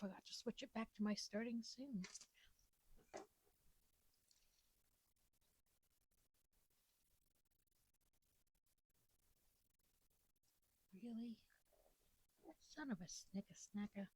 forgot to switch it back to my starting soon. Really? Son of a snicker snacker.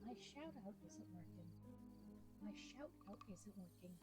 My shout out isn't working. My shout out isn't working.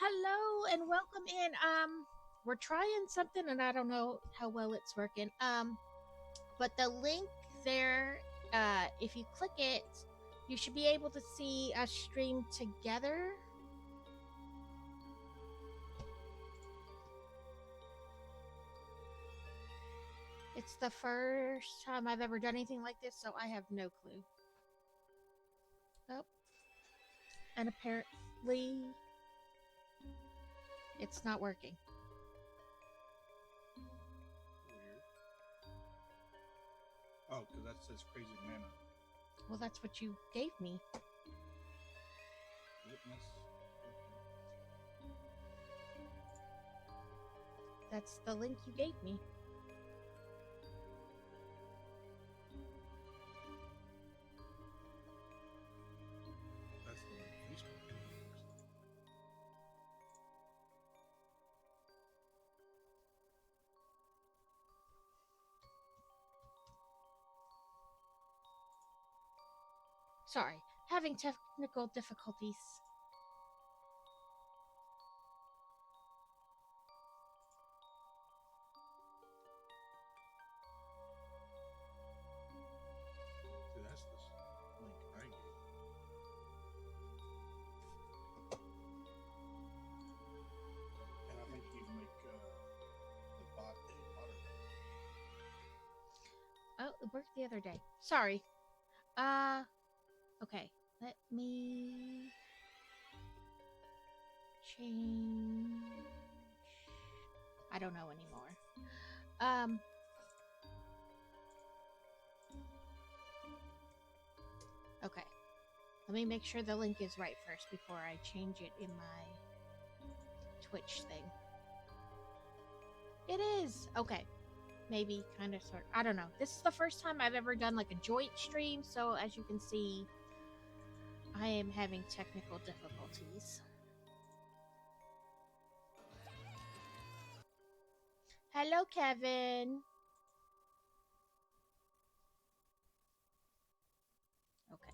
Hello and welcome in. We're trying something and I don't know how well it's working. But the link there, if you click it, you should be able to see us stream together. It's the first time I've ever done anything like this, so I have no clue. And apparently it's not working. Weird. Oh, because that says Crazy Mana. Well, that's what you gave me. Witness. That's the link you gave me. That's the one Facebook used. Sorry, having technical difficulties. See, that's this link I gave. And I think you make the bot a moderator. Oh, it worked the other day. Sorry. Okay. Let me change. I don't know anymore. Okay. Let me make sure the link is right first before I change it in my Twitch thing. It is. Okay. Maybe, kind of, sort. I don't know. This is the first time I've ever done like a joint stream, so as you can see, I am having technical difficulties. Hello, Kevin. Okay.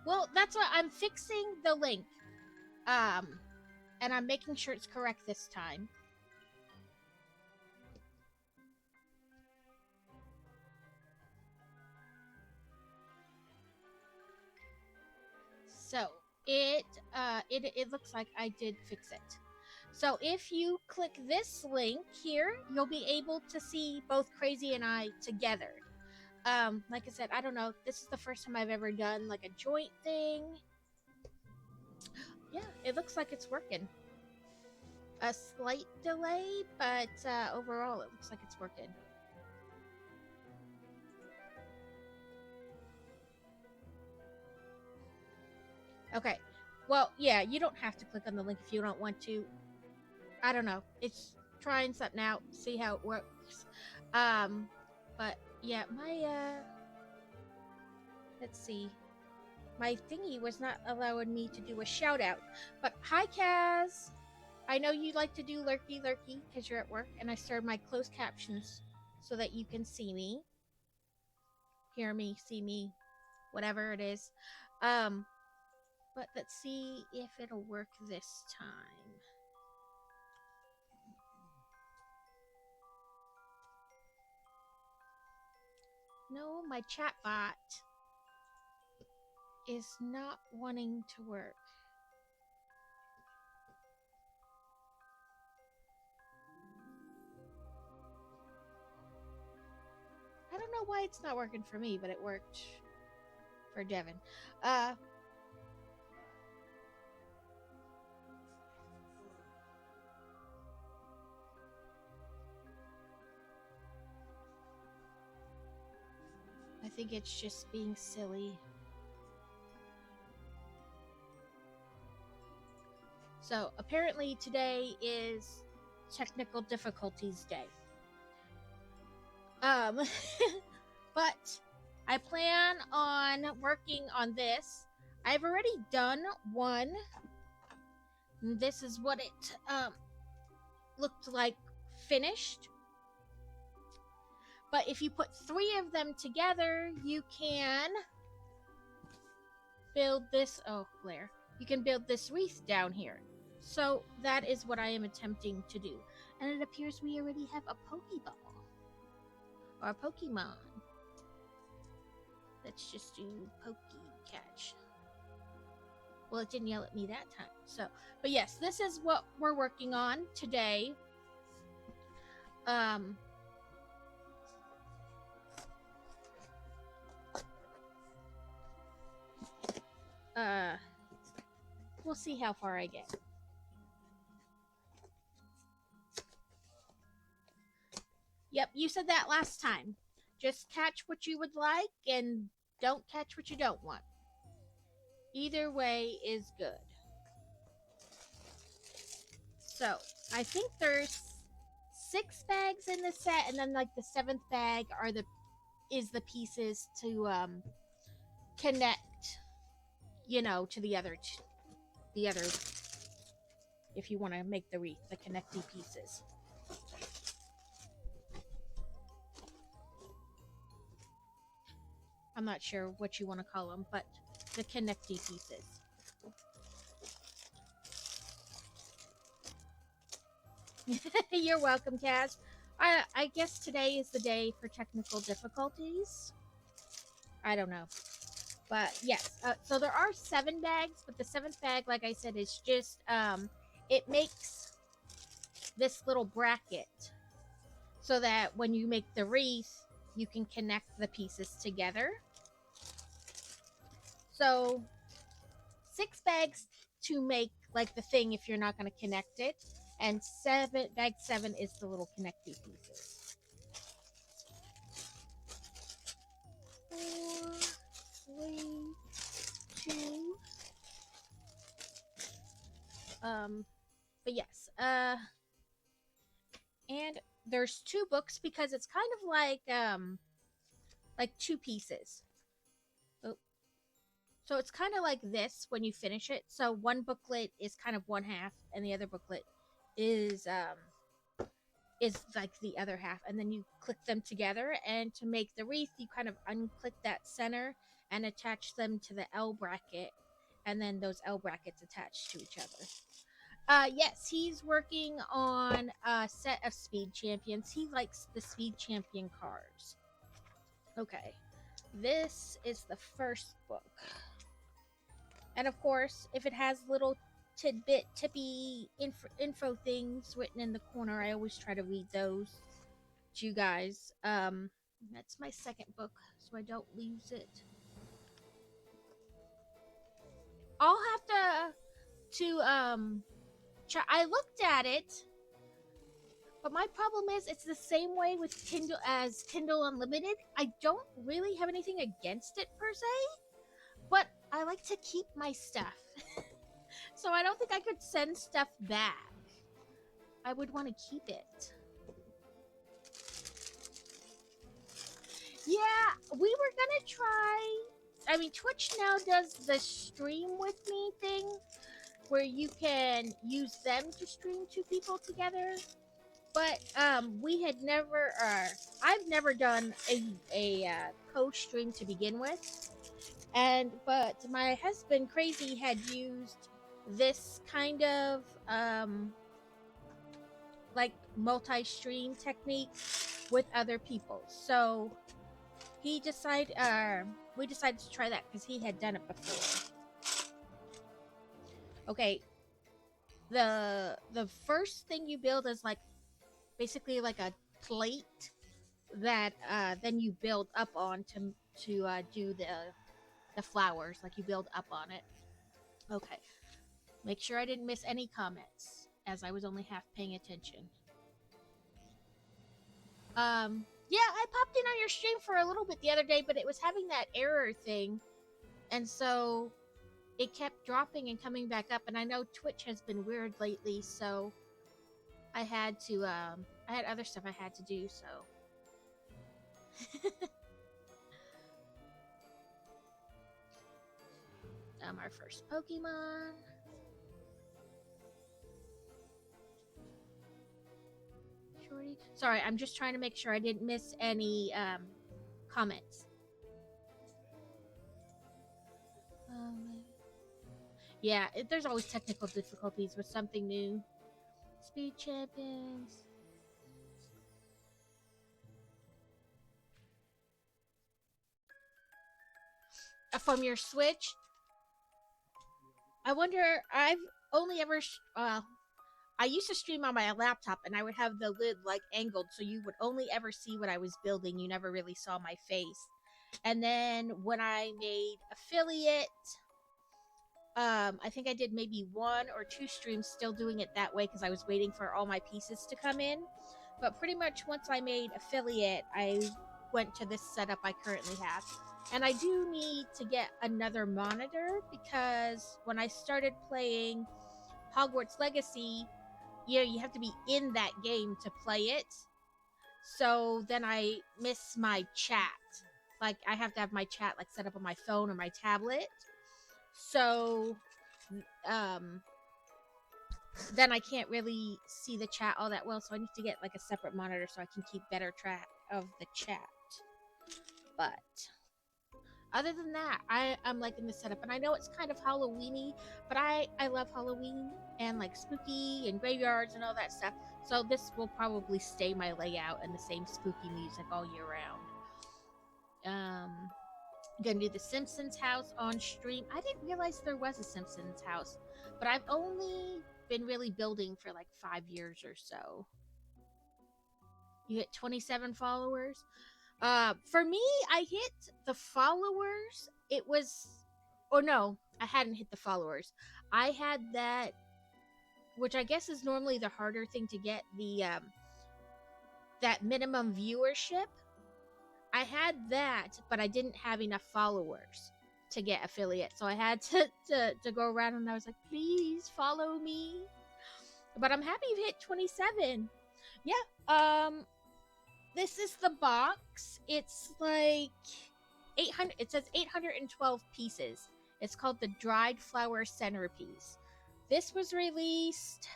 Well, that's what I'm fixing the link. And I'm making sure it's correct this time. So it looks like I did fix it. So if you click this link here, you'll be able to see both Crazy and I together. Like I said, I don't know. This is the first time I've ever done like a joint thing. Yeah, it looks like it's working. A slight delay, but overall it looks like it's working. Okay. Well, yeah, you don't have to click on the link if you don't want to. I don't know. It's trying something out, see how it works. But yeah, my let's see. My thingy was not allowing me to do a shout out. But hi, Kaz. I know you like to do lurky because you're at work, and I started my closed captions so that you can see me, hear me, see me, whatever it is. But let's see if it'll work this time. No, my chat bot is not wanting to work. I don't know why it's not working for me, but it worked for Devin. I think it's just being silly. So apparently today is technical difficulties day. But I plan on working on this. I've already done one. This is what it looked like finished. But if you put 3 of them together, you can build this. Oh, glare. You can build this wreath down here. So that is what I am attempting to do. And it appears we already have a Pokeball. Or a Pokemon. Let's just do Pokecatch. Well, it didn't yell at me that time. So, but yes, this is what we're working on today. We'll see how far I get. Yep, you said that last time. Just catch what you would like and don't catch what you don't want. Either way is good. So, I think there's 6 bags in the set, and then like the 7th bag is the pieces to connect, to the other if you want to make the wreath, the connecting pieces. I'm not sure what you want to call them, but the connecting pieces. You're welcome, Kaz. I guess today is the day for technical difficulties. I don't know. But yes, so there are 7 bags, but the 7th bag, like I said, is just, it makes this little bracket so that when you make the wreath, you can connect the pieces together. So 6 bags to make like the thing if you're not going to connect it, and bag 7 is the little connecting pieces. 4, 3, 2. But yes, and there's 2 books because it's kind of like 2 pieces. Oh. So it's kind of like this when you finish it. So one booklet is kind of one half, and the other booklet is like the other half, and then you click them together, and to make the wreath you kind of unclick that center and attach them to the L bracket, and then those L brackets attach to each other. Yes, he's working on a set of Speed Champions. He likes the Speed Champion cars. Okay, this is the first book, and of course if it has little tippy info things written in the corner, I always try to read those to you guys. That's my second book, so I don't lose it. I'll have to try. I looked at it, but my problem is it's the same way with Kindle as Kindle Unlimited. I don't really have anything against it per se, but I like to keep my stuff. So I don't think I could send stuff back. I would want to keep it. Yeah, we were gonna try. I mean, Twitch now does the stream with me thing, where you can use them to stream 2 people together. But we had never. I've never done a co-stream to begin with, but my husband Crazy had used this kind of like multi-stream technique with other people. So we decided to try that because he had done it before. Okay, the first thing you build is like basically like a plate that then you build up on to do the flowers. Like you build up on it. Okay, make sure I didn't miss any comments, as I was only half paying attention. Yeah, I popped in on your stream for a little bit the other day, but it was having that error thing, and so it kept dropping and coming back up. And I know Twitch has been weird lately, so I had to I had other stuff I had to do, so our first Pokemon. Shorty. Sorry, I'm just trying to make sure I didn't miss any comments. Yeah, there's always technical difficulties with something new. Speed Champions. From your Switch? I wonder. I've only ever. I used to stream on my laptop, and I would have the lid like angled, so you would only ever see what I was building. You never really saw my face. And then when I made affiliate, I think I did maybe 1 or 2 streams still doing it that way because I was waiting for all my pieces to come in. But pretty much once I made affiliate, I went to this setup I currently have. And I do need to get another monitor because when I started playing Hogwarts Legacy, you have to be in that game to play it. So then I miss my chat. Like I have to have my chat like set up on my phone or my tablet. So um then I can't really see the chat all that well, so I need to get like a separate monitor so I can keep better track of the chat. But other than that, I'm liking the setup, and I know it's kind of Halloweeny, but I love Halloween and like spooky and graveyards and all that stuff. So this will probably stay my layout and the same spooky music all year round. Gonna do the Simpsons house on stream. I didn't realize there was a Simpsons house, but I've only been really building for like 5 years or so. You get 27 followers. For me, I hit the followers. It was, or no, I hadn't hit the followers. I had that, which I guess is normally the harder thing to get, the that minimum viewership. I had that, but I didn't have enough followers to get affiliate, so I had to go around and I was like, please follow me. But I'm happy you've hit 27. Yeah. This is the box. It's like 800. It says 812 pieces. It's called the Dried Flower Centerpiece. This was released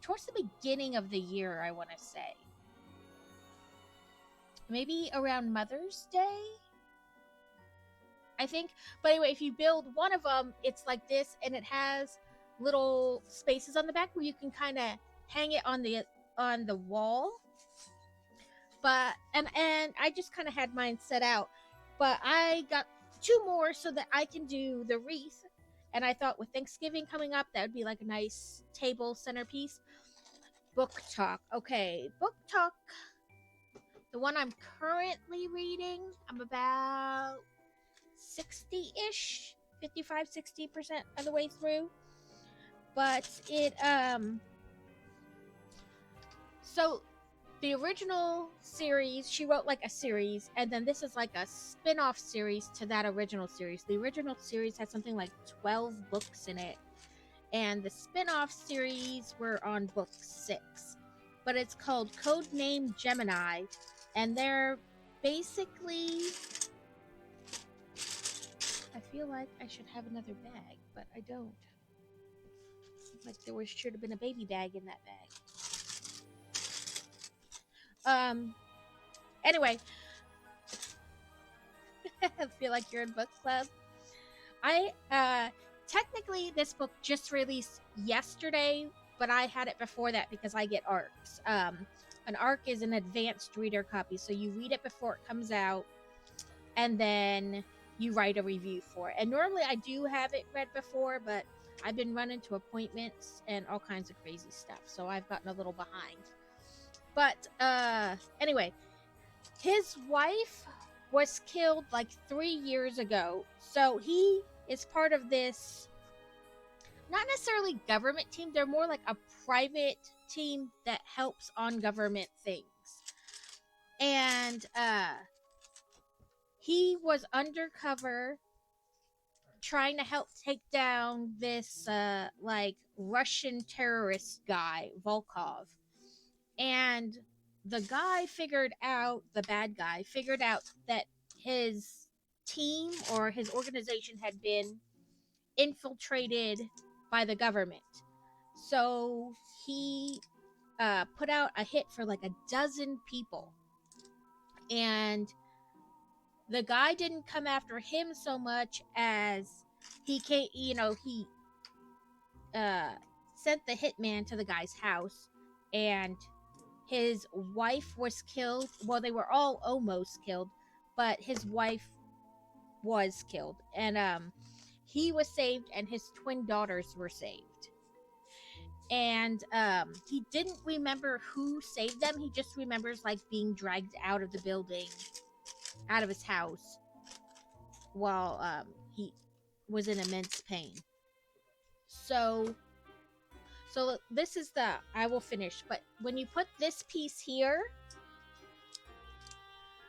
towards the beginning of the year, I want to say. Maybe around Mother's Day, I think. But anyway, if you build one of them, it's like this, and it has little spaces on the back where you can kind of hang it on the wall. But and I just kind of had mine set out, but I got 2 more so that I can do the wreath. And I thought with Thanksgiving coming up, that would be like a nice table centerpiece. Book talk. Okay, book talk. The one I'm currently reading, I'm about 60-ish, 55-60% of the way through. But it so the original series, she wrote like a series, and then this is like a spin-off series to that original series. The original series had something like 12 books in it, and the spin-off series were on book 6. But it's called Codename Gemini, and they're basically, I feel like I should have another bag, but I don't. Like there should have been a baby bag in that bag. Anyway, I feel like you're in book club. Technically this book just released yesterday, but I had it before that because I get ARCs. An ARC is an advanced reader copy, so you read it before it comes out, and then you write a review for it. And normally I do have it read before, but I've been running to appointments and all kinds of crazy stuff, so I've gotten a little behind. But anyway, his wife was killed like 3 years ago, so he is part of this, not necessarily government team, they're more like a private team that helps on government things. And he was undercover trying to help take down this like Russian terrorist guy, Volkov. And the guy the bad guy figured out that his team or his organization had been infiltrated by the government. So he put out a hit for like a dozen people. And the guy didn't come after him so much as he came, he sent the hitman to the guy's house, and his wife was killed. Well, they were all almost killed, but his wife was killed, and he was saved, and his twin daughters were saved. And he didn't remember who saved them. He just remembers like being dragged out of the building, out of his house, while he was in immense pain. So this is the, I will finish, but when you put this piece here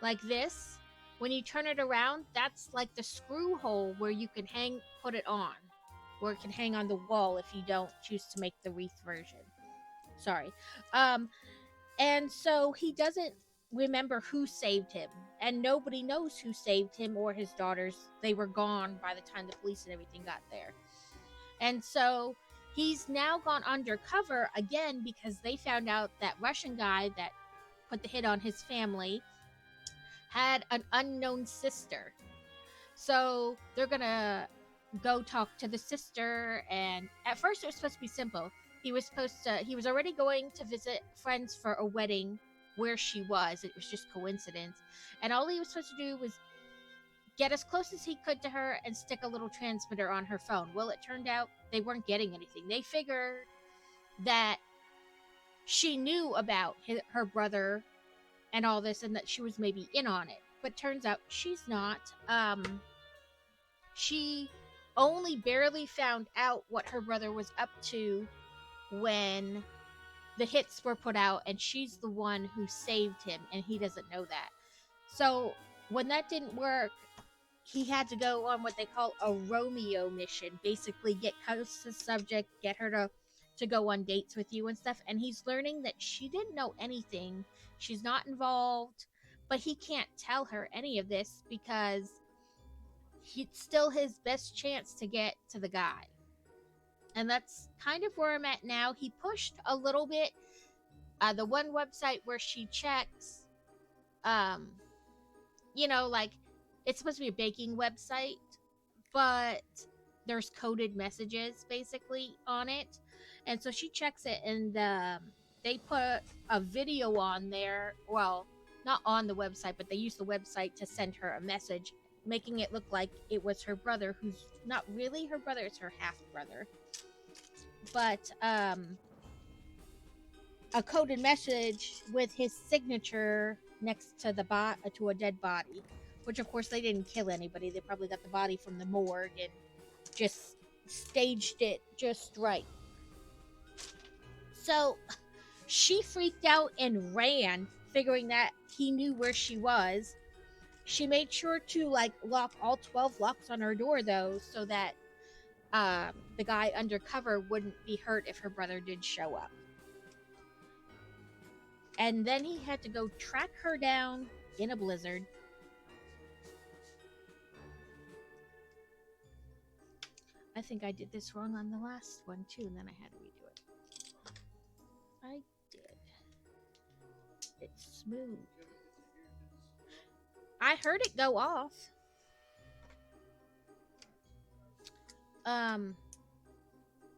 like this, when you turn it around, that's like the screw hole where you can put it on, where it can hang on the wall if you don't choose to make the wreath version. Sorry. And so he doesn't remember who saved him, and nobody knows who saved him or his daughters. They were gone by the time the police and everything got there. And so he's now gone undercover again because they found out that Russian guy that put the hit on his family had an unknown sister. So they're gonna go talk to the sister, and at first it was supposed to be simple. He was already going to visit friends for a wedding where she was. It was just coincidence. And all he was supposed to do was get as close as he could to her and stick a little transmitter on her phone. Well, it turned out they weren't getting anything. They figured that she knew about her brother and all this, and that she was maybe in on it. But turns out she's not. She only barely found out what her brother was up to when the hits were put out, and she's the one who saved him, and he doesn't know that. So when that didn't work, he had to go on what they call a Romeo mission. Basically, get close to the subject, get her to go on dates with you and stuff. And he's learning that she didn't know anything. She's not involved, but he can't tell her any of this because it's still his best chance to get to the guy. And that's kind of where I'm at now. He pushed a little bit. The one website where she checks, like, it's supposed to be a baking website, but there's coded messages basically on it. And so she checks it, and they put a video on there. Well, not on the website, but they used the website to send her a message, making it look like it was her brother, who's not really her brother, it's her half brother. But a coded message with his signature next to to a dead body, which of course they didn't kill anybody. They probably got the body from the morgue and just staged it just right. So she freaked out and ran, figuring that he knew where she was. She made sure to lock all 12 locks on her door, though, so that the guy undercover wouldn't be hurt if her brother did show up. And then he had to go track her down in a blizzard. I think I did this wrong on the last one too, and then I had to redo it. I did. It's smooth. I heard it go off.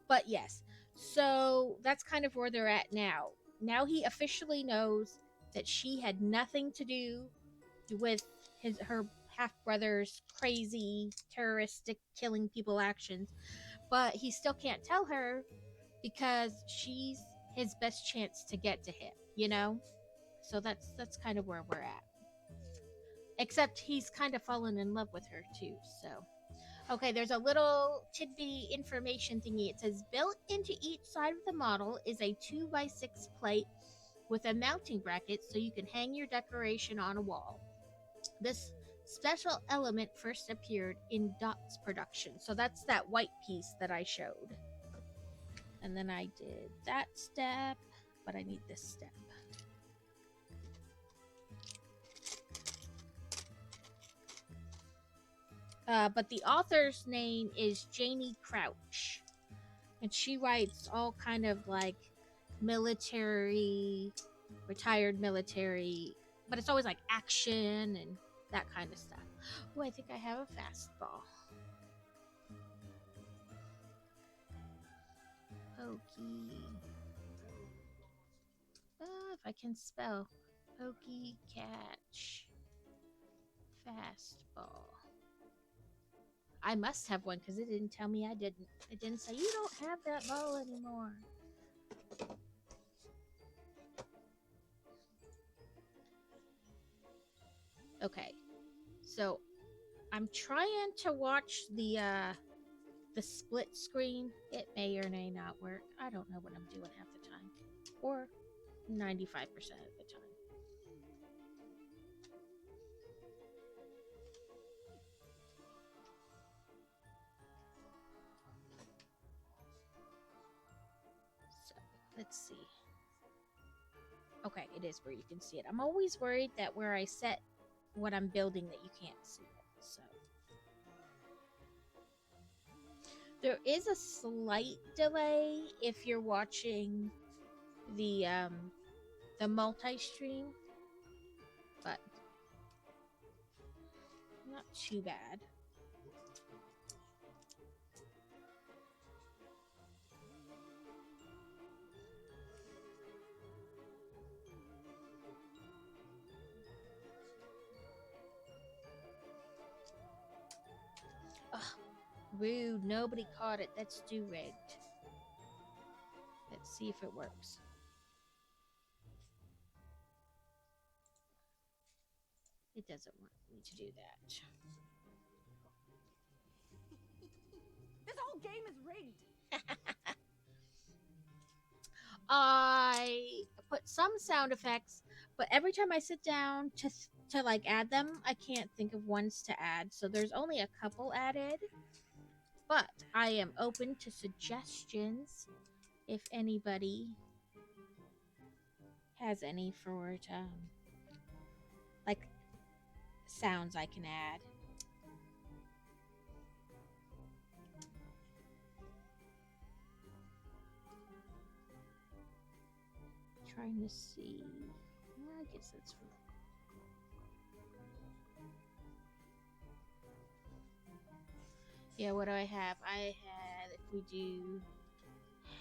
But yes. So that's kind of where they're at now. Now he officially knows that she had nothing to do with her half-brother's crazy, terroristic, killing people actions. But he still can't tell her because she's his best chance to get to him, So that's kind of where we're at. Except he's kind of fallen in love with her too, so. Okay, there's a little tidbit information thingy. It says, built into each side of the model is a 2x6 plate with a mounting bracket so you can hang your decoration on a wall. This special element first appeared in Dot's production. So that's that white piece that I showed. And then I did that step, but I need this step. But the author's name is Janie Crouch. And she writes all kind of military, retired military, but it's always action and that kind of stuff. Oh, I think I have a fastball. Pokey. If I can spell. Pokey catch. Fastball. I must have one because it didn't tell me I didn't. It didn't say, you don't have that ball anymore. Okay. So, I'm trying to watch the split screen. It may or may not work. I don't know what I'm doing half the time. Or 95% of the time. So, let's see. Okay, it is where you can see it. I'm always worried that where I set what I'm building that you can't see it. So there is a slight delay if you're watching the multi-stream, but not too bad. Ugh, rude. Nobody caught it. That's too rigged. Let's see if it works. It doesn't want me to do that. This whole game is rigged. I put some sound effects, but every time I sit down to like add them, I can't think of ones to add. So there's only a couple added, but I am open to suggestions if anybody has any for it, like sounds I can add. Trying to see. I guess that's for. Yeah, what do I have? I had, if we do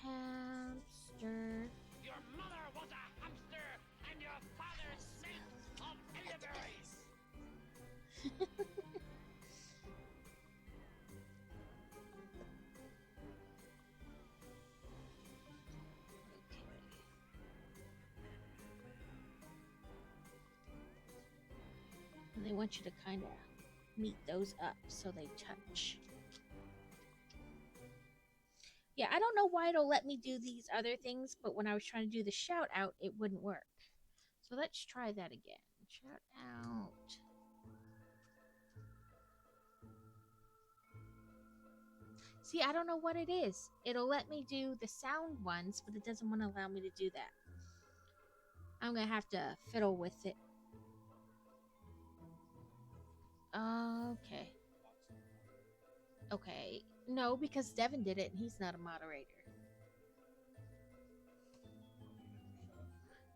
hamster. Your mother was a hamster, and your father smelt of elderberries. And they want you to kind of meet those up so they touch. Yeah, I don't know why it'll let me do these other things, but when I was trying to do the shout out, it wouldn't work. So let's try that again. Shout out. See, I don't know what it is. It'll let me do the sound ones, but it doesn't want to allow me to do that. I'm going to have to fiddle with it. Okay. Okay. No, because Devin did it and he's not a moderator.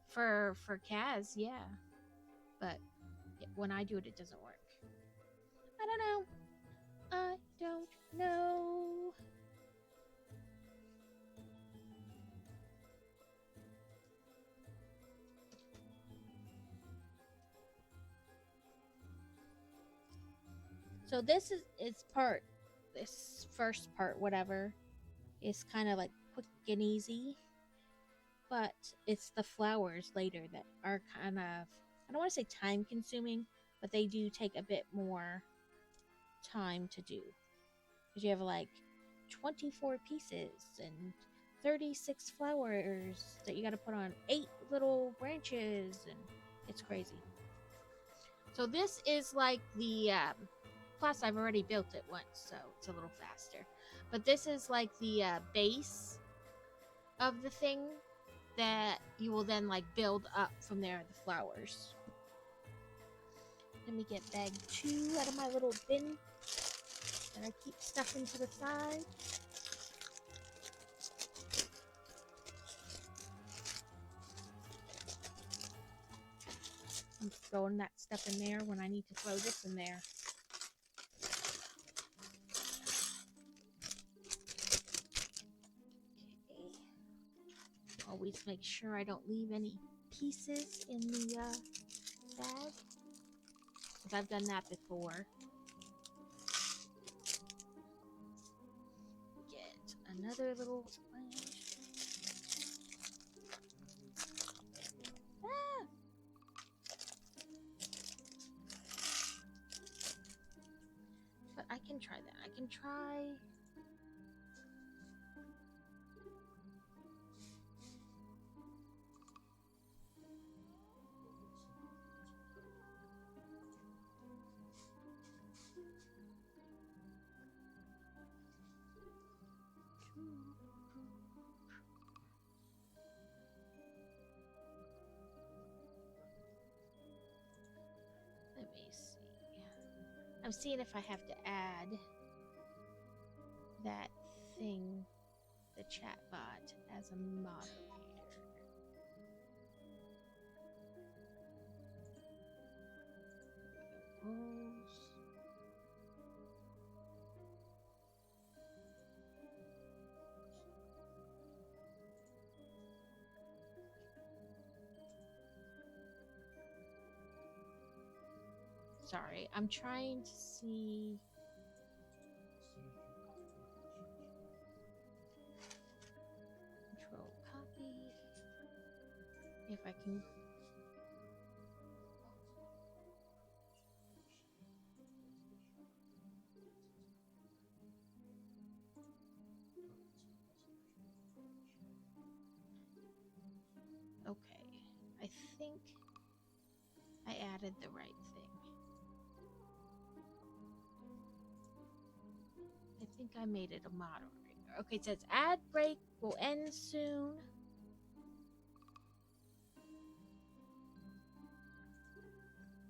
For Kaz, yeah. But when I do it, it doesn't work. I don't know. I don't know. So this is part, this first part, whatever, is kind of like quick and easy. But it's the flowers later that are kind of, I don't want to say time consuming, but they do take a bit more time to do. Because you have like 24 pieces and 36 flowers that you got to put on 8 little branches, and it's crazy. So this is like the, plus I've already built it once, so it's a little faster. But this is like the base of the thing that you will then like build up from there, the flowers. Let me get bag 2 out of my little bin that I keep stuffing to the side. I'm throwing that stuff in there when I need to throw this in there. Okay. Always make sure I don't leave any pieces in the bag, because I've done that before. Another little splash. Ah! But I can try that. I can try. Let me see. I'm seeing if I have to add that thing, the chat bot, as a moderator. Roles. Sorry, I'm trying to see. Control copy. If I can. Okay, I think I added the right thing. I think I made it a moderator. Okay, it says ad break will end soon.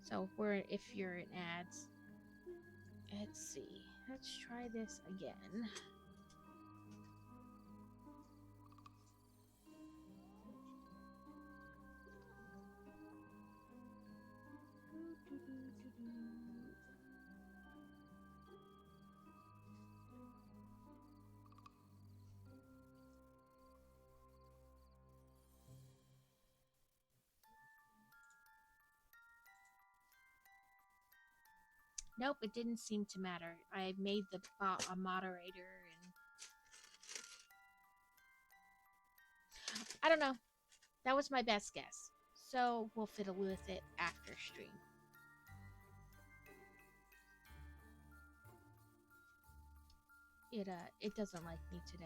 So if you're in ads, let's see. Let's try this again. Nope, it didn't seem to matter. I made the bot a moderator and I don't know. That was my best guess. So we'll fiddle with it after stream. It doesn't like me today.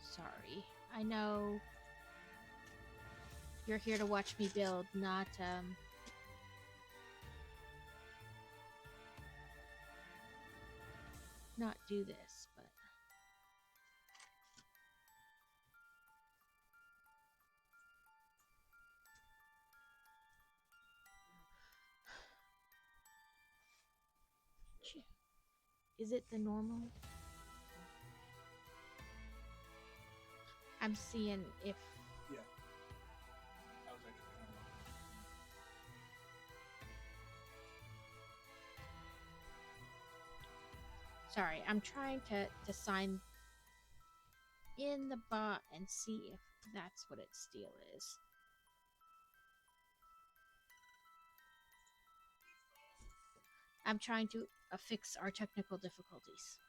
Sorry. I know you're here to watch me build, not do this, but is it the normal? I'm seeing if Yeah. I was actually kind of sorry, I'm trying to sign in the bot and see if that's what its deal is. I'm trying to fix our technical difficulties.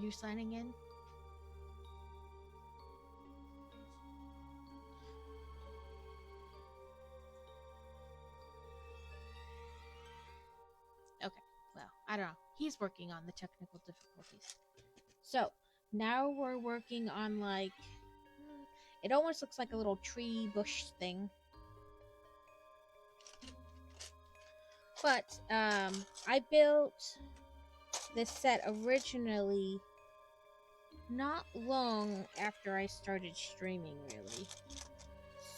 You signing in? Okay, well, I don't know. He's working on the technical difficulties. So, now we're working on like... It almost looks like a little tree bush thing. But, I built this set originally not long after I started streaming, really.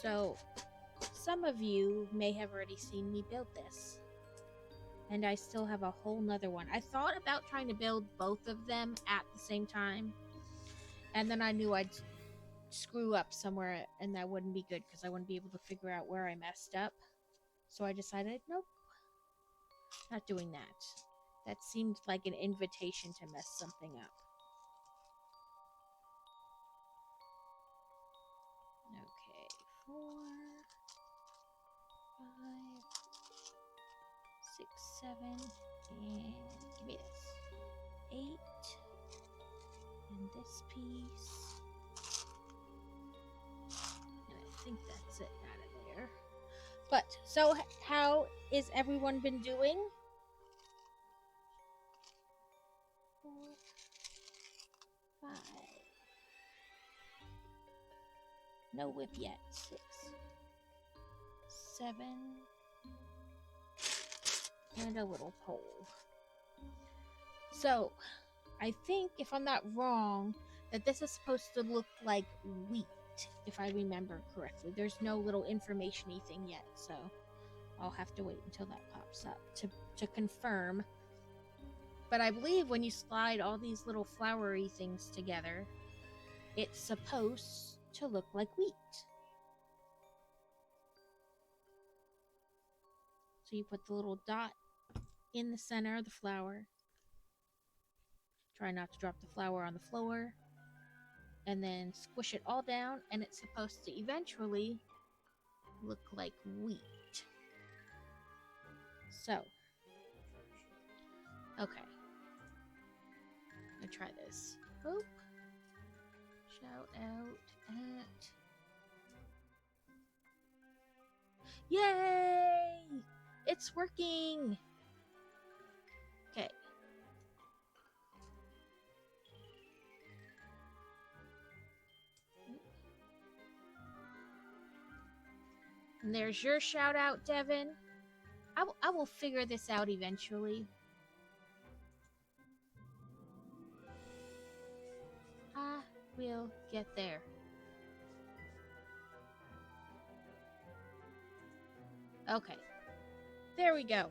So, some of you may have already seen me build this. And I still have a whole nother one. I thought about trying to build both of them at the same time. And then I knew I'd screw up somewhere and that wouldn't be good because I wouldn't be able to figure out where I messed up. So I decided, nope, not doing that. That seemed like an invitation to mess something up. Okay, 4, 5, 6, 7, and give me this. 8, and this piece. And I think that's it out of there. But, so how is everyone been doing? 4, 5. No whip yet. 6, 7, and a little pole. So, I think, if I'm not wrong, that this is supposed to look like wheat, if I remember correctly. There's no little information-y thing yet, so I'll have to wait until that pops up to confirm. But I believe when you slide all these little flowery things together, it's supposed to look like wheat. So you put the little dot in the center of the flower. Try not to drop the flower on the floor. And then squish it all down, and it's supposed to eventually look like wheat. So, okay. I'm gonna try this. Boop. Shout out at... Yay! It's working! Okay. And there's your shout out, Devin. I will figure this out eventually. I will get there. Okay. There we go.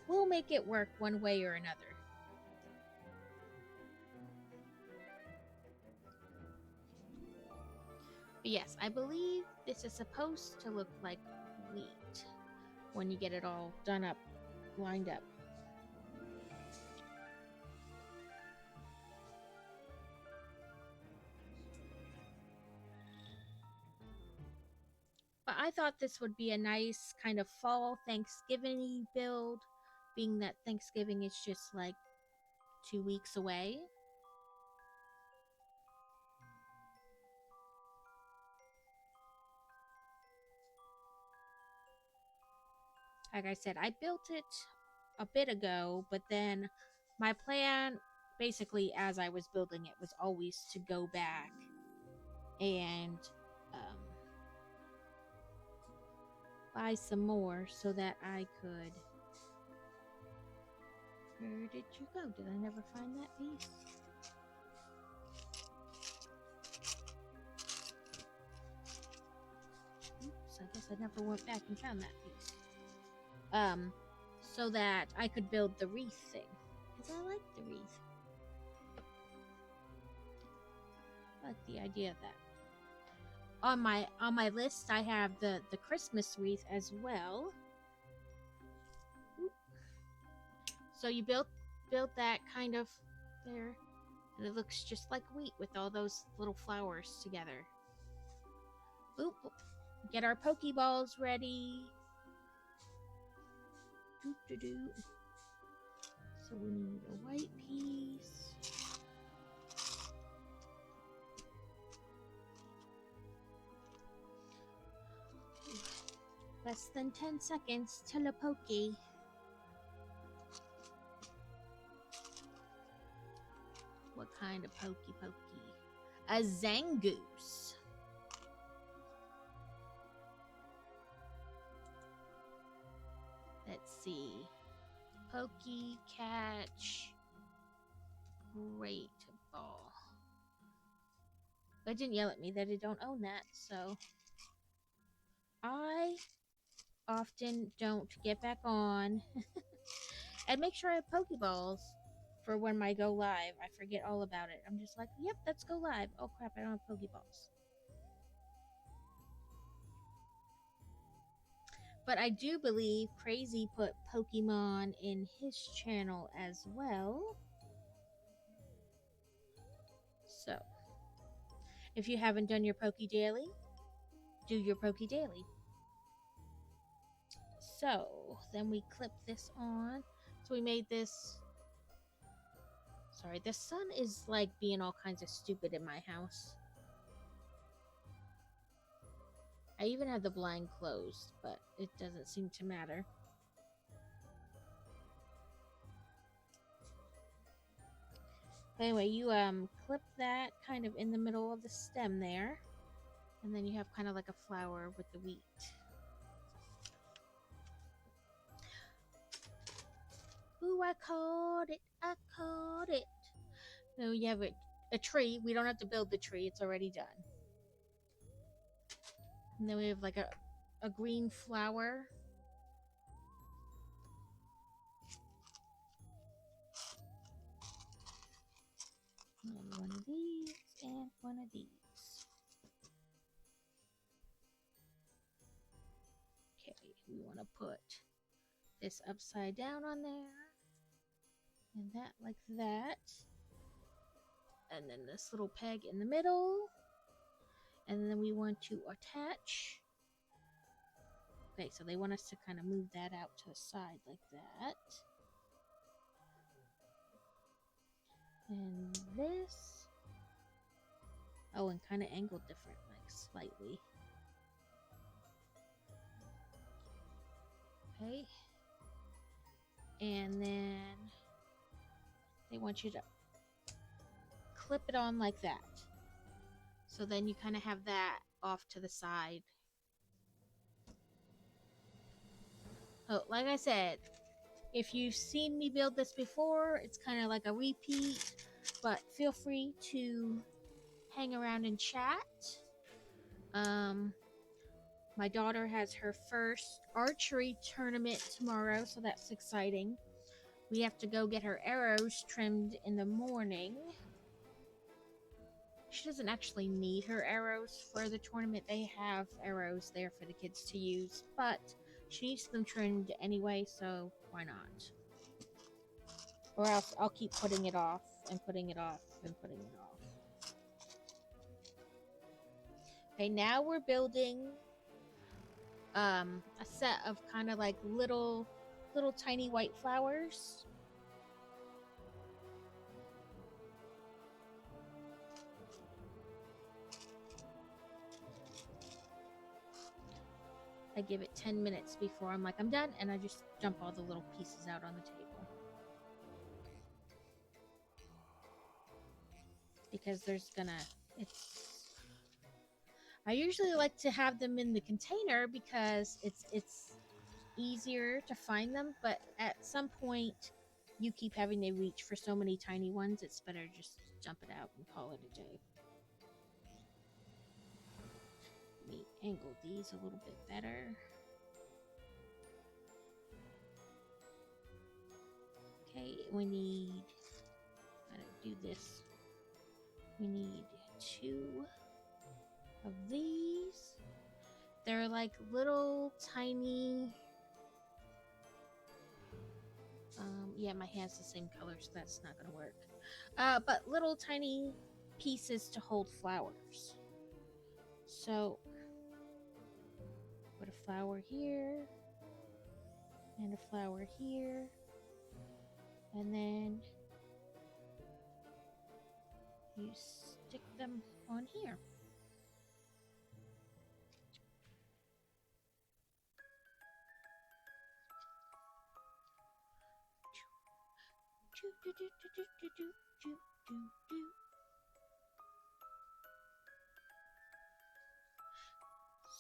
We'll make it work one way or another. But yes, I believe this is supposed to look like wheat when you get it all done up, lined up. But I thought this would be a nice kind of fall Thanksgiving-y build, being that Thanksgiving is just like 2 weeks away. Like I said, I built it a bit ago, but then my plan, basically as I was building it, was always to go back and buy some more so that I could... Where did you go? Did I never find that piece? Oops, I guess I never went back and found that piece. So that I could build the wreath thing. Because I like the wreath. I like the idea of that. On my list, I have the Christmas wreath as well. Oop. So you build that kind of there, and it looks just like wheat with all those little flowers together. Oop. Get our Pokeballs ready. Doo-doo-doo. So we need a white piece. Less than 10 seconds till a Poke. What kind of Poke? A Zangoose. Let's see. Poke, catch, great ball. But it didn't yell at me that it don't own that, so I often don't get back on and make sure I have Pokeballs for when I go live. I forget all about it. I'm just like, yep, let's go live. Oh crap, I don't have Pokeballs. But I do believe Crazy put Pokemon in his channel as well. So, if you haven't done your Poke Daily, do your Poke Daily. So, then we clip this on. So we made this. Sorry, the sun is like being all kinds of stupid in my house. I even have the blind closed, but it doesn't seem to matter. Anyway, you clip that kind of in the middle of the stem there, and then you have kind of like a flower with the wheat. Ooh, I caught it! I caught it! So you have a tree. We don't have to build the tree; it's already done. And then we have like a green flower. And one of these, and one of these. Okay, we want to put this upside down on there. And that like that. And then this little peg in the middle. And then we want to attach. Okay, so they want us to kind of move that out to the side like that. And this. Oh, and kind of angled different, like slightly. Okay. And then they want you to clip it on like that. So then you kind of have that off to the side. Oh, like I said, if you've seen me build this before, it's kind of like a repeat, but feel free to hang around and chat. My daughter has her first archery tournament tomorrow, so that's exciting. We have to go get her arrows trimmed in the morning. She doesn't actually need her arrows for the tournament. They have arrows there for the kids to use, but she needs them trimmed anyway, so why not? Or else I'll keep putting it off and putting it off and putting it off. Okay, now we're building a set of kind of like little tiny white flowers. I give it 10 minutes before I'm like, I'm done, and I just dump all the little pieces out on the table. Because I usually like to have them in the container because it's easier to find them, but at some point you keep having to reach for so many tiny ones, it's better just dump it out and call it a day. Let me angle these a little bit better. Okay, we need, I'm gonna do this. We need 2 of these. They're like little tiny, yeah, my hand's the same color, so that's not gonna work. But little tiny pieces to hold flowers. So, put a flower here, and a flower here, and then you stick them on here.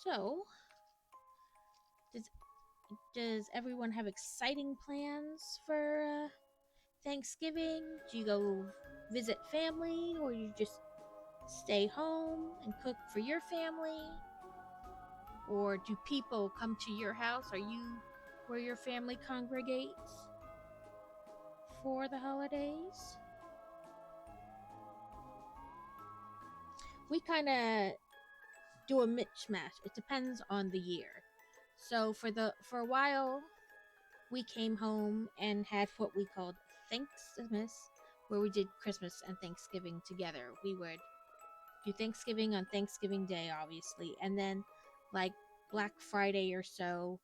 So, does everyone have exciting plans for Thanksgiving? Do you go visit family, or you just stay home and cook for your family? Or do people come to your house? Are you where your family congregates for the holidays? We kind of do a mismatch. It depends on the year. So for a while, we came home and had what we called Thanksgiving, where we did Christmas and Thanksgiving together. We would do Thanksgiving on Thanksgiving Day, obviously, and then like Black Friday or so,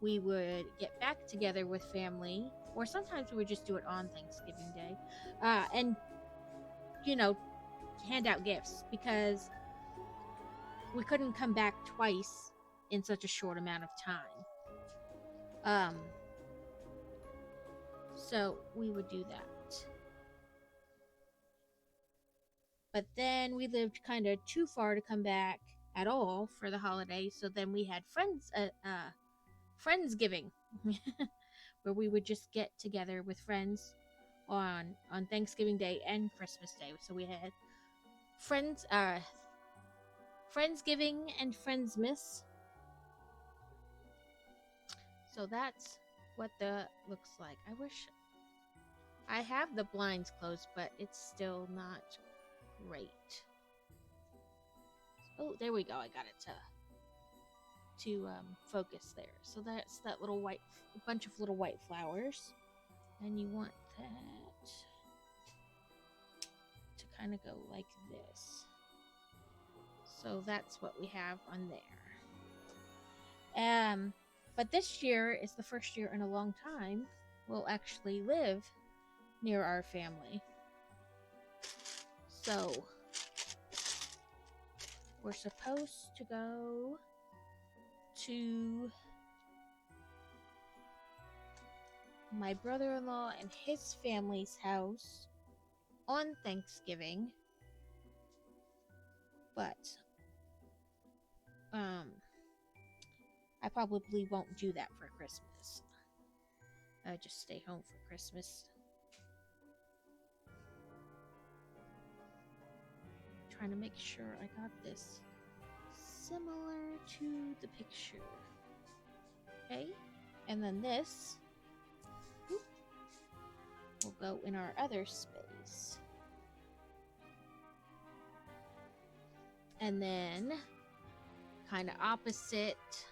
we would get back together with family, or sometimes we would just do it on Thanksgiving Day, and you know, hand out gifts because we couldn't come back twice in such a short amount of time. So we would do that. But then we lived kind of too far to come back at all for the holidays, so then we had Friendsgiving, where we would just get together with friends on Thanksgiving Day and Christmas Day. So we had Friendsgiving and Friendsmas. So that's what the looks like. I wish I have the blinds closed, but it's still not great. Oh, there we go. I got it to focus there. So that's that little bunch of little white flowers, and you want that to kind of go like this. So that's what we have on there. But this year is the first year in a long time we'll actually live near our family. So we're supposed to go to my brother-in-law and his family's house on Thanksgiving, but I probably won't do that for Christmas. Just stay home for Christmas. Trying to make sure I got this similar to the picture. Okay, and then this will go in our other space. And then kind of opposite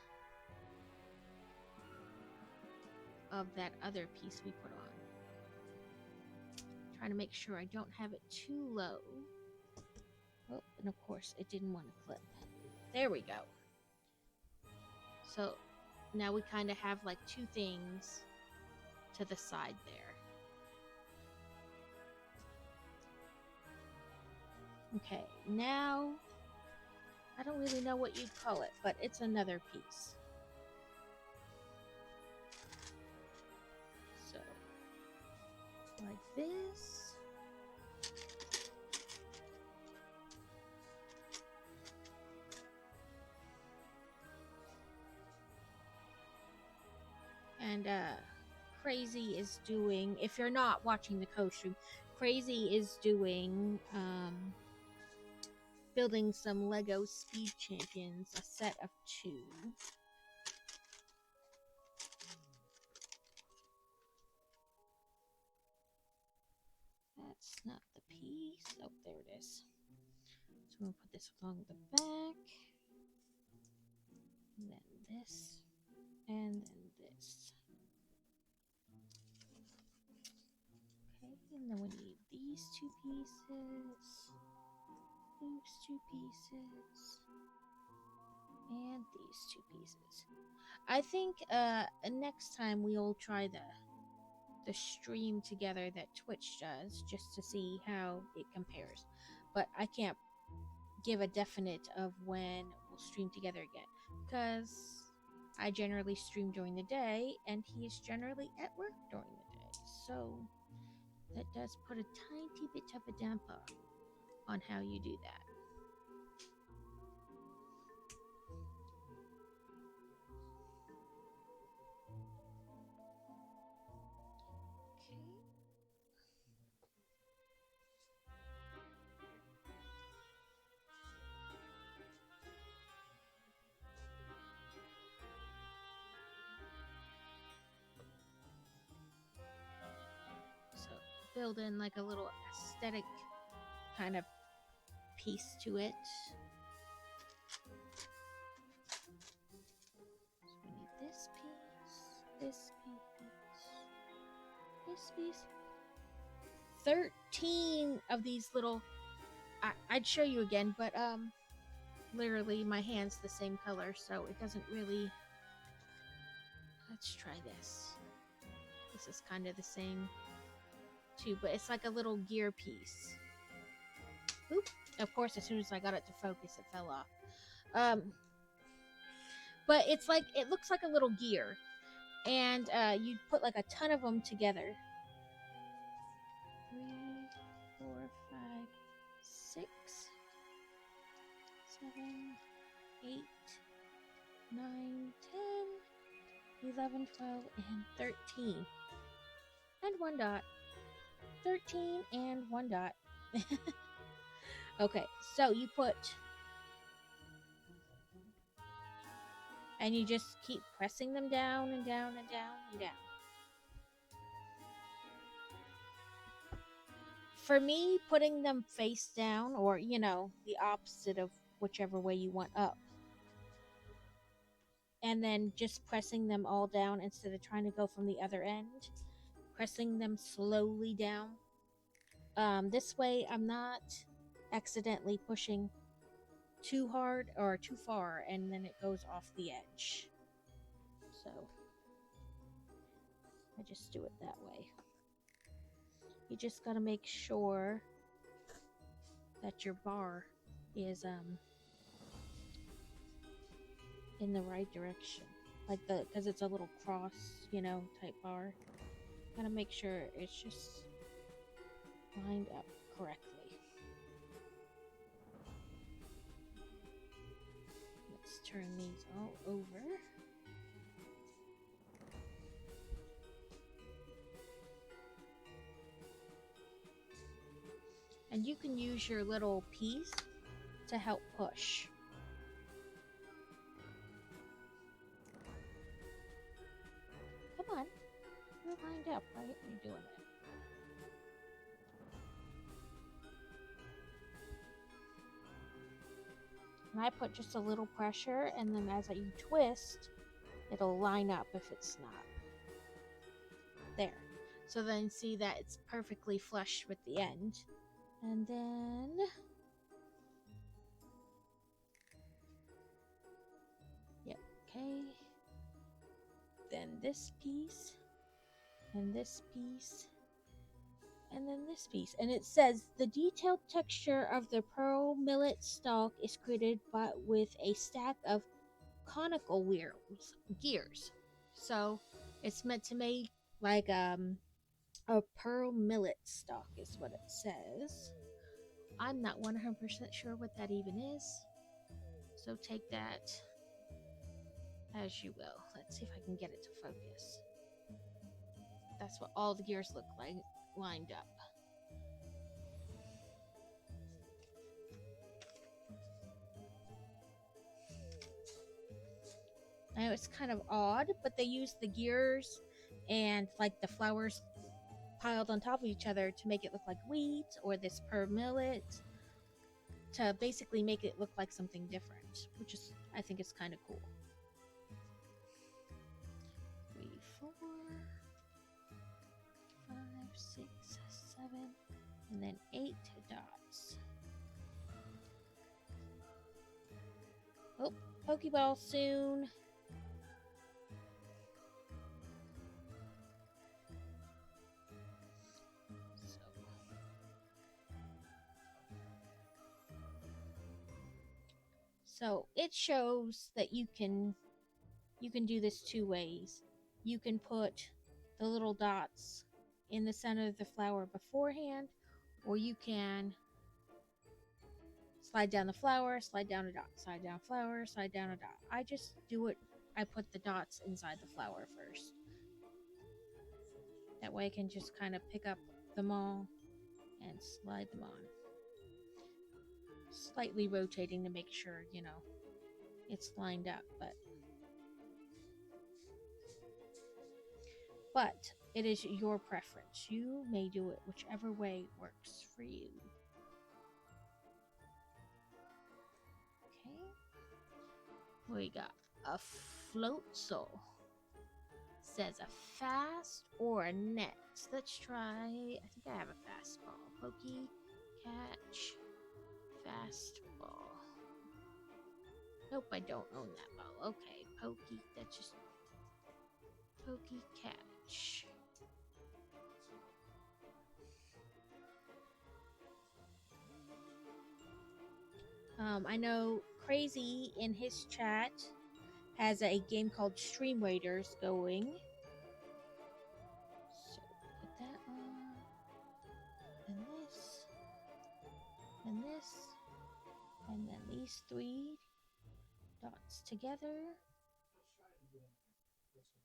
of that other piece we put on. Trying to make sure I don't have it too low. Oh, and of course it didn't want to clip. There we go. So now we kind of have like two things to the side there. Okay, now I don't really know what you'd call it, but it's another piece. So, like this. And Crazy is doing, if you're not watching the co-stream, Crazy is doing building some Lego Speed Champions, a set of 2. That's not the piece. Oh, there it is. So I'm going to put this along the back. And then this. And then this. Okay, and then we need these 2 pieces. Those 2 pieces. And these 2 pieces. I think next time we'll try the stream together that Twitch does, just to see how it compares. But I can't give a definite of when we'll stream together again, because I generally stream during the day and he's generally at work during the day, so that does put a tiny bit of a damper on how you do that. build in like a little aesthetic kind of piece to it. So we need this piece, this piece, this piece. 13 of these little, I'd show you again, but literally my hand's the same color, so it doesn't really. Let's try this. This is kind of the same too, but it's like a little gear piece. Oop. Of course, as soon as I got it to focus, it fell off. But it's like, it looks like a little gear, and you put like a ton of them together. 3, 4, 5, 6, 7, 8, 9, 10, 11, 12, and 13. And 1 dot. 13 and 1 dot. Okay, so you put, and you just keep pressing them down and down and down and down. For me, putting them face down, or the opposite of whichever way you want up, and then just pressing them all down instead of trying to go from the other end, pressing them slowly down. This way I'm not accidentally pushing too hard or too far and then it goes off the edge. So I just do it that way. You just gotta make sure that your bar is in the right direction, like because it's a little cross, type bar. Gotta make sure it's just lined up correctly. Let's turn these all over. And you can use your little piece to help push. Come on. You're lined up, right? You're doing it. And I put just a little pressure, and then as you twist, it'll line up if it's not. There. So then see that it's perfectly flush with the end. And then yep, okay. Then this piece, and this piece, and then this piece. And it says the detailed texture of the pearl millet stalk is created with a stack of conical gears. So it's meant to make like a pearl millet stalk is what it says. I'm not 100% sure what that even is, so take that as you will. Let's see if I can get it to focus. That's what all the gears look like lined up. I know it's kind of odd, but they use the gears and like the flowers piled on top of each other to make it look like wheat or this pearl millet, to basically make it look like something different, which is, I think, is kind of cool. 3, 4, 5, 6, 7, and then 8 dots. Oh, Pokeball soon. So it shows that you can do this 2 ways. You can put the little dots in the center of the flower beforehand, or you can slide down the flower, slide down a dot, slide down flower, slide down a dot. I just do it, I put the dots inside the flower first. That way I can just kind of pick up them all and slide them on. Slightly rotating to make sure, it's lined up, but It is your preference. You may do it whichever way works for you. Okay. We got a float soul. Says a fast or a net. Let's try. I think I have a fastball. Pokey, catch, fastball. Nope, I don't own that ball. Okay, pokey. That's just pokey catch. I know Crazy in his chat has a game called Stream Raiders going. So put that on. And this. And this. And then these 3 dots together.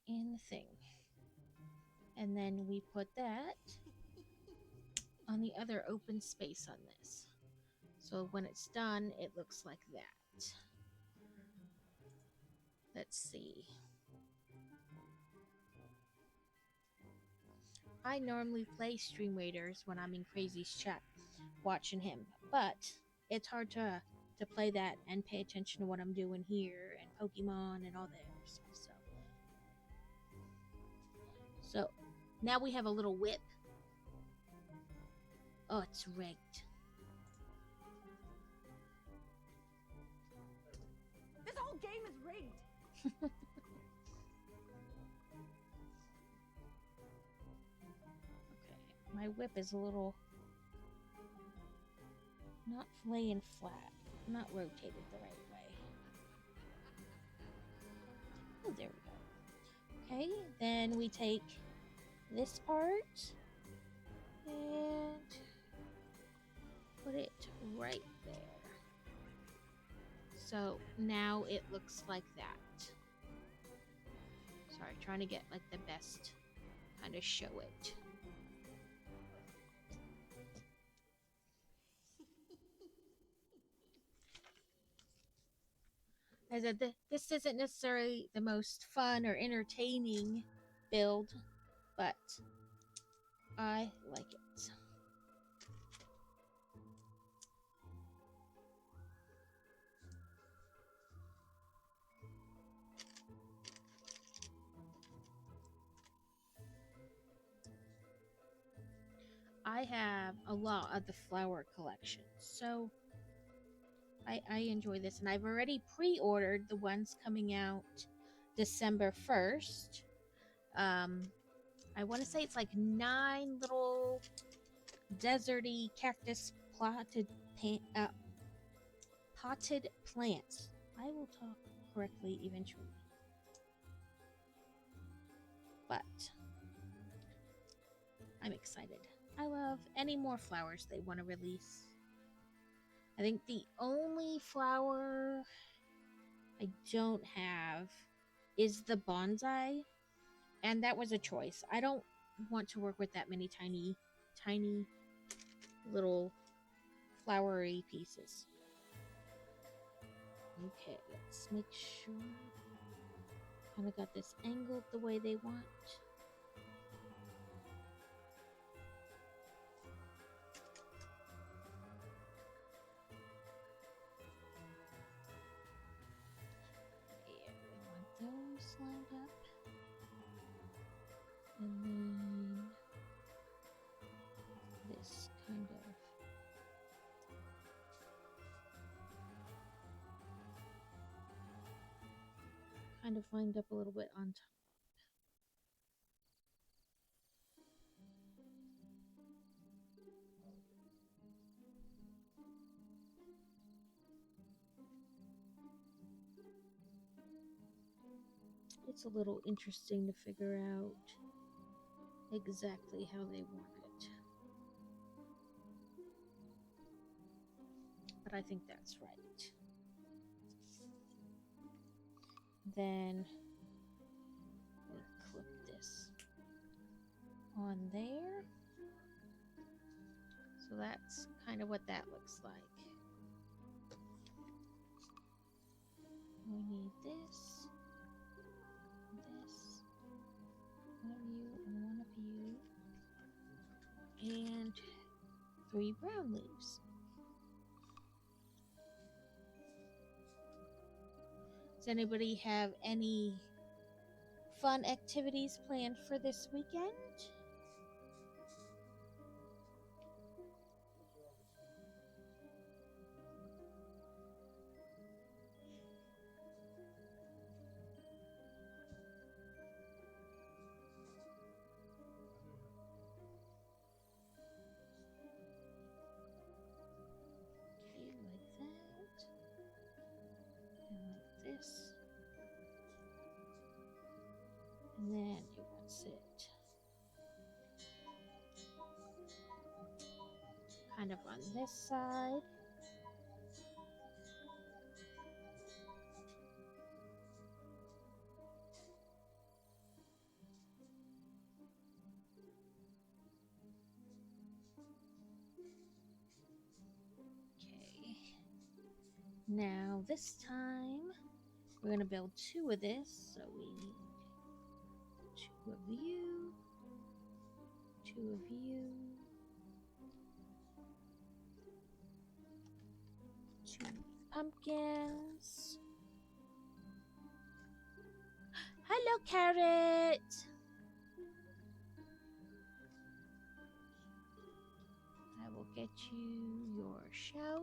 In the thing. And then we put that on the other open space on this. So when it's done, it looks like that. Let's see. I normally play Stream Raiders when I'm in Crazy's chat watching him, but it's hard to play that and pay attention to what I'm doing here and Pokemon and all that stuff. So now we have a little whip. Oh, it's rigged. This whole game is rigged. Okay, my whip is a little not laying flat, not rotated the right way. Oh, there we go. Okay, then we take this part and put it right there. So now it looks like that. Sorry, trying to get like the best kind of show it. As I said, this isn't necessarily the most fun or entertaining build, but I like it. I have a lot of the flower collection, so I enjoy this, and I've already pre-ordered the ones coming out December 1st. I want to say it's like 9 little deserty cactus potted plants. I will talk correctly eventually. But I'm excited. I love any more flowers they want to release. I think the only flower I don't have is the bonsai, and that was a choice. I don't want to work with that many tiny little flowery pieces. Okay, let's make sure kind of got this angled the way they want. Yeah, we want those lined up. And then this kind of lined up a little bit on top. It's a little interesting to figure out exactly how they want it. But I think that's right. Then we clip this on there. So that's kind of what that looks like. We need this, one of you, and one of 3 brown leaves. Does anybody have any fun activities planned for this weekend? This, and then you want to sit kind of on this side. Okay. Now this time we're going to build 2 of this, so we need 2 of you, 2 of you, 2 pumpkins. Hello, Carrot! I will get you your shout.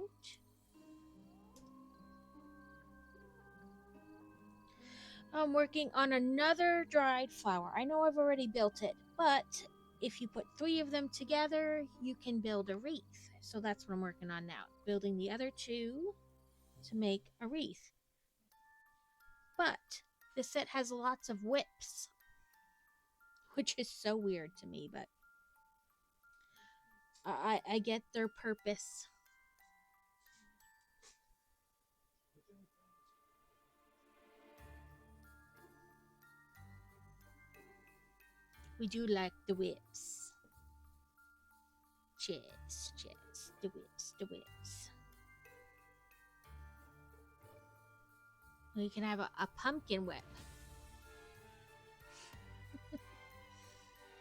I'm working on another dried flower. I know I've already built it, but if you put 3 of them together, you can build a wreath. So that's what I'm working on now. Building the other 2 to make a wreath. But this set has lots of whips, which is so weird to me, but I get their purpose. We do like the whips. Chits, chits, the whips, the whips. We can have a pumpkin whip.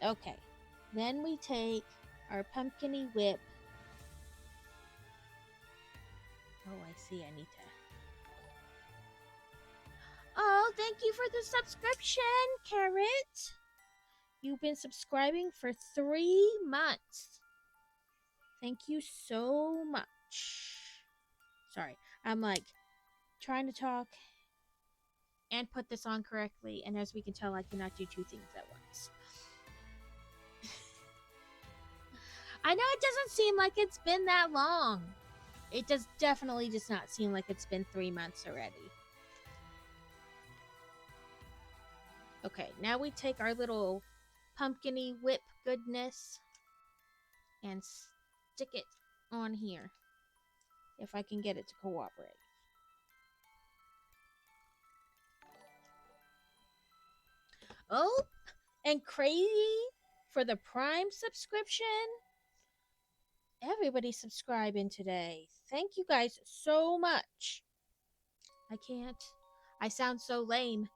Okay. Then we take our pumpkin-y whip. Oh, I see. I need to. Oh, thank you for the subscription, Carrot. You've been subscribing for 3 months. Thank you so much. Sorry, I'm like trying to talk and put this on correctly, and as we can tell, I cannot do 2 things at once. I know it doesn't seem like it's been that long. It definitely does not seem like it's been 3 months already. Okay, now we take our little pumpkin-y whip goodness and stick it on here. If I can get it to cooperate. Oh, and Crazy for the Prime subscription. Everybody subscribing today. Thank you guys so much. I sound so lame.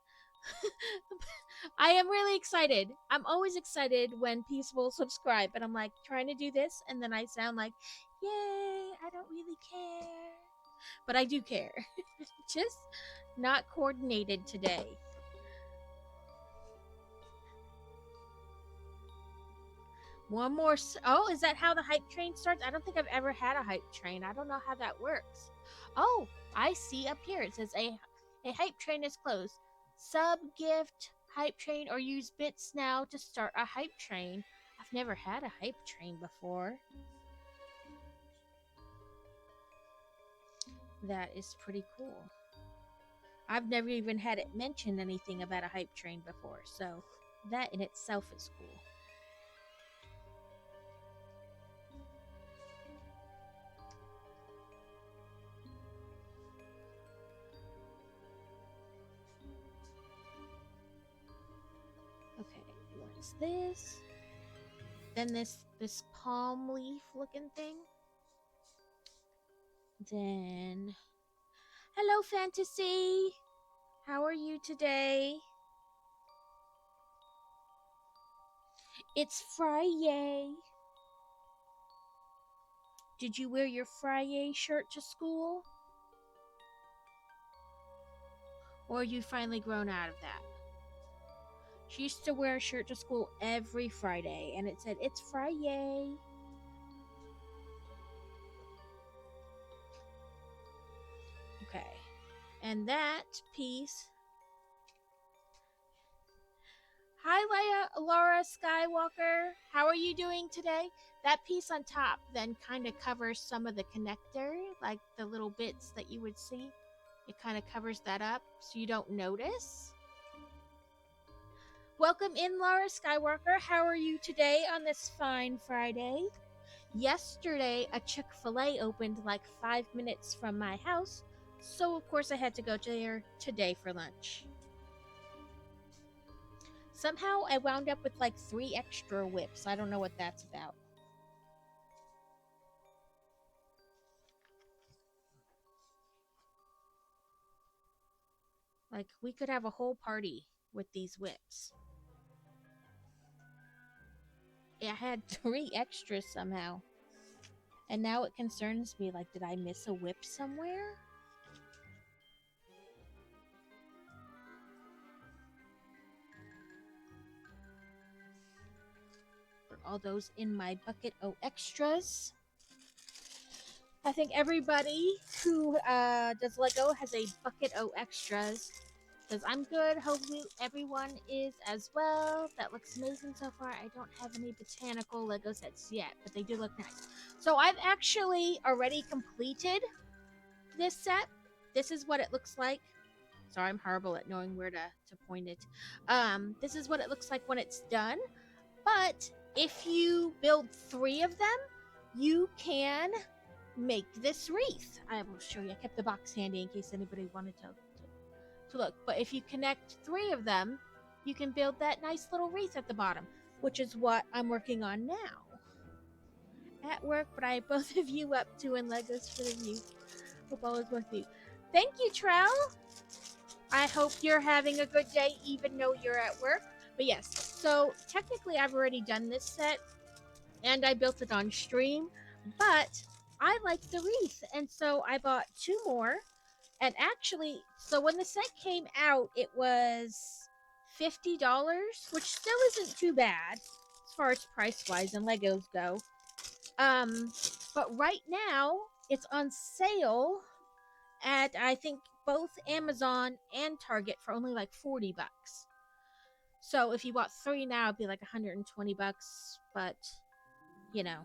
I am really excited. I'm always excited when people subscribe, but I'm like trying to do this and then I sound like, yay, I don't really care. But I do care. Just not coordinated today. One more. Oh, is that how the hype train starts? I don't think I've ever had a hype train. I don't know how that works. Oh, I see up here. It says a hype train is closed. Sub, gift, hype train, or use bits now to start a hype train. I've never had a hype train before. That is pretty cool. I've never even had it mention anything about a hype train before, so that in itself is cool. Okay, what's this? Then this palm leaf looking thing. Then, hello Fantasy. How are you today? It's Friday. Did you wear your Friday shirt to school? Or you finally grown out of that? She used to wear a shirt to school every Friday, and it said, "It's Friday." Okay. And that piece... Hi, Laura Skywalker. How are you doing today? That piece on top then kind of covers some of the connector, like the little bits that you would see. It kind of covers that up so you don't notice. Welcome in, Laura Skywalker. How are you today on this fine Friday? Yesterday, a Chick-fil-A opened like 5 minutes from my house, so of course I had to go there today for lunch. Somehow I wound up with like 3 extra whips. I don't know what that's about. Like, we could have a whole party with these whips. I had 3 extras somehow. And now it concerns me, like, did I miss a whip somewhere? For all those in my bucket o extras. I think everybody who does Lego has a bucket o extras. Because I'm good. Hopefully everyone is as well. That looks amazing so far. I don't have any botanical Lego sets yet, but they do look nice. So I've actually already completed this set. This is what it looks like. Sorry, I'm horrible at knowing where to point it. This is what it looks like when it's done. But if you build 3 of them, you can make this wreath. I will show you. I kept the box handy in case anybody wanted to look. But if you connect 3 of them, you can build that nice little wreath at the bottom, which is what I'm working on now. At work, but I have both of you up doing Legos for the view. Hope all is with you. Thank you, Trell. I hope you're having a good day, even though you're at work. But yes, so technically I've already done this set, and I built it on stream, but I like the wreath, and so I bought 2 more. And actually, so when the set came out, it was $50, which still isn't too bad as far as price-wise and Legos go. But right now, it's on sale at, I think, both Amazon and Target for only like $40. So if you bought 3 now, it'd be like $120, but, you know,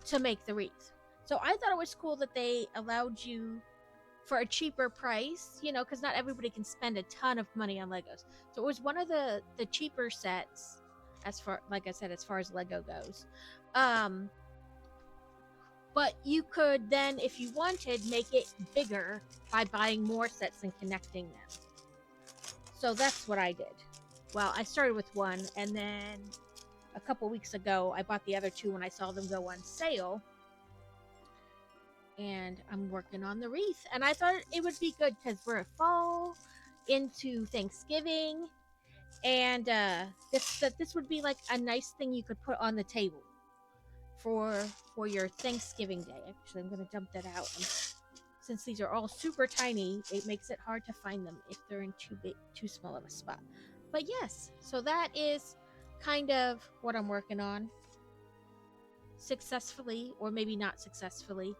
to make the wreath. So I thought it was cool that they allowed you for a cheaper price, you know, because not everybody can spend a ton of money on Legos. So it was one of the cheaper sets, as far, like I said, as far as Lego goes. But you could then, if you wanted, make it bigger by buying more sets and connecting them. So that's what I did. Well, I started with 1, and then a couple weeks ago, I bought the other 2 when I saw them go on sale. And I'm working on the wreath. And I thought it would be good because we're a fall into Thanksgiving. And this would be like a nice thing you could put on the table for your Thanksgiving day. Actually, I'm going to dump that out. And since these are all super tiny, it makes it hard to find them if they're in too small of a spot. But yes, so that is kind of what I'm working on. Successfully, or maybe not successfully.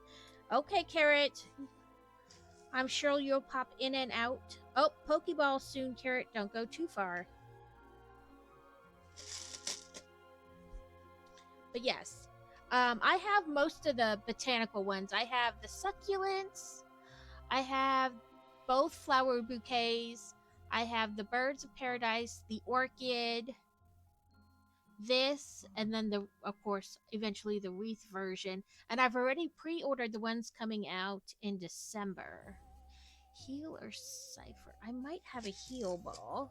Okay, Carrot. I'm sure you'll pop in and out. Oh, Pokeball soon, Carrot. Don't go too far. But yes, I have most of the botanical ones. I have the succulents. I have both flower bouquets. I have the birds of paradise, the orchid, this, and then of course eventually the wreath version. And I've already pre-ordered the ones coming out in December. Heal or cipher? I might have a heal ball.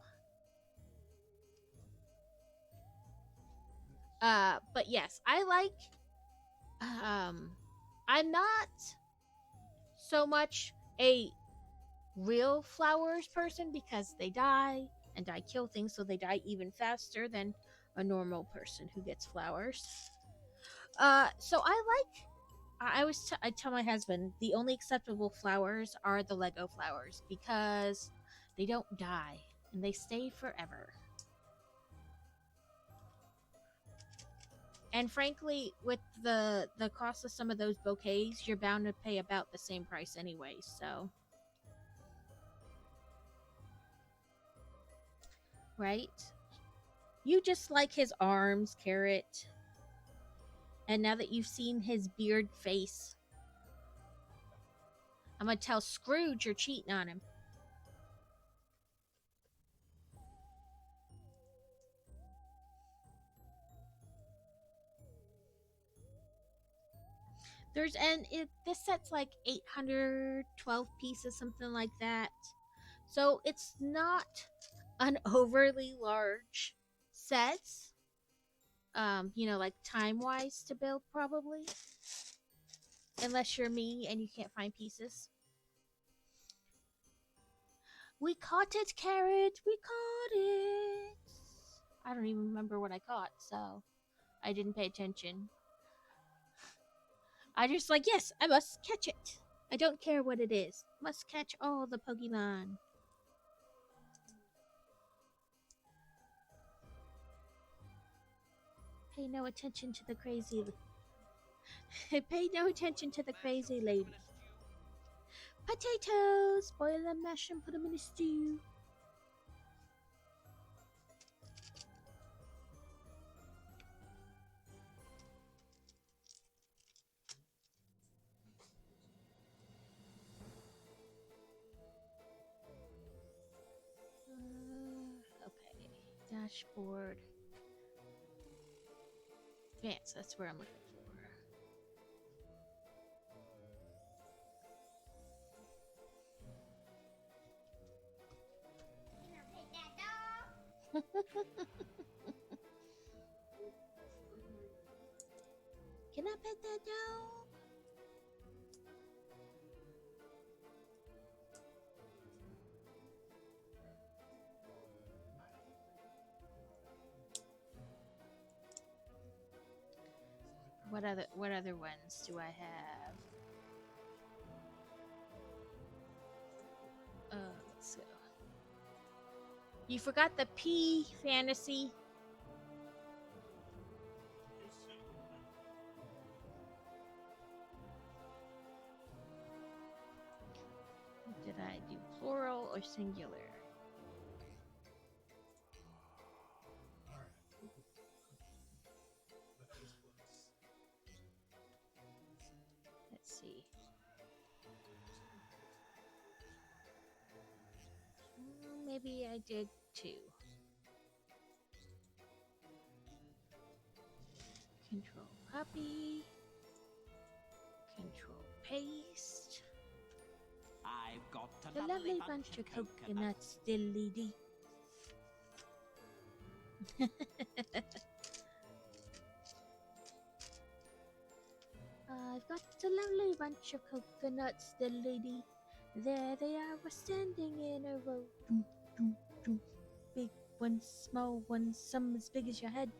But yes, I like I'm not so much a real flowers person because they die and I kill things, so they die even faster than a normal person who gets flowers. So I tell my husband the only acceptable flowers are the Lego flowers because they don't die and they stay forever. And frankly, with the cost of some of those bouquets, you're bound to pay about the same price anyway, so. Right? You just like his arms, Carrot. And now that you've seen his beard face, I'm gonna tell Scrooge you're cheating on him. This set's like 812 pieces, something like that. So it's not an overly large set. Like time wise to build probably. Unless you're me and you can't find pieces. We caught it, Carrot. We caught it. I don't even remember what I caught, so I didn't pay attention. I just like, yes, I must catch it. I don't care what it is. Must catch all the Pokemon. Pay no attention to the crazy. Pay no attention to the crazy lady. Potatoes! Boil them, mash them, put them in a stew. Okay. Dashboard. Advance, that's where I'm looking for. Can I pet that dog? What other ones do I have? Let's go. You forgot the P fantasy. Did I do plural or singular? Let's see. Maybe I did two. Control copy. Control paste. I've got The lovely bunch of coconuts, diddly-dee. I've got a lovely bunch of coconuts, diddly-dee. There they are, we're standing in a row. Doom, doom, doom. Big ones, small ones, some as big as your head.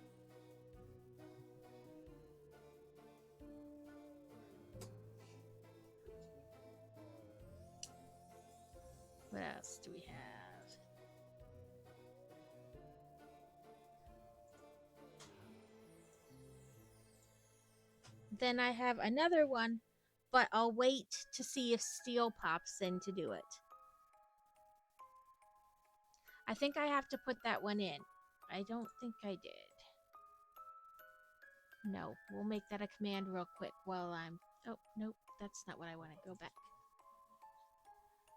What else do we have? Then I have another one, but I'll wait to see if Steel pops in to do it. I think I have to put that one in. I don't think I did. No, we'll make that a command real quick while I'm... Oh, nope, that's not what I want to go back.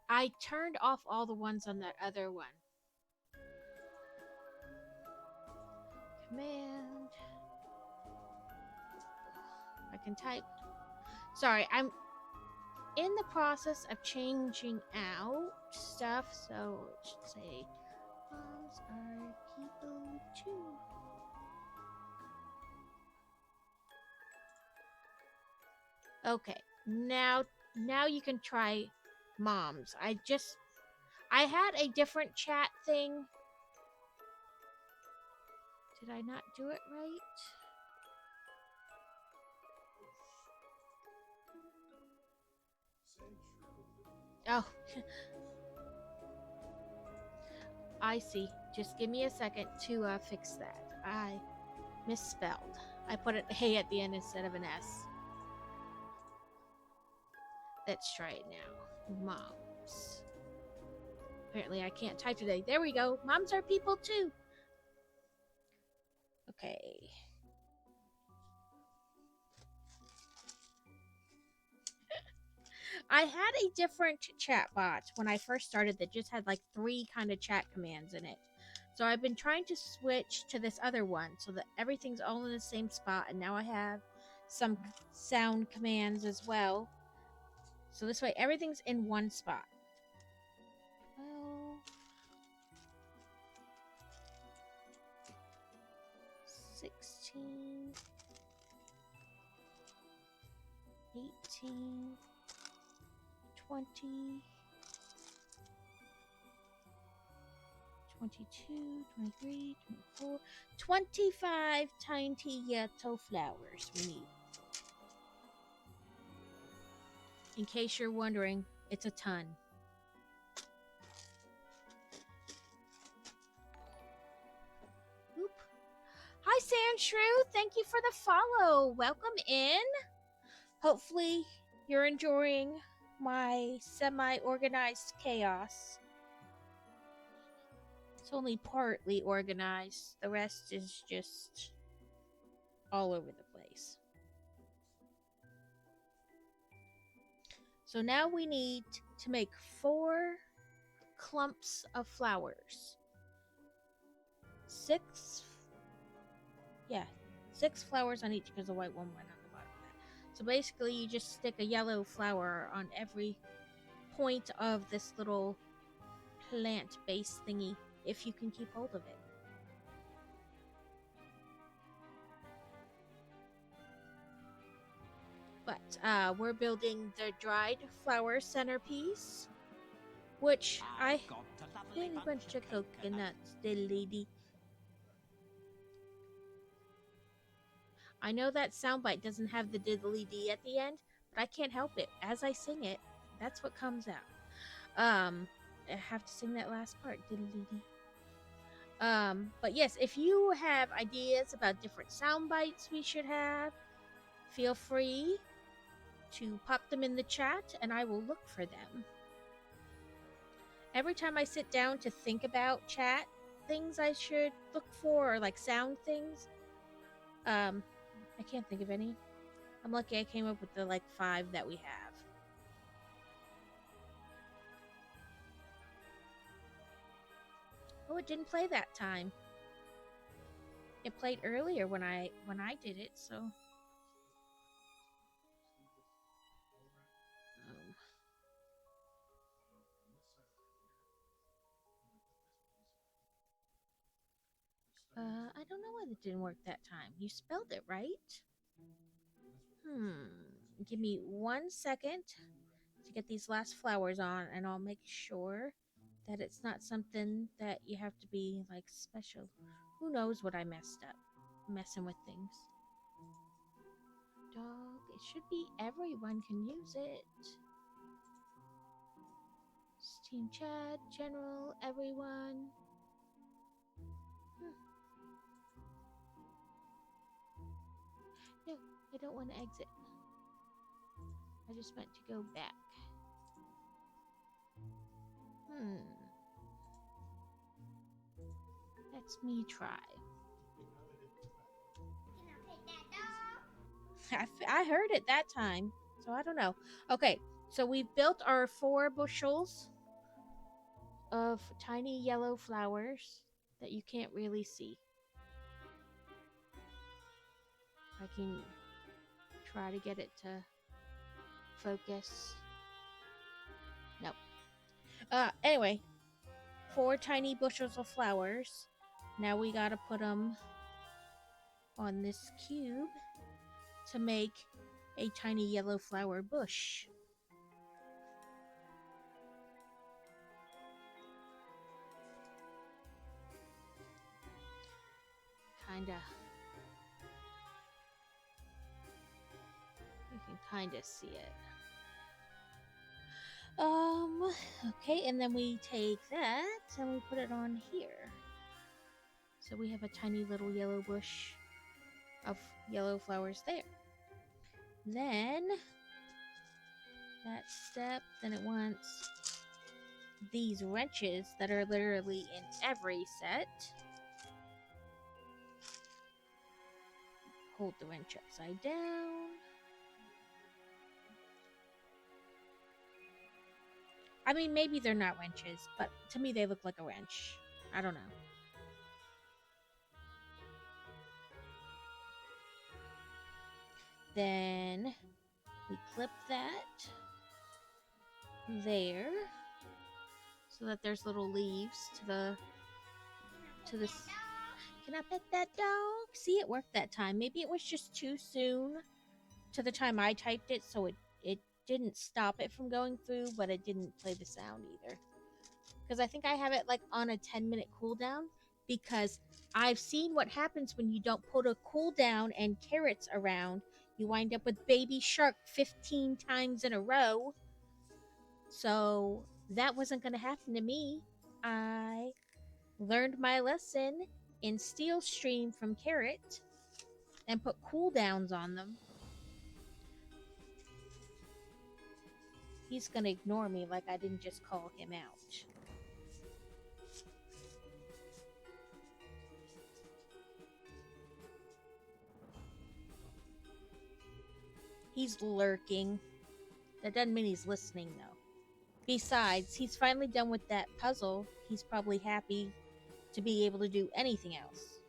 I turned off all the ones on that other one. Command. I can type. Sorry, I'm in the process of changing out stuff, so it should say moms are people too. Okay, now you can try moms. I had a different chat thing. Did I not do it right? Oh, I see. Just give me a second to fix that. I misspelled. I put an A at the end instead of an S. Let's try it now. Moms. Apparently I can't type today. There we go. Moms are people too. Okay. I had a different chat bot when I first started that just had like 3 kind of chat commands in it. So I've been trying to switch to this other one so that everything's all in the same spot, and now I have some sound commands as well. So this way everything's in one spot. 12, 16, 18, 20, 22, 23, 24, 25 tiny yellow flowers we need. In case you're wondering, it's a ton. Oop. Hi, Sandshrew. Thank you for the follow. Welcome in. Hopefully, you're enjoying my semi-organized chaos. It's only partly organized. The rest is just all over the place. So now we need to make 4 clumps of flowers. 6 flowers on each because the white one went on the bottom of that. So basically you just stick a yellow flower on every point of this little plant base thingy if you can keep hold of it. But we're building the Dried Flower Centerpiece, which I need a bunch of coconuts, lady. I know that soundbite doesn't have the diddly dee at the end, but I can't help it. As I sing it, that's what comes out. I have to sing that last part, diddly dee. But yes, if you have ideas about different sound bites we should have, feel free to pop them in the chat and I will look for them. Every time I sit down to think about chat things I should look for, or like sound things, I can't think of any. I'm lucky I came up with the like 5 that we have. Oh, it didn't play that time. It played earlier when I did it, so I don't know why it didn't work that time. You spelled it right. Give me 1 second to get these last flowers on, and I'll make sure that it's not something that you have to be like special. Who knows what I messed up? Messing with things. Dog, it should be everyone can use it. Steam chat, general, everyone. No, I don't want to exit. I just meant to go back. Let's me try. I heard it that time, so I don't know. Okay, so we've built our 4 bushels of tiny yellow flowers that you can't really see. I can try to get it to focus. Nope. Anyway, 4 tiny bushels of flowers. Now we gotta put them on this cube to make a tiny yellow flower bush. You can kinda see it. Okay, and then we take that and we put it on here. So we have a tiny little yellow bush of yellow flowers there. Then that step, then it wants these wrenches that are literally in every set. Hold the wrench upside down. I mean, maybe they're not wrenches, but to me they look like a wrench. I don't know. Then we clip that there so that there's little leaves to the Can I pet that dog? See, it worked that time. Maybe it was just too soon to the time I typed it, so it didn't stop it from going through, but it didn't play the sound either. Because I think I have it like on a 10-minute cooldown, because I've seen what happens when you don't put a cooldown and carrots around. You wind up with Baby Shark 15 times in a row. So that wasn't going to happen to me. I learned my lesson in Steel Stream from Carrot and put cooldowns on them. He's going to ignore me like I didn't just call him out. He's lurking. That doesn't mean he's listening, though. Besides, he's finally done with that puzzle. He's probably happy to be able to do anything else.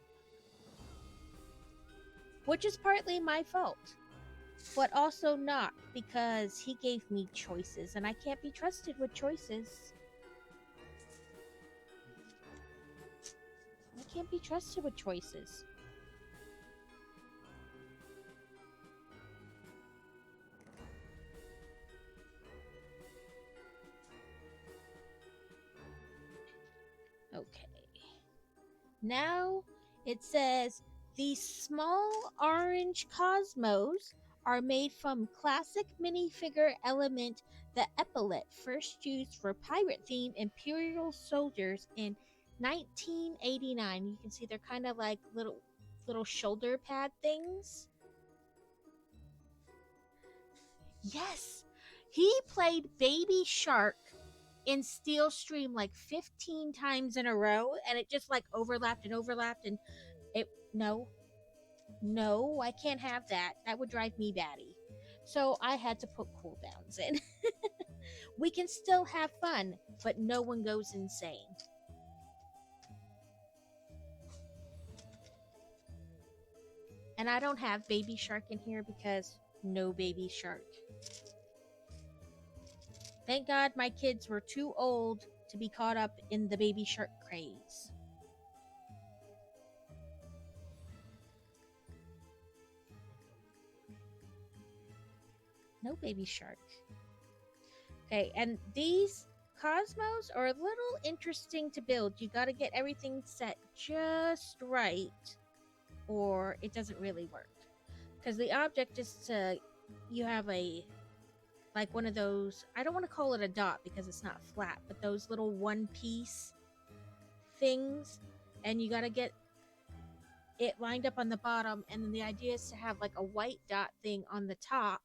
Which is partly my fault. But also not, because he gave me choices, and I can't be trusted with choices. I can't be trusted with choices. Okay. Now it says these small orange cosmos are made from classic minifigure element the epaulet, first used for pirate themed Imperial soldiers in 1989. You can see they're kind of like little shoulder pad things. Yes, he played Baby Shark in Steel Stream like 15 times in a row, and it just like overlapped and it no, I can't have that. That would drive me batty. So I had to put cooldowns in. We can still have fun, but no one goes insane. And I don't have Baby Shark in here because no Baby Shark. Thank God my kids were too old to be caught up in the Baby Shark craze. No Baby Shark. Okay, and these cosmos are a little interesting to build. You got to get everything set just right, or it doesn't really work. Because the object is to, you have a, like one of those, I don't want to call it a dot because it's not flat, but those little one piece things, and you got to get it lined up on the bottom, and then the idea is to have like a white dot thing on the top,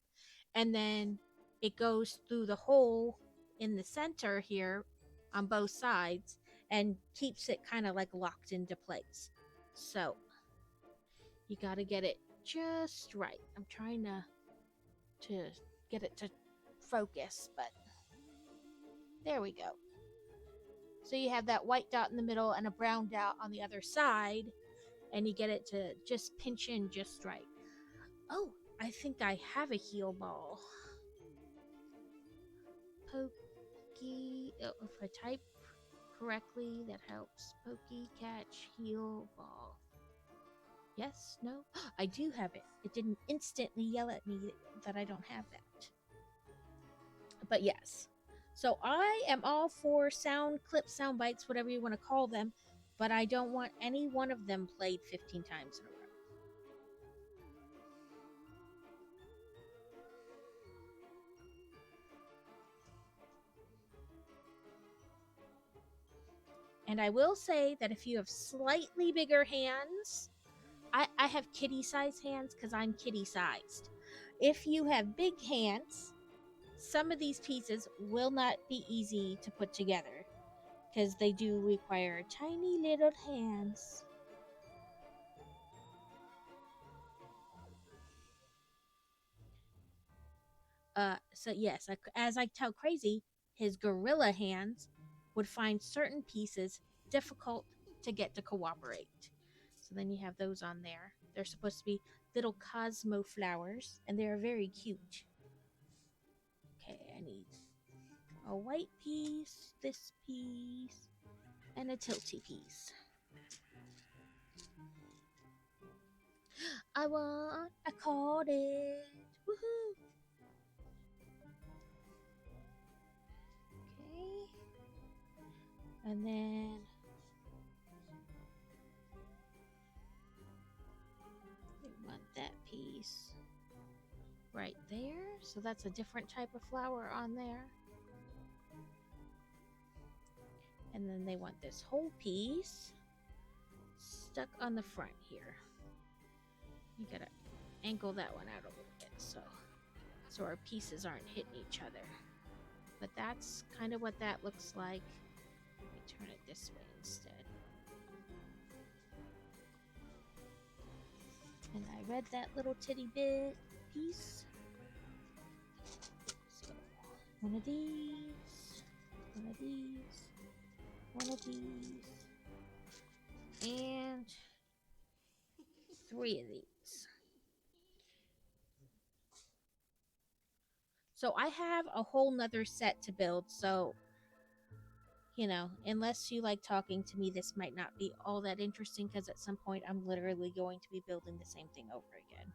and then it goes through the hole in the center here on both sides and keeps it kind of like locked into place. So you got to get it just right. I'm trying to get it to focus, but there we go. So you have that white dot in the middle and a brown dot on the other side, and you get it to just pinch in just right. Oh, I think I have a heal ball. Pokey. Oh, if I type correctly, that helps. Pokey, catch, heal, ball. Yes? No? I do have it. It didn't instantly yell at me that I don't have that. But yes. So I am all for sound clips, sound bites, whatever you want to call them, but I don't want any one of them played 15 times in a row. And I will say that if you have slightly bigger hands, I have kitty-sized hands because I'm kitty-sized. If you have big hands, some of these pieces will not be easy to put together because they do require tiny little hands. So yes, as I tell Crazy, his gorilla hands would find certain pieces difficult to get to cooperate. So then you have those on there. They're supposed to be little cosmo flowers, and they are very cute. Okay, I need a white piece, this piece, and a tilty piece. I want a cottage. Woohoo! Okay. And then we want that piece right there. So that's a different type of flower on there. And then they want this whole piece stuck on the front here. You gotta angle that one out a little bit so our pieces aren't hitting each other. But that's kind of what that looks like. Let me turn it this way instead. And I read that little titty bit piece. So one of these, one of these, one of these, and 3 of these. So I have a whole nother set to build, so unless you like talking to me, this might not be all that interesting because at some point I'm literally going to be building the same thing over again.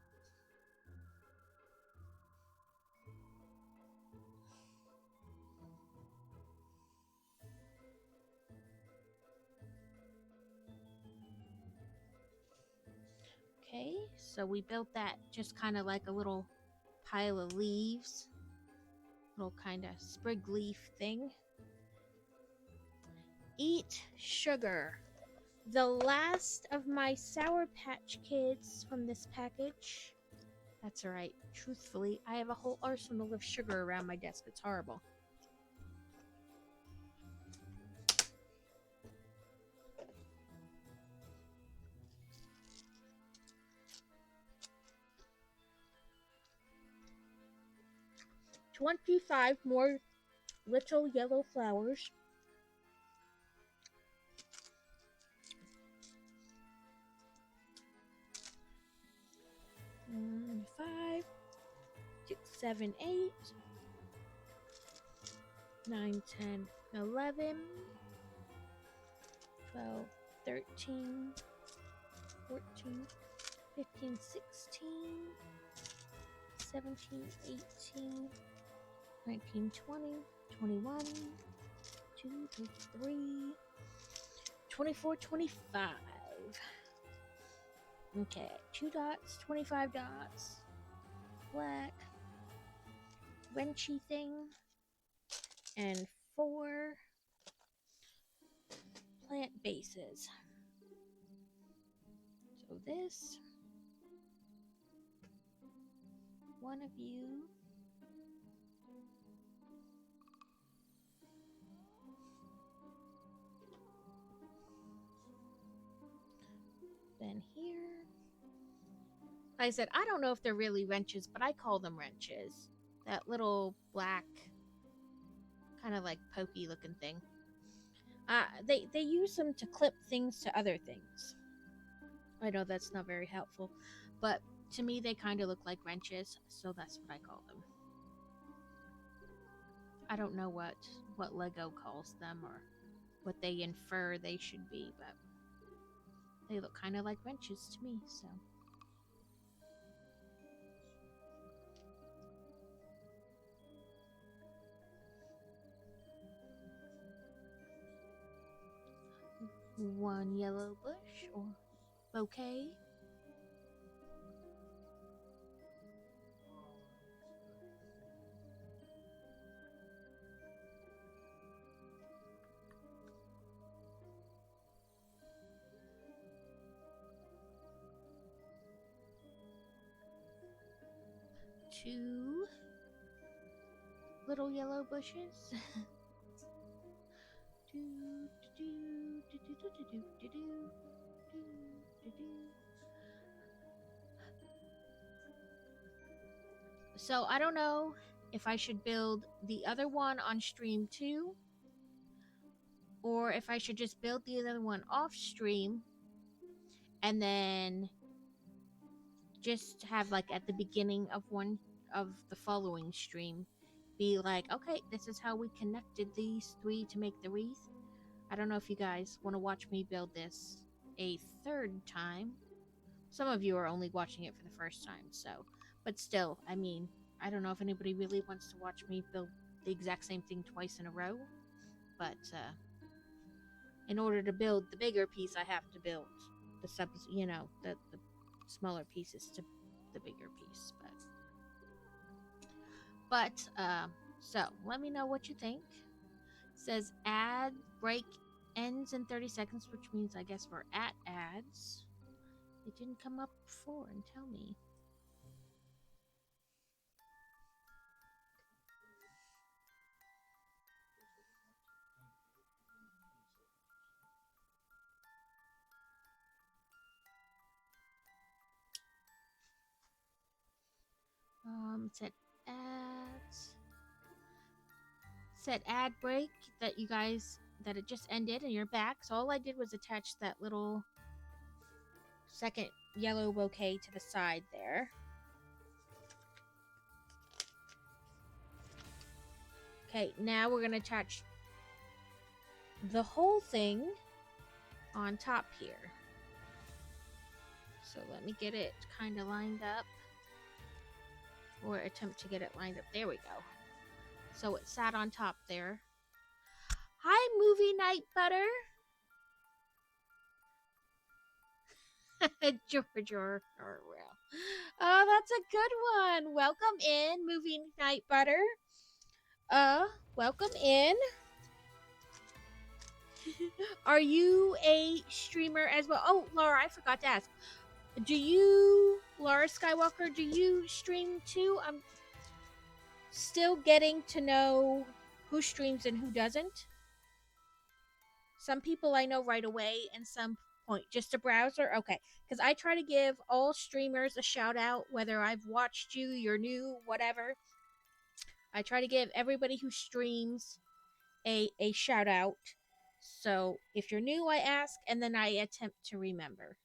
Okay, so we built that just kind of like a little pile of leaves, little kind of sprig leaf thing. Eat sugar. The last of my Sour Patch Kids from this package. That's alright. Truthfully, I have a whole arsenal of sugar around my desk. It's horrible. $25 more little yellow flowers. Five, 6, 7, 8, 9, 10, 11, 12, 13, 14, 15, 16, 17, 18, 19, 20, 21, 2, 3, 24, 25. Okay, 2 dots, 25 dots. Black. Wrenchy thing. And 4 plant bases. So this. One of you. Then here. Like I said, I don't know if they're really wrenches, but I call them wrenches. That little black, kind of like pokey looking thing. They use them to clip things to other things. I know that's not very helpful, but to me they kind of look like wrenches, so that's what I call them. I don't know what Lego calls them or what they infer they should be, but they look kind of like wrenches to me, so. One yellow bush or bouquet. 2 little yellow bushes. So I don't know if I should build the other one on stream 2 or if I should just build the other one off stream and then just have like at the beginning of one of the following stream be like, okay, this is how we connected these 3 to make the wreath. I don't know if you guys want to watch me build this a third time. Some of you are only watching it for the first time, so. But still, I mean, I don't know if anybody really wants to watch me build the exact same thing twice in a row. But in order to build the bigger piece, I have to build the the smaller pieces to the bigger piece. But so let me know what you think. It says ad break ends in 30 seconds, which means I guess we're at ads. It didn't come up before and tell me. It said ads. It said ad break that it just ended and you're back. So all I did was attach that little second yellow bouquet to the side there. Okay, now we're gonna attach the whole thing on top here. So let me get it kind of lined up. Or attempt to get it lined up. There we go. So it sat on top there. Hi, Movie Night Butter. George Orwell. Oh, that's a good one. Welcome in, Movie Night Butter. Welcome in. Are you a streamer as well? Oh, Laura, I forgot to ask. Laura Skywalker, do you stream too? I'm still getting to know who streams and who doesn't. Some people I know right away, and some point just a browser. Okay, because I try to give all streamers a shout out, whether I've watched you, you're new, whatever. I try to give everybody who streams a shout out. So if you're new, I ask, and then I attempt to remember.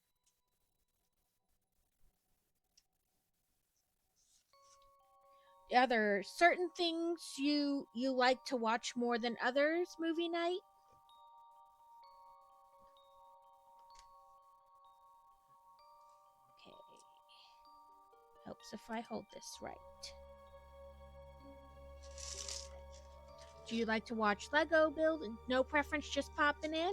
Are there certain things you like to watch more than others, movie night? Okay. Helps if I hold this right. Do you like to watch Lego build? No preference, just popping in?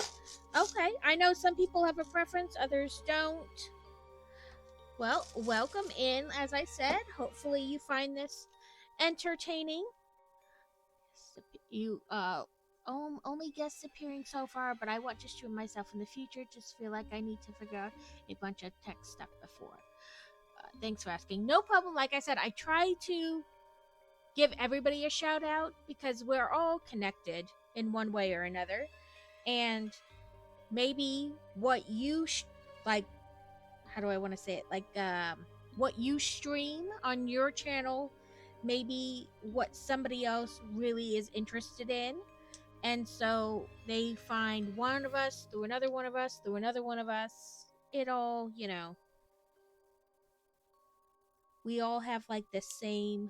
Okay, I know some people have a preference, others don't. Well, welcome in, as I said. Hopefully you find this entertaining. You only guests appearing so far, but I want to stream myself in the future. Just feel like I need to figure out a bunch of tech stuff before. Thanks for asking. No problem. Like I said, I try to give everybody a shout out because we're all connected in one way or another. And maybe what you like, how do I want to say it? Like what you stream on your channel, maybe what somebody else really is interested in. And so they find one of us through another one of us through another one of us. It all, we all have like the same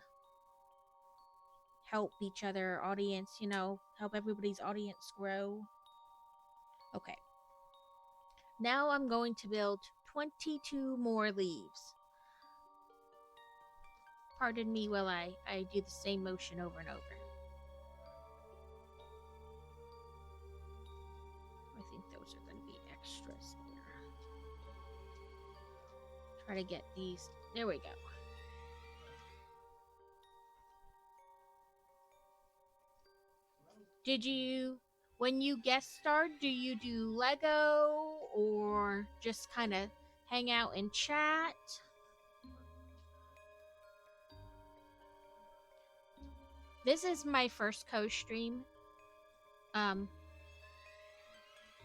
help each other audience, help everybody's audience grow. Okay. Now I'm going to build 22 more leaves. Pardon me while I do the same motion over and over. I think those are going to be extras there. Try to get these. There we go. Did you, when you guest star, do you do Lego or just kind of hang out and chat? This is my first co-stream. And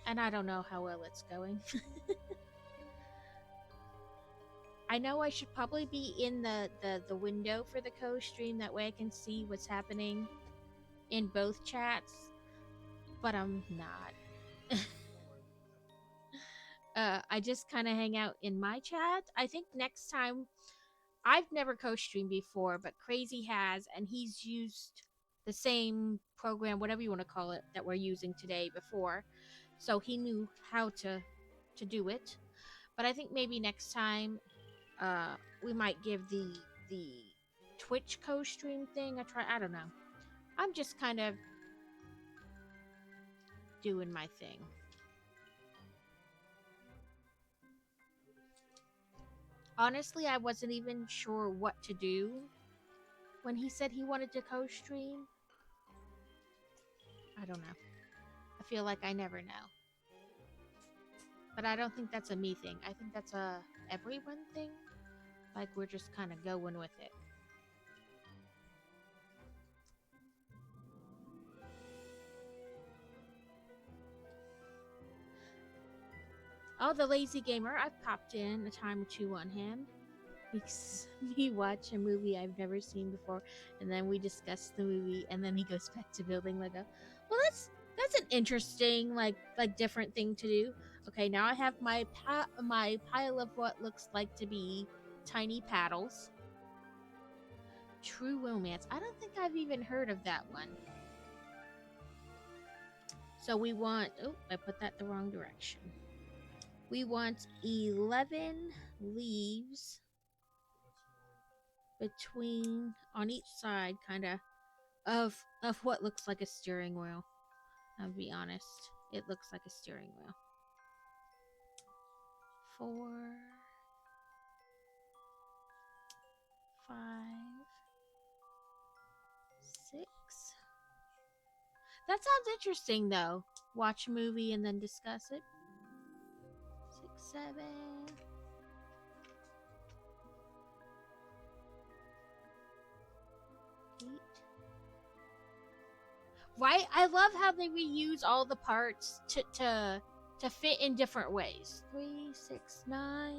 I don't know how well it's going. I know I should probably be in the window for the co-stream. That way I can see what's happening in both chats. But I'm not. I just kind of hang out in my chat. I think next time, I've never co-streamed before, but Crazy has, and he's used the same program, whatever you want to call it, that we're using today before. So he knew how to do it. But I think maybe next time we might give the Twitch co-stream thing a try. I don't know. I'm just kind of doing my thing. Honestly, I wasn't even sure what to do when he said he wanted to co-stream. I don't know. I feel like I never know. But I don't think that's a me thing. I think that's a everyone thing. Like, we're just kind of going with it. Oh, the Lazy Gamer. I've popped in a time or two on him. Makes me watch a movie I've never seen before, and then we discuss the movie, and then he goes back to building Lego. Well, that's an interesting, like different thing to do. Okay, now I have my pile of what looks like to be tiny paddles. True Romance. I don't think I've even heard of that one. So we want... Oh, I put that the wrong direction. We want 11 leaves between, on each side, kind of what looks like a steering wheel. I'll be honest. It looks like a steering wheel. 4, 5, 6. That sounds interesting, though. Watch a movie and then discuss it. 6, 7. 8. Right? I love how they reuse all the parts to fit in different ways. 3, 6, 9,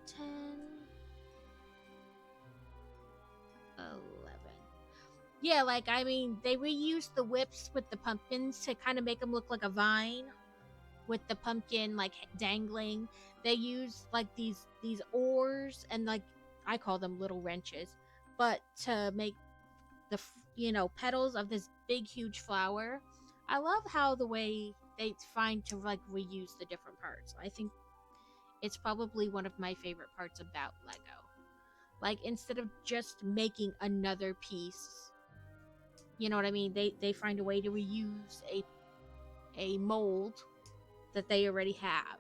10, 11. Yeah, like, I mean, they reused the whips with the pumpkins to kind of make them look like a vine with the pumpkin, like, dangling. They used, like, these oars and, like, I call them little wrenches, but to make the, petals of this big, huge flower. I love how the way they find to, like, reuse the different parts. I think it's probably one of my favorite parts about Lego. Like, instead of just making another piece, you know what I mean? They find a way to reuse a mold that they already have.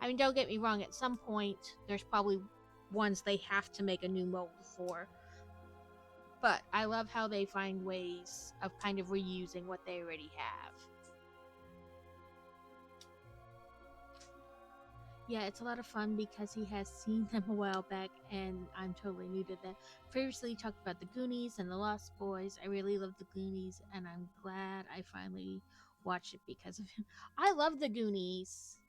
I mean, don't get me wrong, at some point, there's probably ones they have to make a new mold for. But I love how they find ways of kind of reusing what they already have. Yeah, it's a lot of fun because he has seen them a while back, and I'm totally new to that. Previously, talked about the Goonies and the Lost Boys. I really love the Goonies, and I'm glad I finally watched it because of him. I love the Goonies.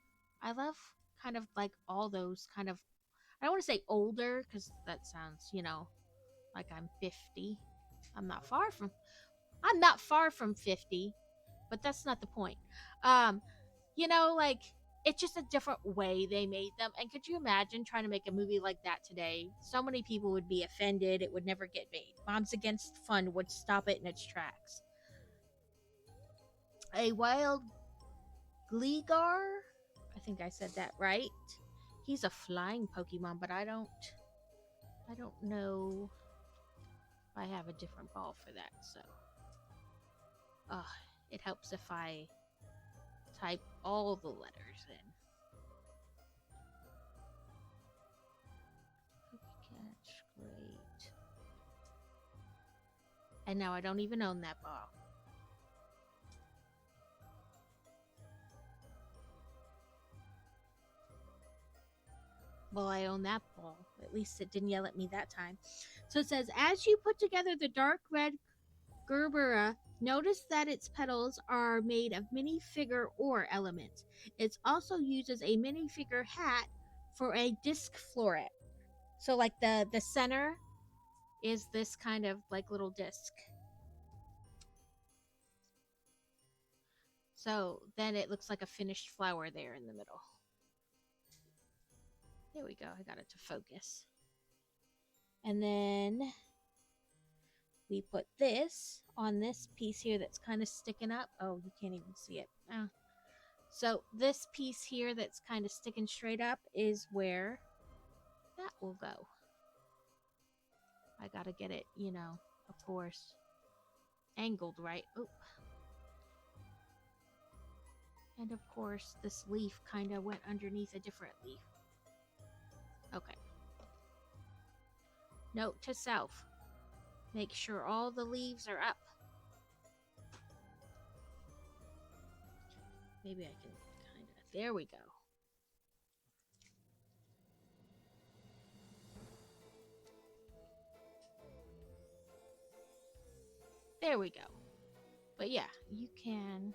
I love kind of like all those kind of... I don't want to say older, because that sounds, like I'm 50. I'm not far from 50, but that's not the point. Like, it's just a different way they made them. And could you imagine trying to make a movie like that today? So many people would be offended. It would never get made. Moms Against Fun would stop it in its tracks. A wild Gligar? I think I said that right. He's a flying Pokemon, but I don't know if I have a different ball for that, so it helps if I type all the letters in. Catch, great. And now I don't even own that ball. Well, I own that ball. At least it didn't yell at me that time. So it says, as you put together the dark red Gerbera, notice that its petals are made of minifigure ore elements. It also uses a minifigure hat for a disc floret. So like the center is this kind of like little disc. So then it looks like a finished flower there in the middle. There we go. I got it to focus. And then we put this on this piece here that's kind of sticking up. Oh, you can't even see it. Oh. So this piece here that's kind of sticking straight up is where that will go. I gotta get it, you know, of course, angled right. Oh. And of course, this leaf kind of went underneath a different leaf. Okay. Note to self. Make sure all the leaves are up. Maybe I can kind of... There we go. There we go. But yeah, you can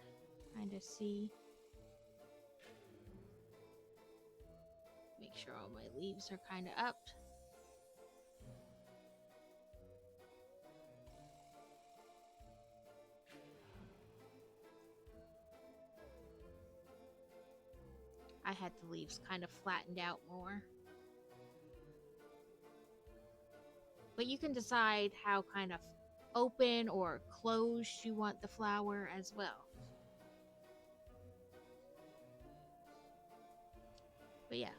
kind of see. Make sure all my leaves are kind of up. I had the leaves kind of flattened out more. But you can decide how kind of open or closed you want the flower as well. But yeah.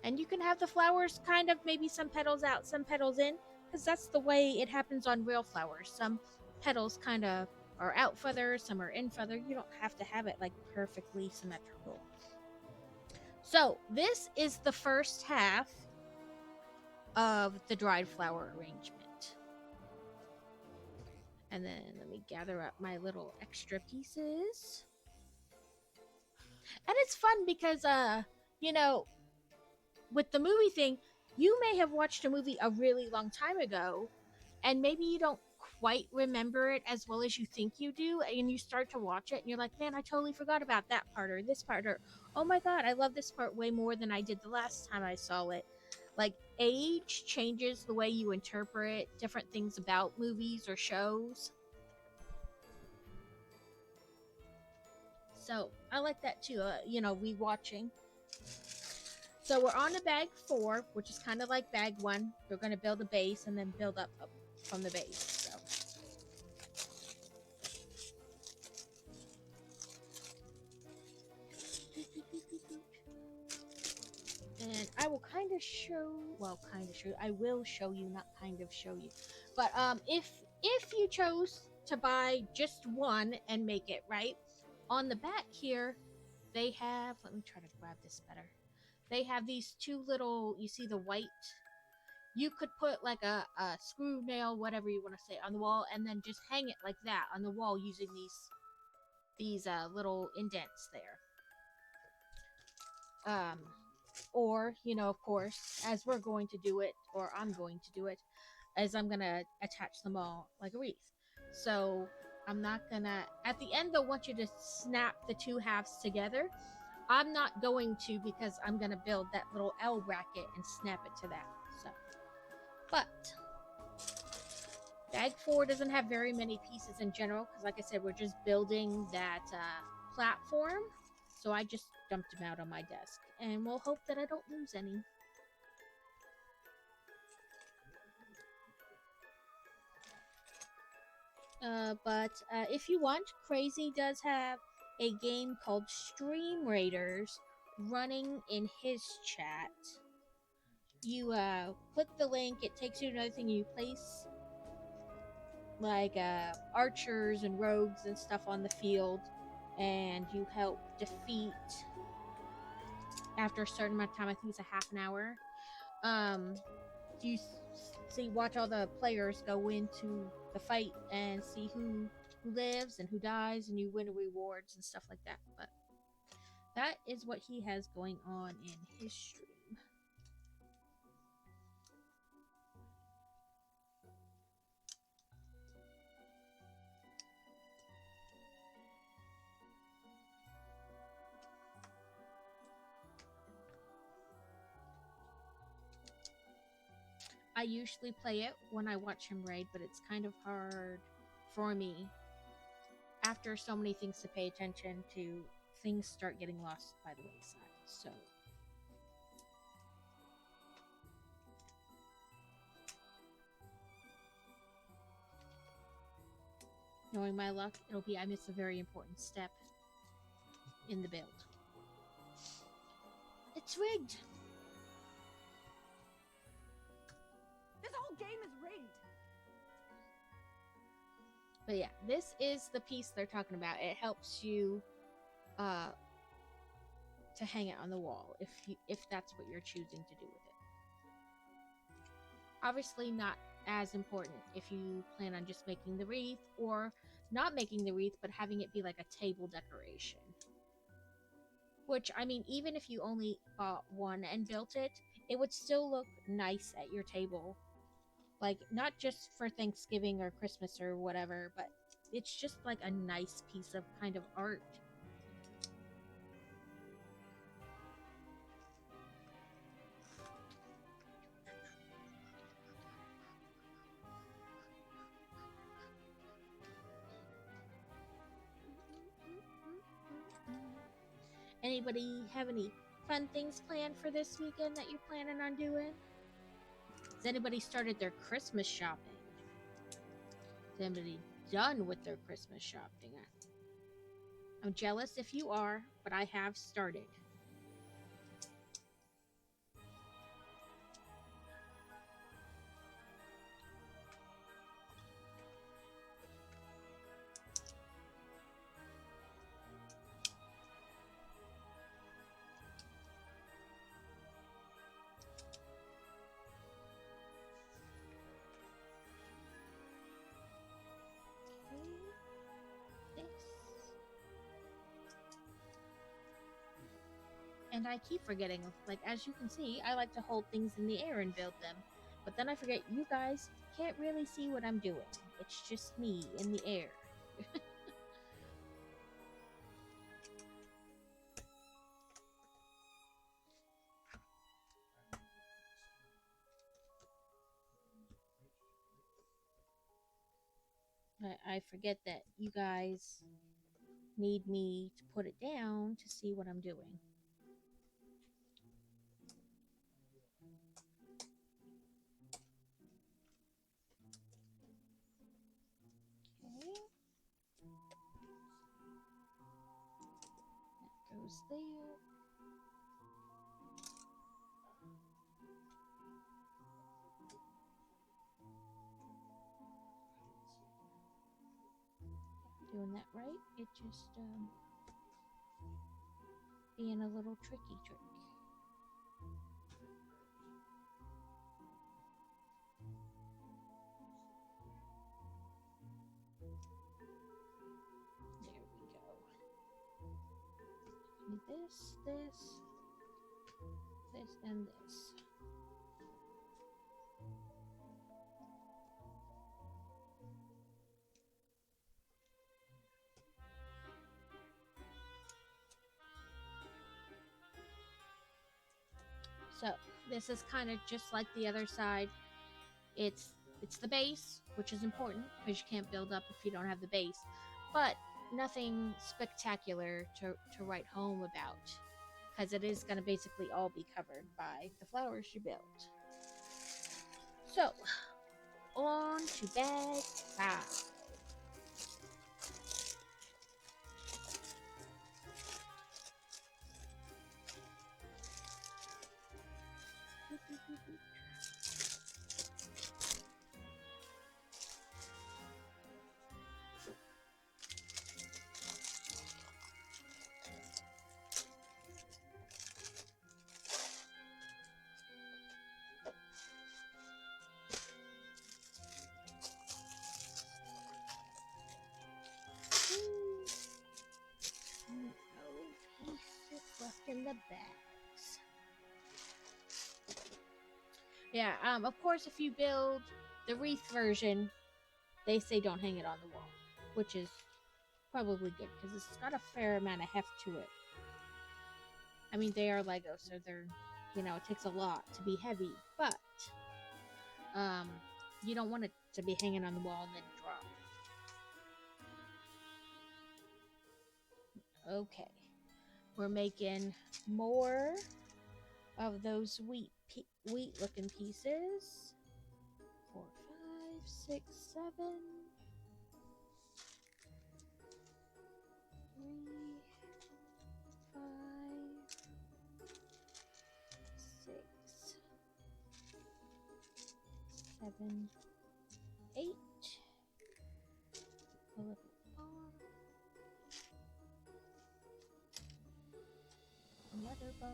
And you can have the flowers kind of maybe some petals out, some petals in, because that's the way it happens on real flowers. Some petals kind of are out further, some are in further. You don't have to have it like perfectly symmetrical. So this is the first half of the dried flower arrangement. And then let me gather up my little extra pieces. And it's fun because, you know, with the movie thing, you may have watched a movie a really long time ago, and maybe you don't quite remember it as well as you think you do, and you start to watch it, and you're like, man, I totally forgot about that part, or this part, or, oh my god, I love this part way more than I did the last time I saw it. Like, age changes the way you interpret different things about movies or shows. So, I like that too, you know, rewatching. So we're on to bag 4, which is kind of like bag 1. We're going to build a base and then build up from the base. So. And I will kind of show, I will show you, not kind of show you. But if you chose to buy just one and make it, right? On the back here, they have, let me try to grab this better. They have these two little, you see the white? You could put like a screw nail, whatever you want to say, on the wall, and then just hang it like that on the wall using these little indents there. Or, you know, of course, as we're going to do it, or I'm going to do it, is I'm going to attach them all like a wreath. So I'm not going to, at the end they'll want you to snap the two halves together. I'm not going to, because I'm going to build that little L bracket and snap it to that. So, but bag 4 doesn't have very many pieces in general, because like I said, we're just building that platform. So I just dumped them out on my desk, and we'll hope that I don't lose any. But if you want, Crazy does have a game called Stream Raiders running in his chat. You click the link, it takes you to another thing. You place like archers and rogues and stuff on the field, and you help defeat, after a certain amount of time, I think it's a half an hour, you watch all the players go into the fight and see who lives and who dies, and you win rewards and stuff like that. But that is what he has going on in his stream. I usually play it when I watch him raid, but it's kind of hard for me after so many things to pay attention to. Things start getting lost by the wayside. So knowing my luck, it'll be I miss a very important step in the build. It's rigged. This whole game is rigged. But yeah, this is the piece they're talking about. It helps you to hang it on the wall if that's what you're choosing to do with it. Obviously not as important if you plan on just making the wreath, or not making the wreath but having it be like a table decoration. Which, I mean, even if you only bought one and built it, it would still look nice at your table. Like, not just for Thanksgiving or Christmas or whatever, but it's just like a nice piece of kind of art. Anybody have any fun things planned for this weekend that you're planning on doing? Has anybody started their Christmas shopping? Is anybody done with their Christmas shopping? I'm jealous if you are, but I have started. And I keep forgetting, like, as you can see, I like to hold things in the air and build them. But then I forget you guys can't really see what I'm doing. It's just me in the air. I forget that you guys need me to put it down to see what I'm doing. Okay. That goes there. Doing that right. It just being a little tricky trick. There we go. Need this, and this. So this is kind of just like the other side. It's the base, which is important because you can't build up if you don't have the base, but nothing spectacular to write home about, because it is going to basically all be covered by the flowers you built. So on to bag 5. No pieces left in the bags. Yeah, of course, if you build the wreath version, they say don't hang it on the wall, which is probably good because it's got a fair amount of heft to it. I mean, they are Lego, so they're, it takes a lot to be heavy, but Um, you don't want it to be hanging on the wall and then drop. Okay, we're making more of those wheat looking pieces. 4, 5, 6, 7, 3, 5, 6, 7, 8. A little bar. Another bar.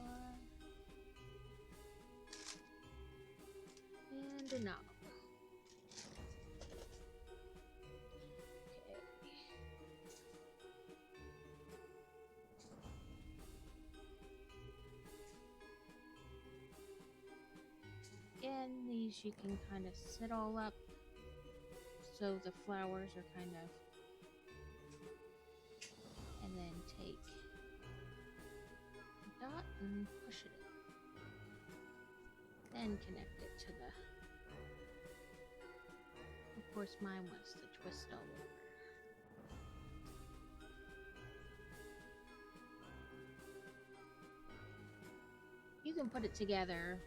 And a knob. Again, these you can kind of sit all up so the flowers are kind of, and then take the dot and push it in. Then connect it to the, of course mine wants to twist all over. You can put it together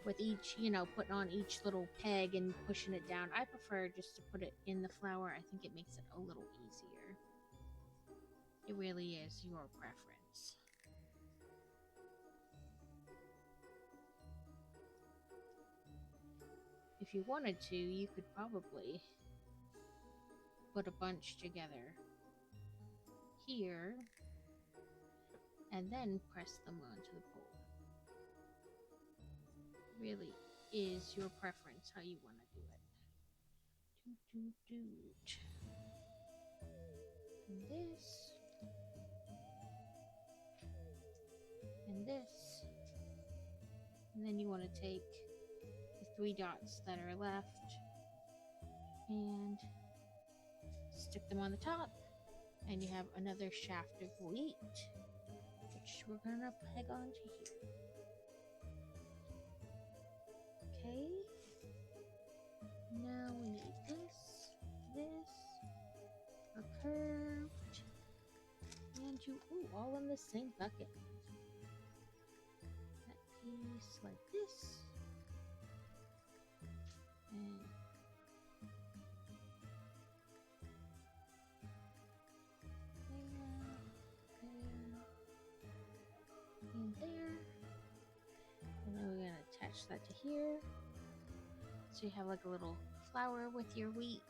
with each, putting on each little peg and pushing it down. I prefer just to put it in the flower. I think it makes it a little easier. It really is your preference. If you wanted to, you could probably put a bunch together here and then press them onto the pole. Really is your preference how you want to do it. And this. And this. And then you want to take the 3 dots that are left and stick them on the top. And you have another shaft of wheat, which we're going to peg onto here. Okay, now we need this, a curved, and all in the same bucket. That piece like this, and there, and then we're going to attach that to here. So you have like a little flower with your wheat.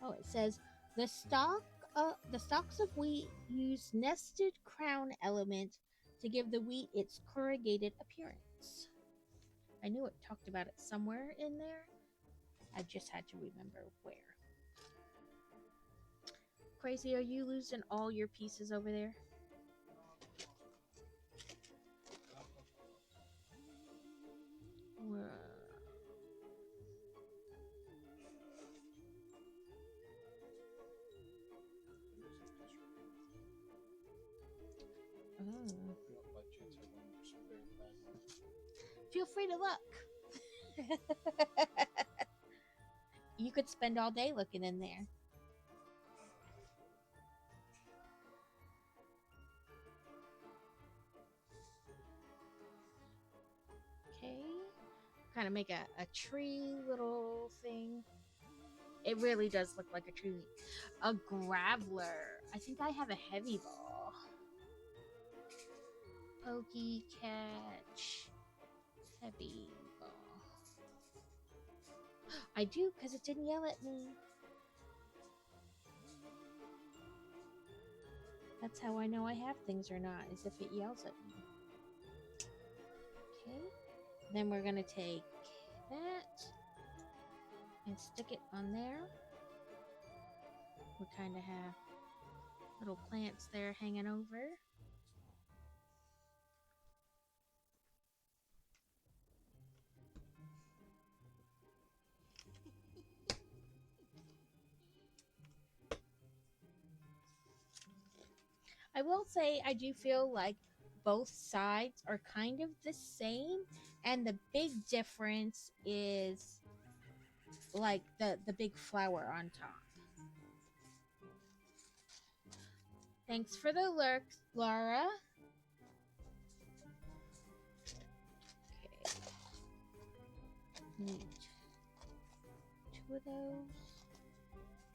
Oh, it says the stalks of wheat use nested crown element to give the wheat its corrugated appearance. I knew it talked about it somewhere in there. I just had to remember where. Crazy, are you losing all your pieces over there? Feel free to look. You could spend all day looking in there. Okay. Kind of make a tree little thing. It really does look like a tree. A graveler. I think I have a heavy ball. Pokey catch. Heavy ball. I do, because it didn't yell at me. That's how I know I have things or not, is if it yells at me. Okay. Then we're going to take that and stick it on there. We kind of have little plants there hanging over. I will say I do feel like both sides are kind of the same. And the big difference is like the big flower on top. Thanks for the lurk, Laura. Okay. Need 2 of those.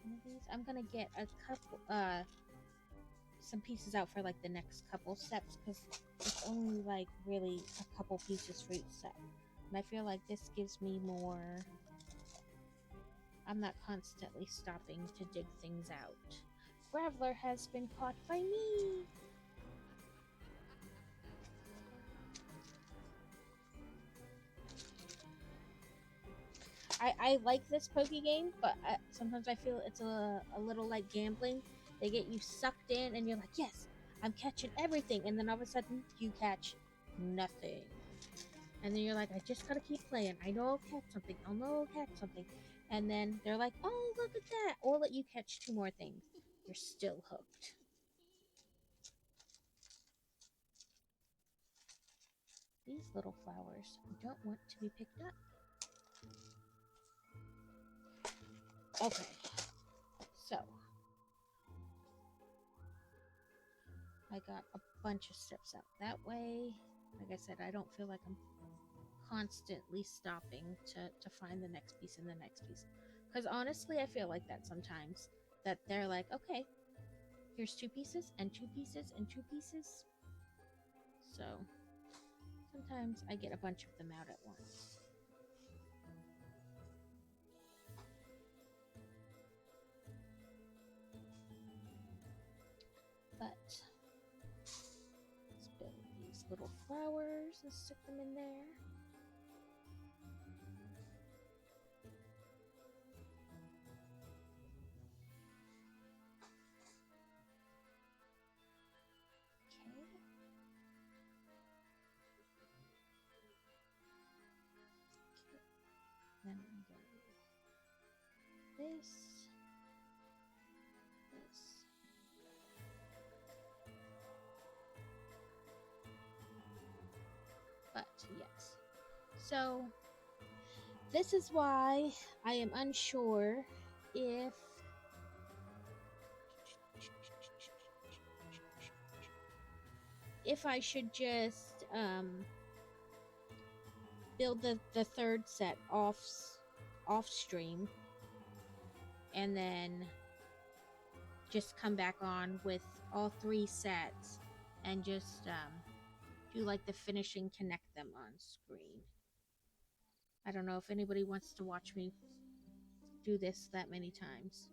One of these. I'm gonna get a couple some pieces out for like the next couple steps because it's only like really a couple pieces for each step. And I feel like this gives me more. I'm not constantly stopping to dig things out. Graveler has been caught by me. I like this Pokey game, but sometimes I feel it's a little like gambling. They get you sucked in, and you're like, yes, I'm catching everything. And then all of a sudden, you catch nothing. And then you're like, I just gotta keep playing. I know I'll catch something. I'll know I'll catch something. And then they're like, oh, look at that. Or let you catch 2 more things. You're still hooked. These little flowers don't want to be picked up. Okay. So. I got a bunch of steps out that way. Like I said, I don't feel like I'm constantly stopping to find the next piece and the next piece. Because honestly, I feel like that sometimes. That they're like, okay, here's 2 pieces and 2 pieces and 2 pieces. So sometimes I get a bunch of them out at once. But let's build these little flowers and stick them in there. Then I'm going to do this. But yes. So this is why I am unsure if I should just build the third set off stream and then just come back on with all 3 sets and just do like the finish and connect them on screen. I don't know if anybody wants to watch me do this that many times.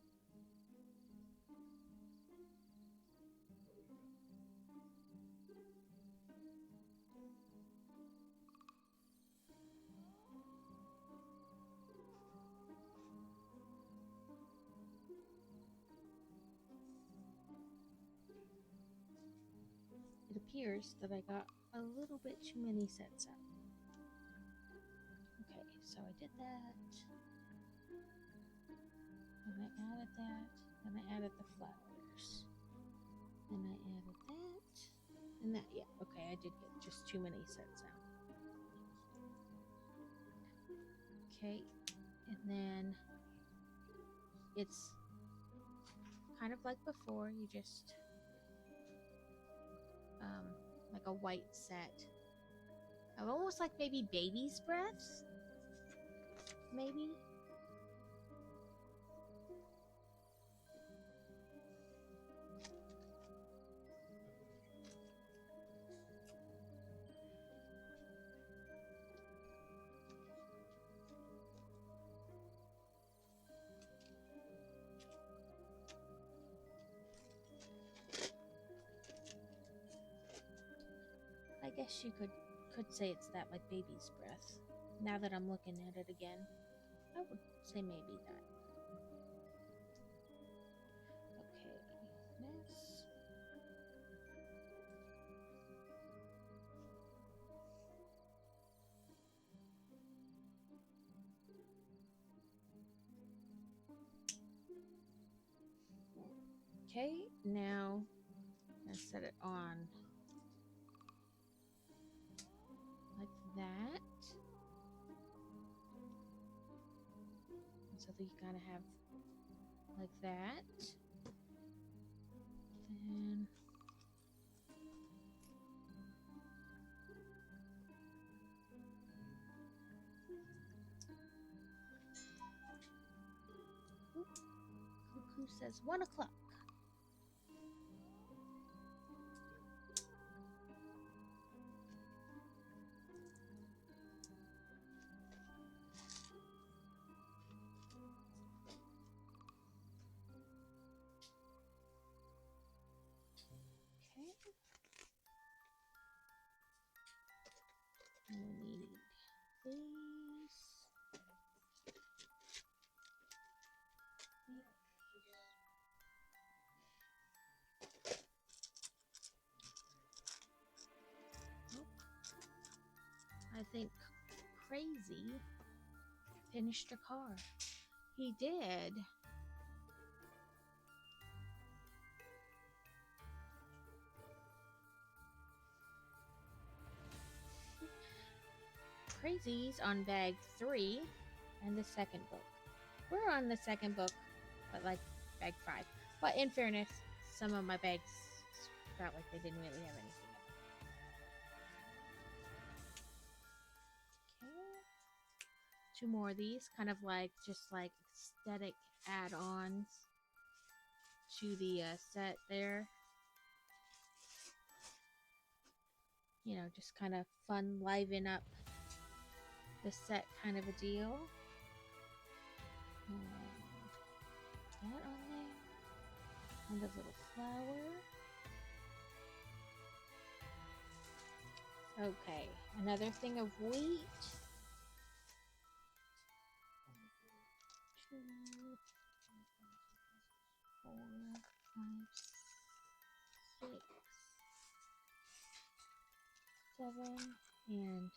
It appears that I got a little bit too many sets up. Okay, so I did that. And I added that. And I added the flowers. And I added that. And that, yeah, okay, I did get just too many sets out. Okay, and then it's kind of like before, you just like a white set. Almost like maybe baby's breath, maybe. I guess you could say it's that, like baby's breath. Now that I'm looking at it again, I would say maybe that. Okay, this. Okay, now I'm gonna set it on like that. So that you kind of have like that. Then Cuckoo says 1 o'clock. Okay. And we need these. I think Crazy finished a car. He did. Crazy's on bag 3 and the second book. We're on the second book, but like bag 5. But in fairness, some of my bags felt like they didn't really have anything in them. Okay. 2 more of these, kind of like just like aesthetic add-ons to the set there. You know, just kind of fun, liven up the set kind of a deal. And that on there. And a little flower. Okay, another thing of wheat. 2, 4, 5, 6, 7, and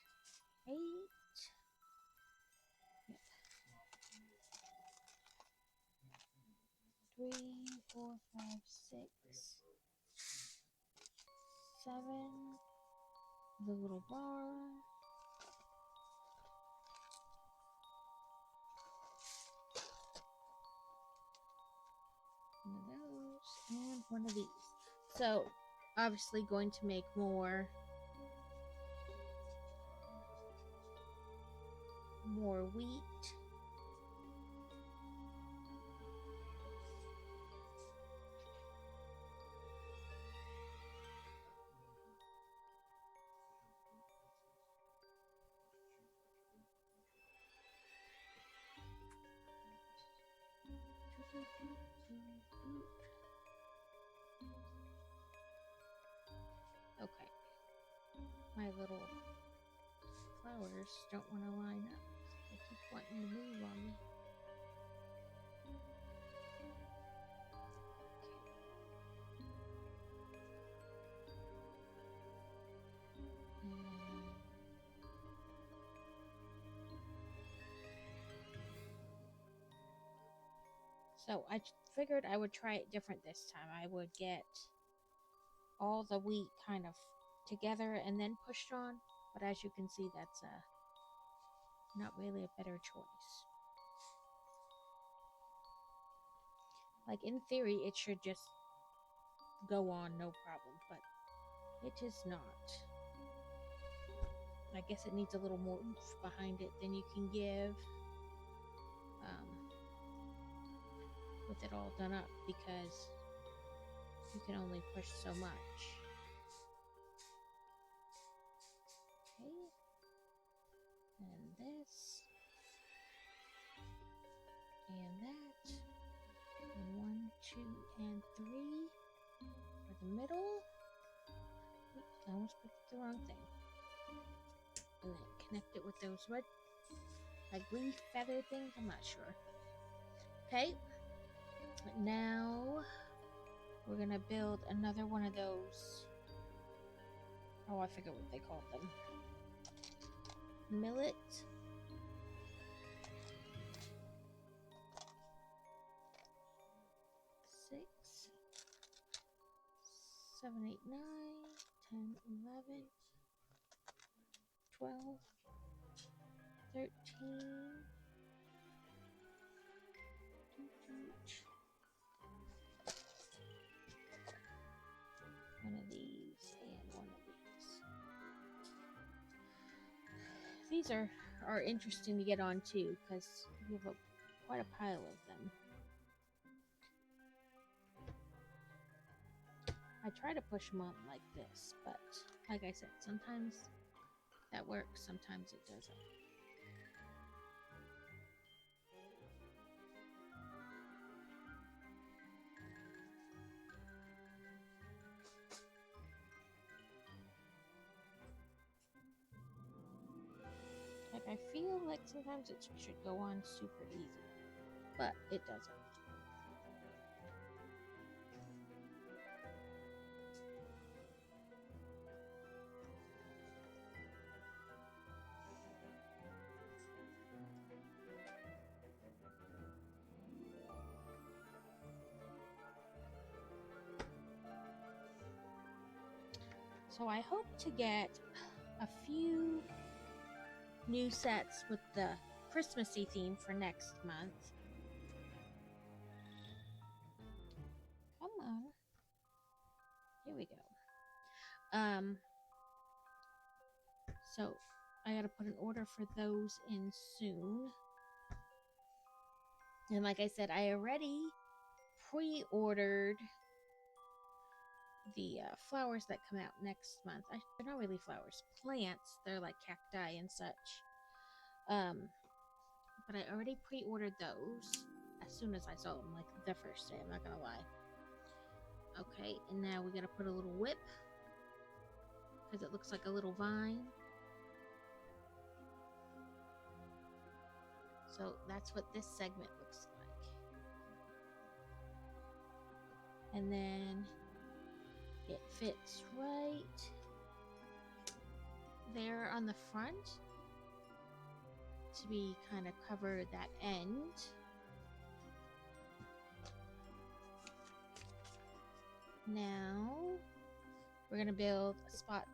8. Yep. 3, 4, 5, 6, 7. The little bar. One of those and one of these. So obviously going to make more wheat. Okay. My little flowers don't want to line up. They keep wanting to move on me. So I figured I would try it different this time. I would get all the wheat kind of together and then pushed on. But as you can see, that's not really a better choice. Like in theory, it should just go on no problem, but it is not. I guess it needs a little more oomph behind it than you can give with it all done up, because you can only push so much. Okay. And this. And that. And 1, 2, and 3 for the middle. Oops, I almost picked the wrong thing. And then connect it with those red, like leaf feather things. I'm not sure. Okay. Now we're gonna build another one of those. Oh, I forget what they called them. Millet. Six, 7, 8, 9, 10, 11, 12, 13, these are interesting to get on too, because we have quite a pile of them. I try to push them on like this, but like I said, sometimes that works, sometimes it doesn't. Like, I feel like sometimes it should go on super easy, but it doesn't. So I hope to get a few new sets with the Christmassy theme for next month. Come on. Here we go. So I gotta put an order for those in soon. And like I said, I already pre-ordered the flowers that come out next month. They're not really flowers, plants. They're like cacti and such. But I already pre-ordered those as soon as I saw them, like the first day, I'm not gonna lie. Okay, and now we gotta put a little whip, because it looks like a little vine. So that's what this segment looks like. And then it fits right there on the front to be kind of cover that end. Now we're gonna build a spot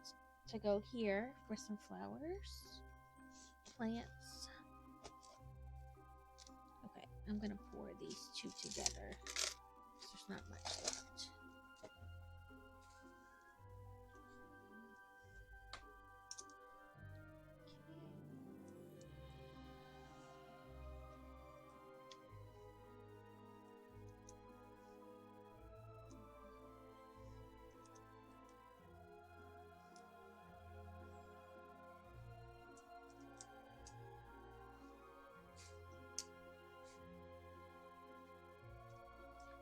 to go here for some flowers, plants. Okay, I'm gonna pour these two together. There's not much left.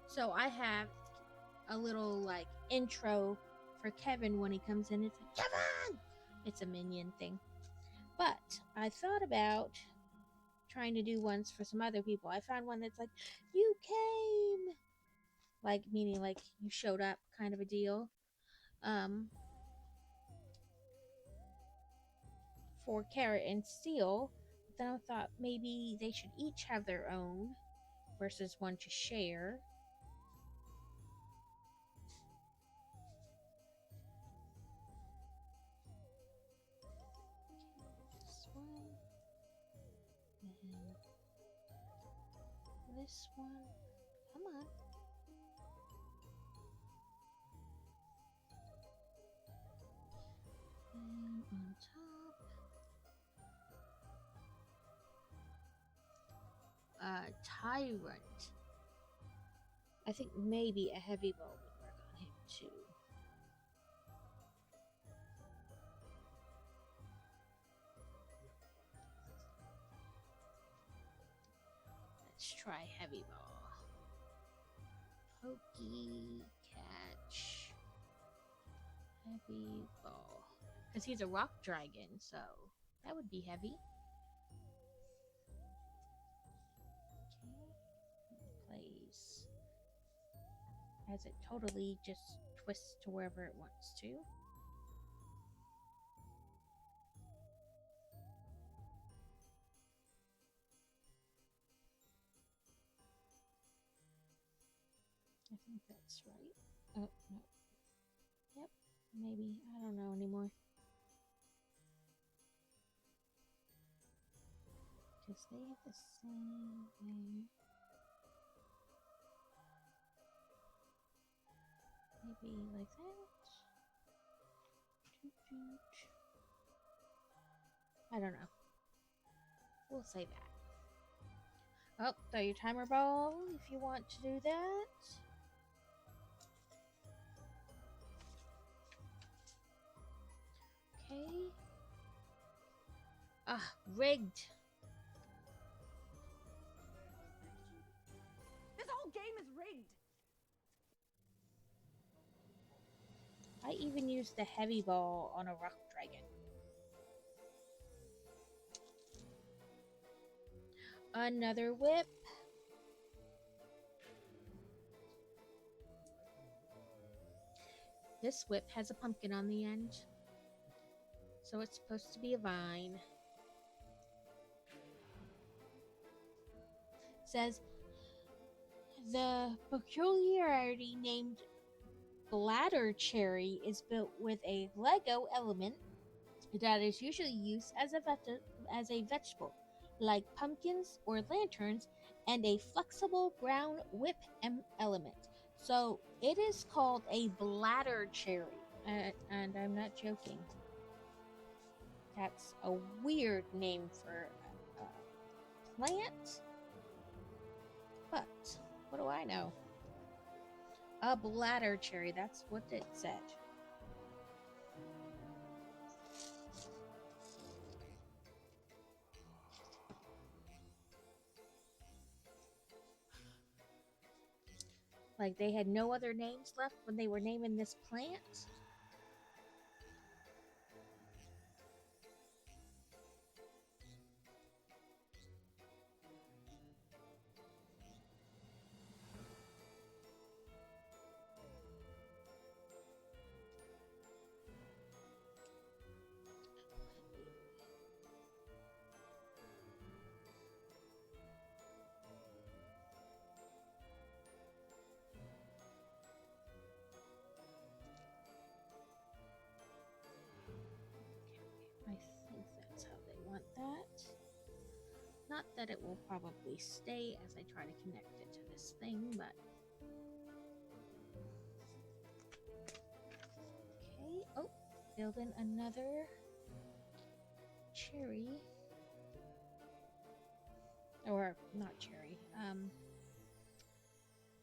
So I have a little like intro for Kevin when he comes in. It's like, Kevin! It's a minion thing. But I thought about trying to do ones for some other people. I found one that's like, you came! Like, meaning like you showed up kind of a deal. For Carrot and Steel. But then I thought maybe they should each have their own versus one to share. This one. And this one. Come on. And on top, Tyrant. I think maybe a heavy ball would work on him too. Let's try heavy ball. Pokey, catch, heavy ball. Because he's a rock dragon, so that would be heavy. Okay. Plays. As it totally just twists to wherever it wants to. I think that's right. Oh, no. Yep, maybe. I don't know anymore. Because they have the same there. Maybe like that. I don't know. we'll say that. Oh, throw your timer ball if you want to do that. Okay. Ah, rigged. This whole game is rigged. I even used the heavy ball on a rock dragon. Another whip. This whip has a pumpkin on the end, so it's supposed to be a vine. It says the peculiarity named bladder cherry is built with a Lego element that is usually used as a vegetable, like pumpkins or lanterns, and a flexible brown whip element. So it is called a bladder cherry, and I'm not joking. That's a weird name for a plant, but what do I know? A bladder cherry, that's what it said. Like they had no other names left when they were naming this plant. I think that's how they want that. Not that it will probably stay as I try to connect it to this thing, but... Okay, oh, building another cherry. Or, not cherry.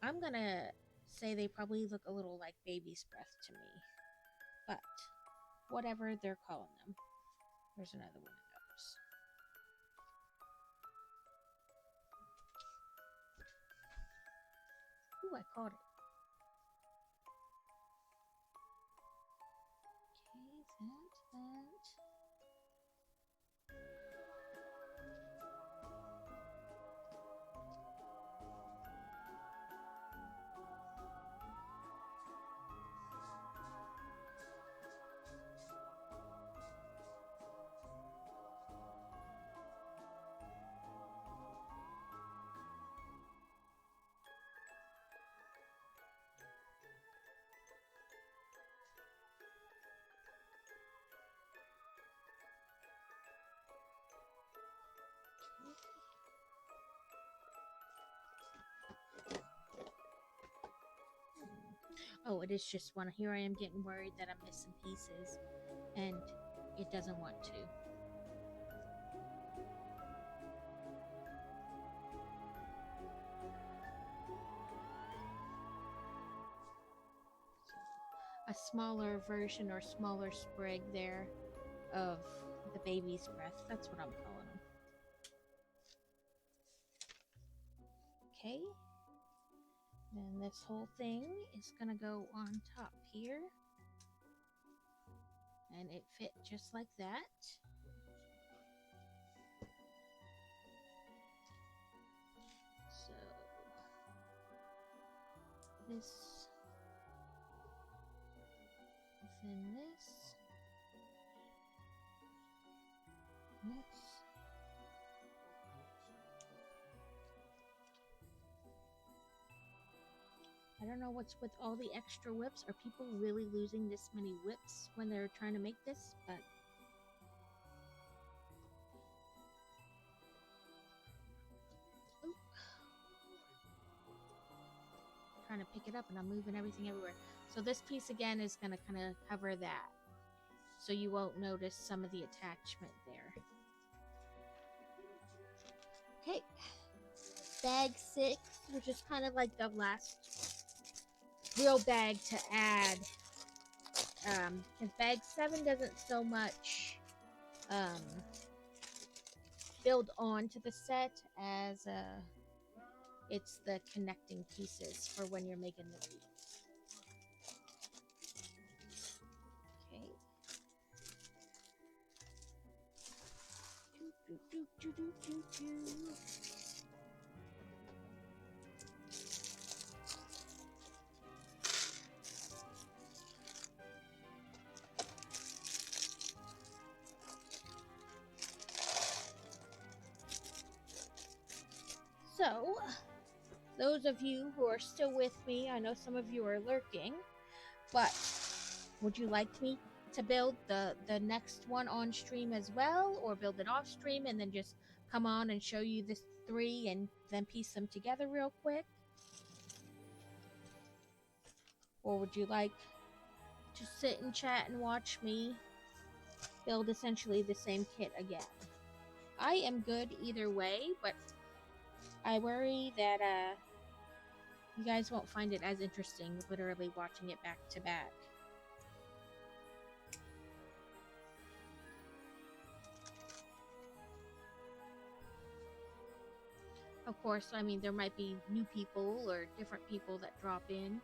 I'm gonna say they probably look a little like baby's breath to me. But, whatever they're calling them. There's another one of those. Ooh, I caught it. Okay, that. Oh, it is just one. Here I am getting worried that I'm missing pieces, and it doesn't want to. A smaller version or smaller sprig there of the baby's breath. That's what I'm calling them. Okay. Then this whole thing is gonna go on top here. And it fit just like that. So this is in this. This. I don't know what's with all the extra whips. Are people really losing this many whips when they're trying to make this? But trying to pick it up and I'm moving everything everywhere. So this piece again is going to kind of cover that. So you won't notice some of the attachment there. Okay. Bag 6, which is kind of like the last real bag to add. Because bag 7 doesn't so much build on to the set as it's the connecting pieces for when you're making the beads. Okay. So, those of you who are still with me, I know some of you are lurking, but would you like me to build the next one on stream as well, or build it off stream and then just come on and show you this 3 and then piece them together real quick? Or would you like to sit and chat and watch me build essentially the same kit again? I am good either way, but I worry that you guys won't find it as interesting literally watching it back to back. Of course, I mean, there might be new people or different people that drop in.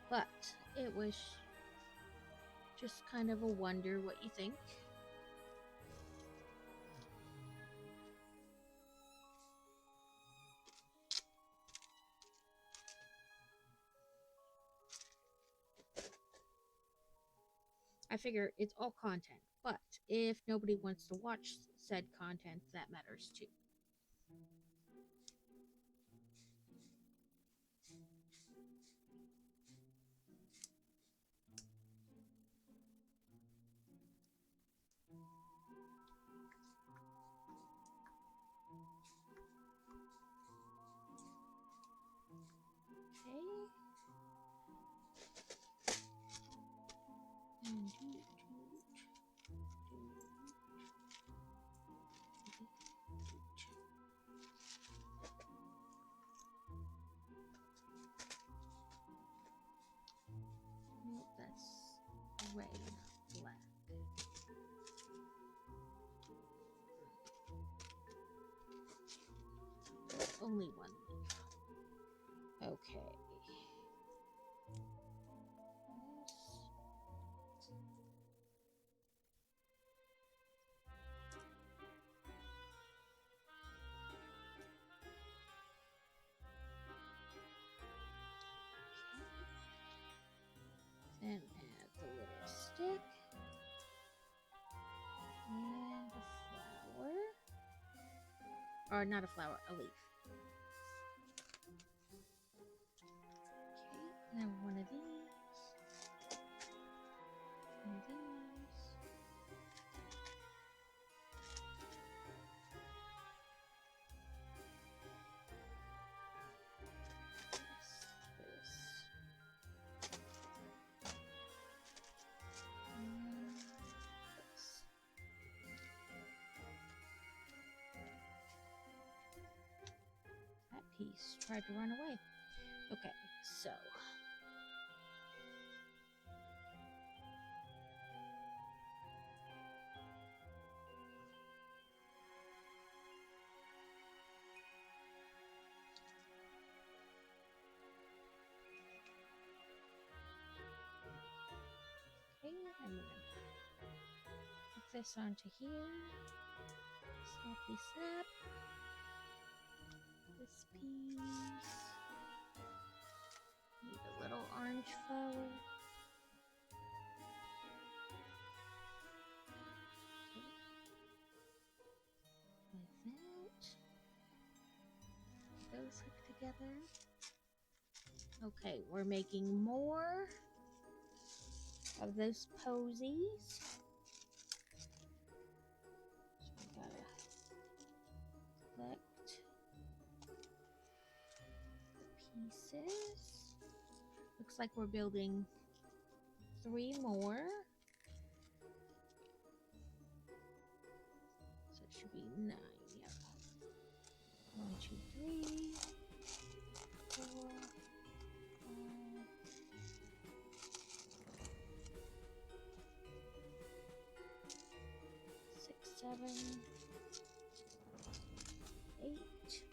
But it was just kind of a wonder what you think. I figure it's all content, but if nobody wants to watch said content, that matters too. Nope, that's gray, not black. Only one leaf. Okay. Then add the little stick and a flower, or not a flower, a leaf. Okay, now one of these, one of these. That piece tried to run away. Okay, so okay, I'm gonna put this onto here. Snappy snap. This piece. Need a little orange flower. Okay. Like that. Those hook together. Okay, we're making more of those posies. So we gotta collect the pieces. Looks like we're building 3 more. should be 9. Yeah. 1, 2, 3, 4, 5, 6, 7, 8,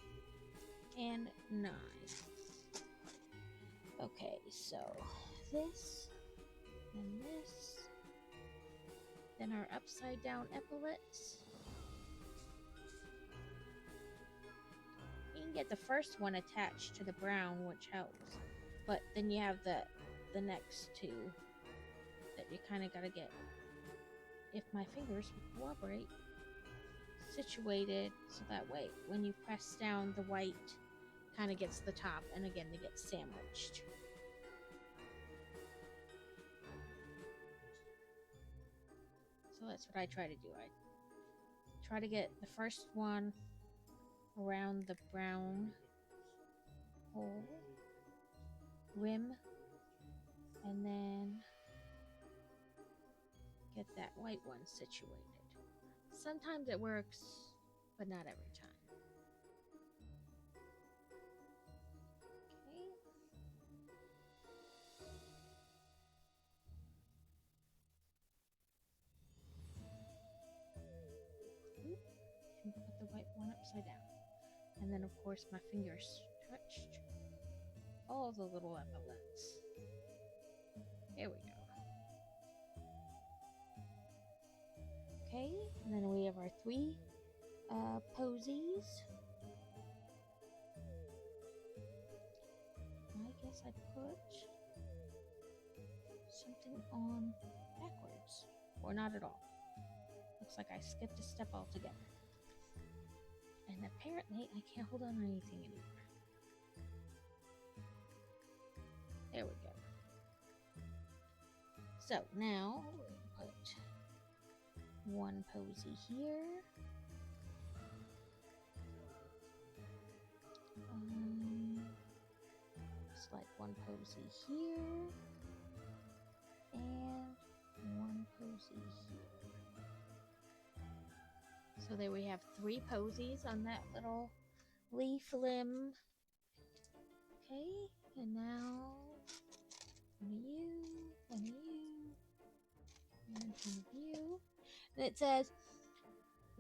and 9. Okay, so this, and this, then our upside down epaulets. You can get the first one attached to the brown, which helps, but then you have the next two that you kind of gotta get, if my fingers will cooperate, situated so that way when you press down, the white kind of gets the top, and again they get sandwiched. So that's what I try to do. I try to get the first one around the brown hole rim, and then get that white one situated. Sometimes it works, but not every time. Okay. And put the white one upside down. And then, of course, my fingers touched all the little epaulets. There we go. Okay, and then we have our 3 posies. I guess I put something on backwards, or not at all. Looks like I skipped a step altogether. And apparently I can't hold on to anything anymore. There we go. So now we'll put 1 posy here. Like 1 posy here, and 1 posy here. So there we have 3 posies on that little leaf limb. Okay, and now one of you, one of you, and one of you. And it says,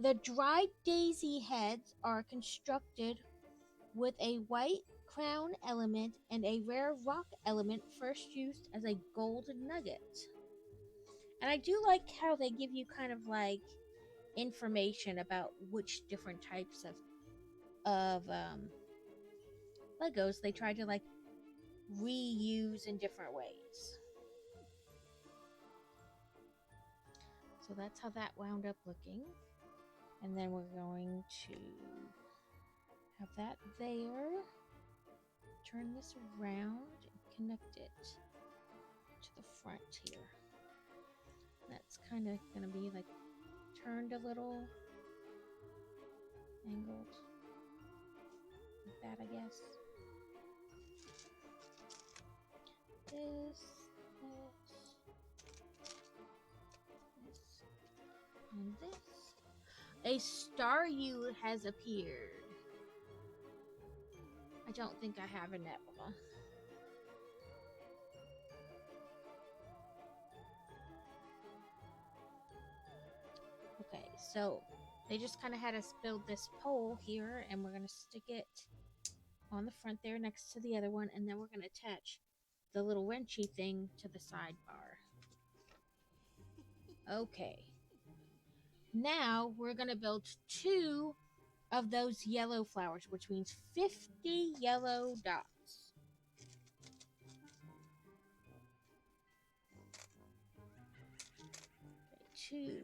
the dried daisy heads are constructed with a white crown element and a rare rock element first used as a gold nugget. And I do like how they give you kind of like information about which different types of Legos they try to like reuse in different ways. So that's how that wound up looking. And then we're going to have that there. Turn this around and connect it to the front here. That's kind of going to be like turned a little, angled, like that, I guess. This, and this. A star U has appeared. I don't think I have a nebula. Okay, so they just kind of had us build this pole here, and we're going to stick it on the front there next to the other one, and then we're going to attach the little wrenchy thing to the sidebar. Okay. Now we're going to build 2 of those yellow flowers, which means 50 yellow dots. Okay, 2,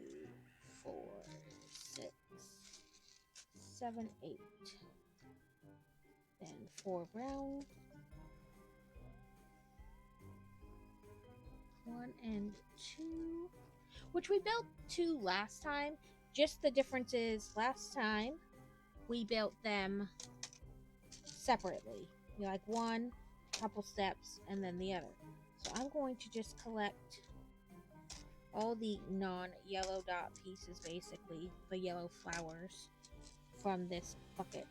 4, 6, 7, 8. Then 4 brown. 1 and 2. Which we built 2 last time. Just the difference is last time we built them separately. You know, like one, couple steps, and then the other. So I'm going to just collect all the non-yellow dot pieces, basically, the yellow flowers, from this bucket.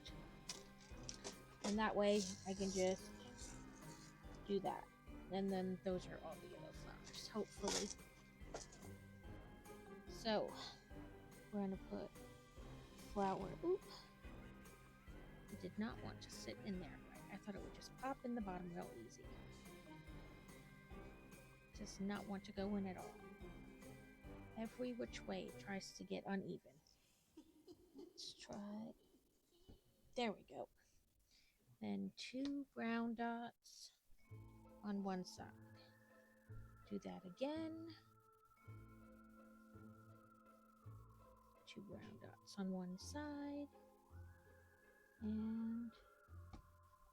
And that way I can just do that. And then those are all the yellow flowers, hopefully. So, we're gonna put flower. Oop. It did not want to sit in there. Right? I thought it would just pop in the bottom real easy. Does not want to go in at all. Every which way it tries to get uneven. Let's try. There we go. Then 2 brown dots on one side. Do that again. 2 brown dots on one side. And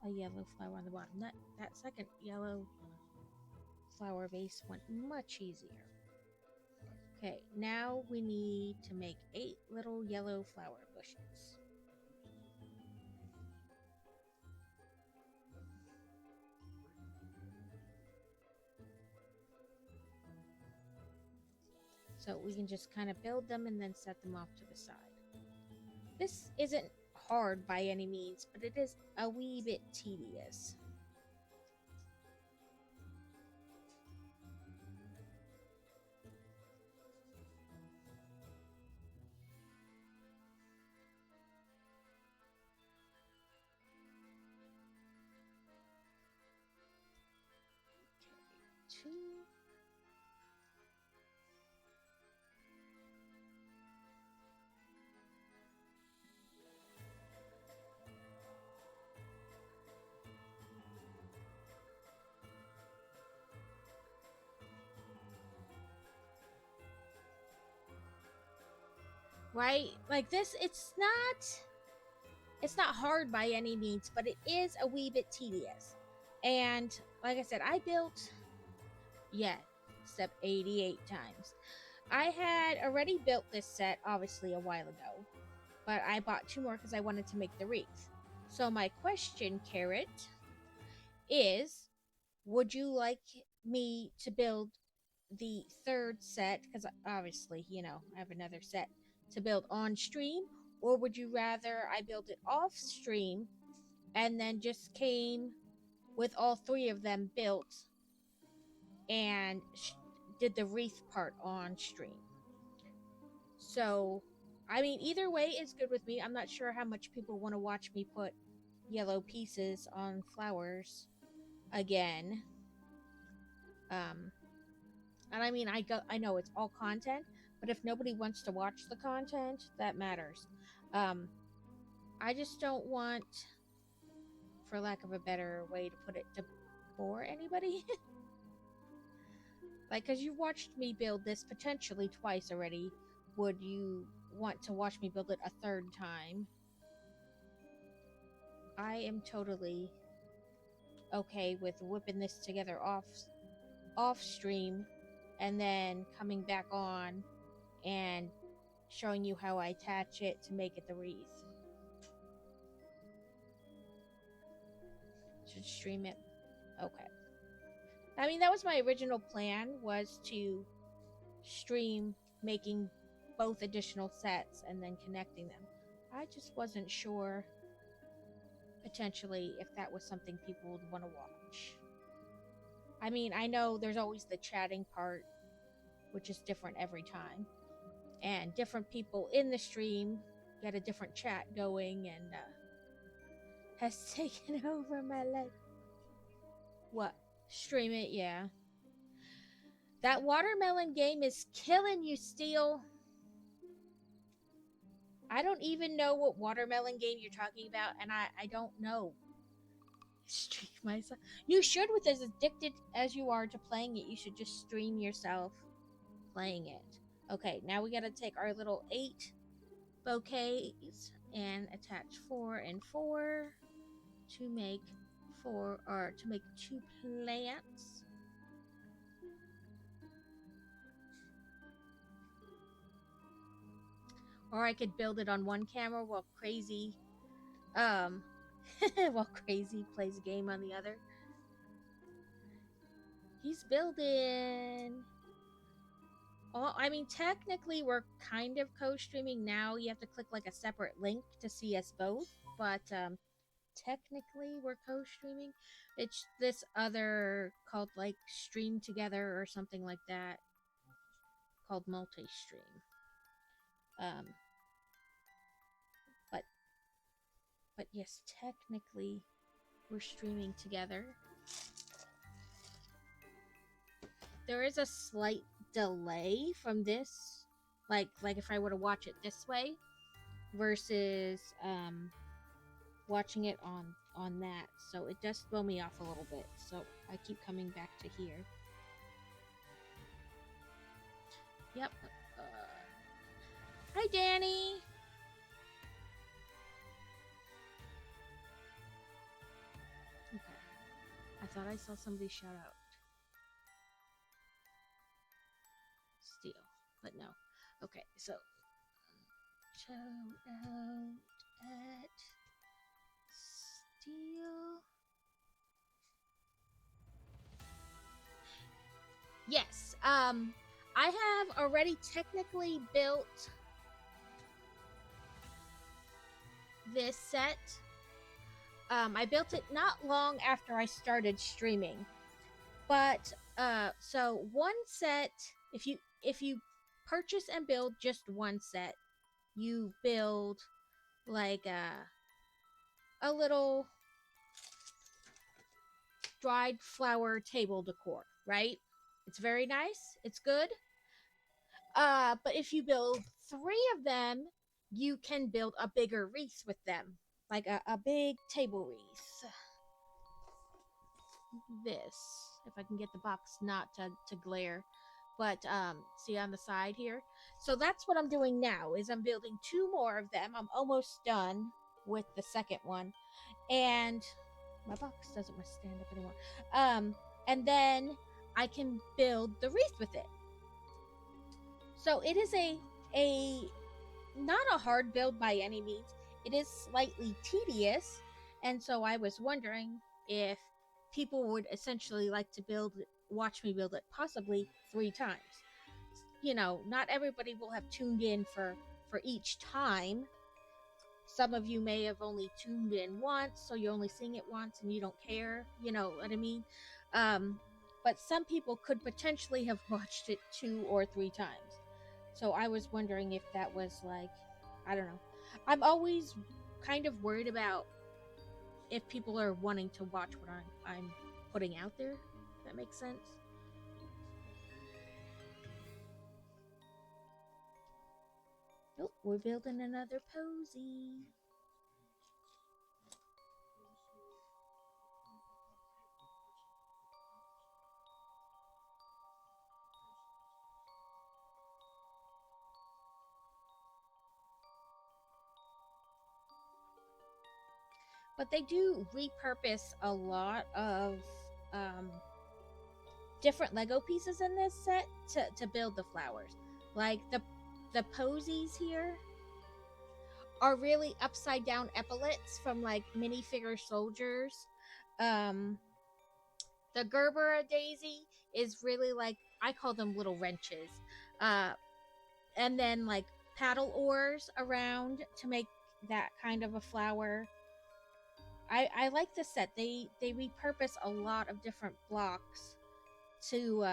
a yellow flower on the bottom. That second yellow flower base went much easier. Okay, now we need to make 8 little yellow flower bushes. So we can just kind of build them and then set them off to the side. This isn't hard by any means, but it is a wee bit tedious. Okay, 2. Right? Like this, it's not hard by any means, but it is a wee bit tedious. And like I said, I built, step 88 times. I had already built this set, obviously, a while ago, but I bought 2 more because I wanted to make the wreath. So my question, Carrot, is, would you like me to build the 3rd set, because obviously, I have another set to build on stream, or would you rather I build it off stream and then just came with all 3 of them built and did the wreath part on stream? So, I mean, either way is good with me. I'm not sure how much people want to watch me put yellow pieces on flowers again. And I mean, I know it's all content, but if nobody wants to watch the content, that matters. I just don't want, for lack of a better way to put it, to bore anybody. Like, because you've watched me build this potentially twice already. Would you want to watch me build it a 3rd time? I am totally okay with whipping this together off stream and then coming back on and showing you how I attach it to make it the wreath. Should stream it. Okay. I mean, that was my original plan, was to stream making both additional sets and then connecting them. I just wasn't sure, potentially, if that was something people would want to watch. I mean, I know there's always the chatting part, which is different every time. And different people in the stream get a different chat going, and has taken over my life. What? Stream it, yeah. That watermelon game is killing you, Steel. I don't even know what watermelon game you're talking about, and I don't know. Stream myself. You should, with as addicted as you are to playing it, you should just stream yourself playing it. Okay, now we gotta take our little 8 bouquets and attach 4 and 4 to make 2 plants. Or I could build it on one camera while Crazy while Crazy plays a game on the other. He's building I mean, technically, we're kind of co-streaming now. You have to click like a separate link to see us both, but technically, we're co-streaming. It's this other called like Stream Together or something like that, called multi-stream. Um, but yes, technically, we're streaming together. There is a slight delay from this, like if I were to watch it this way versus watching it on that, so it does throw me off a little bit, so I keep coming back to here. Yep. Hi, Danny. Okay, I thought I saw somebody shout out Steel, but no. Okay, so shout out at Steel. Yes, I have already technically built this set. I built it not long after I started streaming, but so one set, if you purchase and build just one set, you build like a little dried flower table decor, right? It's very nice. It's good. But if you build 3 of them, you can build a bigger wreath with them, like a big table wreath. This, if I can get the box not to glare, but see on the side here. So that's what I'm doing now. Is I'm building 2 more of them. I'm almost done with the second one, and my box doesn't want to stand up anymore. And then I can build the wreath with it. So it is a not a hard build by any means. It is slightly tedious, and so I was wondering if people would essentially like to watch me build it possibly 3 times. You know, not everybody will have tuned in for each time. Some of you may have only tuned in once, so you're only seeing it once and you don't care, you know what I mean? But some people could potentially have watched it 2 or 3 times. So I was wondering if that was like, I don't know. I'm always kind of worried about if people are wanting to watch what I'm putting out there. If that makes sense. Oh, we're building another posy. But they do repurpose a lot of different Lego pieces in this set to build the flowers. Like the posies here are really upside down epaulets from like minifigure soldiers. The Gerber daisy is really like, I call them little wrenches. And then like paddle oars around to make that kind of a flower. I like this set. They repurpose a lot of different blocks to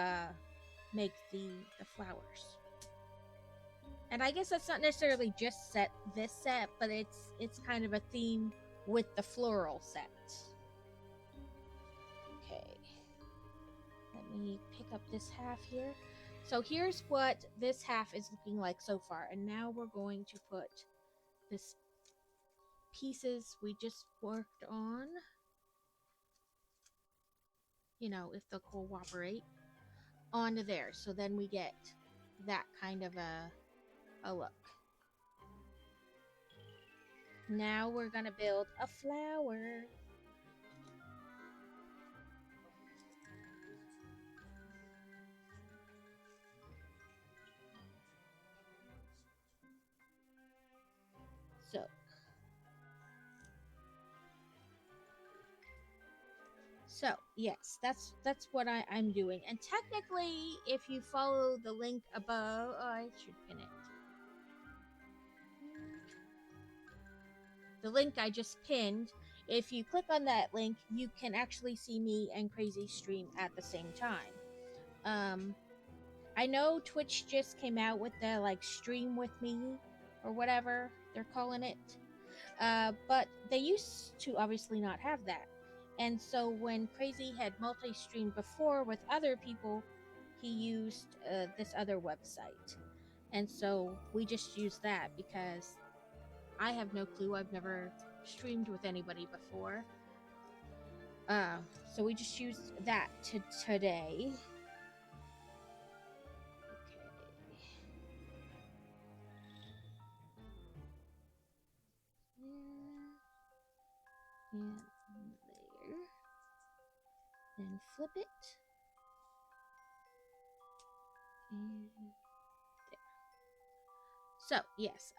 make the flowers. And I guess that's not necessarily just this set, but it's kind of a theme with the floral set. Okay. Let me pick up this half here. So here's what this half is looking like so far. And now we're going to put this pieces we just worked on, you know, if they'll cooperate, onto there. So then we get that kind of a look. Now we're gonna build a flower. So yes, that's what I'm doing. And technically, if you follow the link above, oh, I should pin it. The link I just pinned. If you click on that link, you can actually see me and Crazy stream at the same time. I know Twitch just came out with the like stream with me or whatever they're calling it. But they used to obviously not have that. And so when Crazy had multi-streamed before with other people, he used this other website. And so we just used that because I have no clue. I've never streamed with anybody before. So we just used that today. And there. Then flip it. And there. So, yes.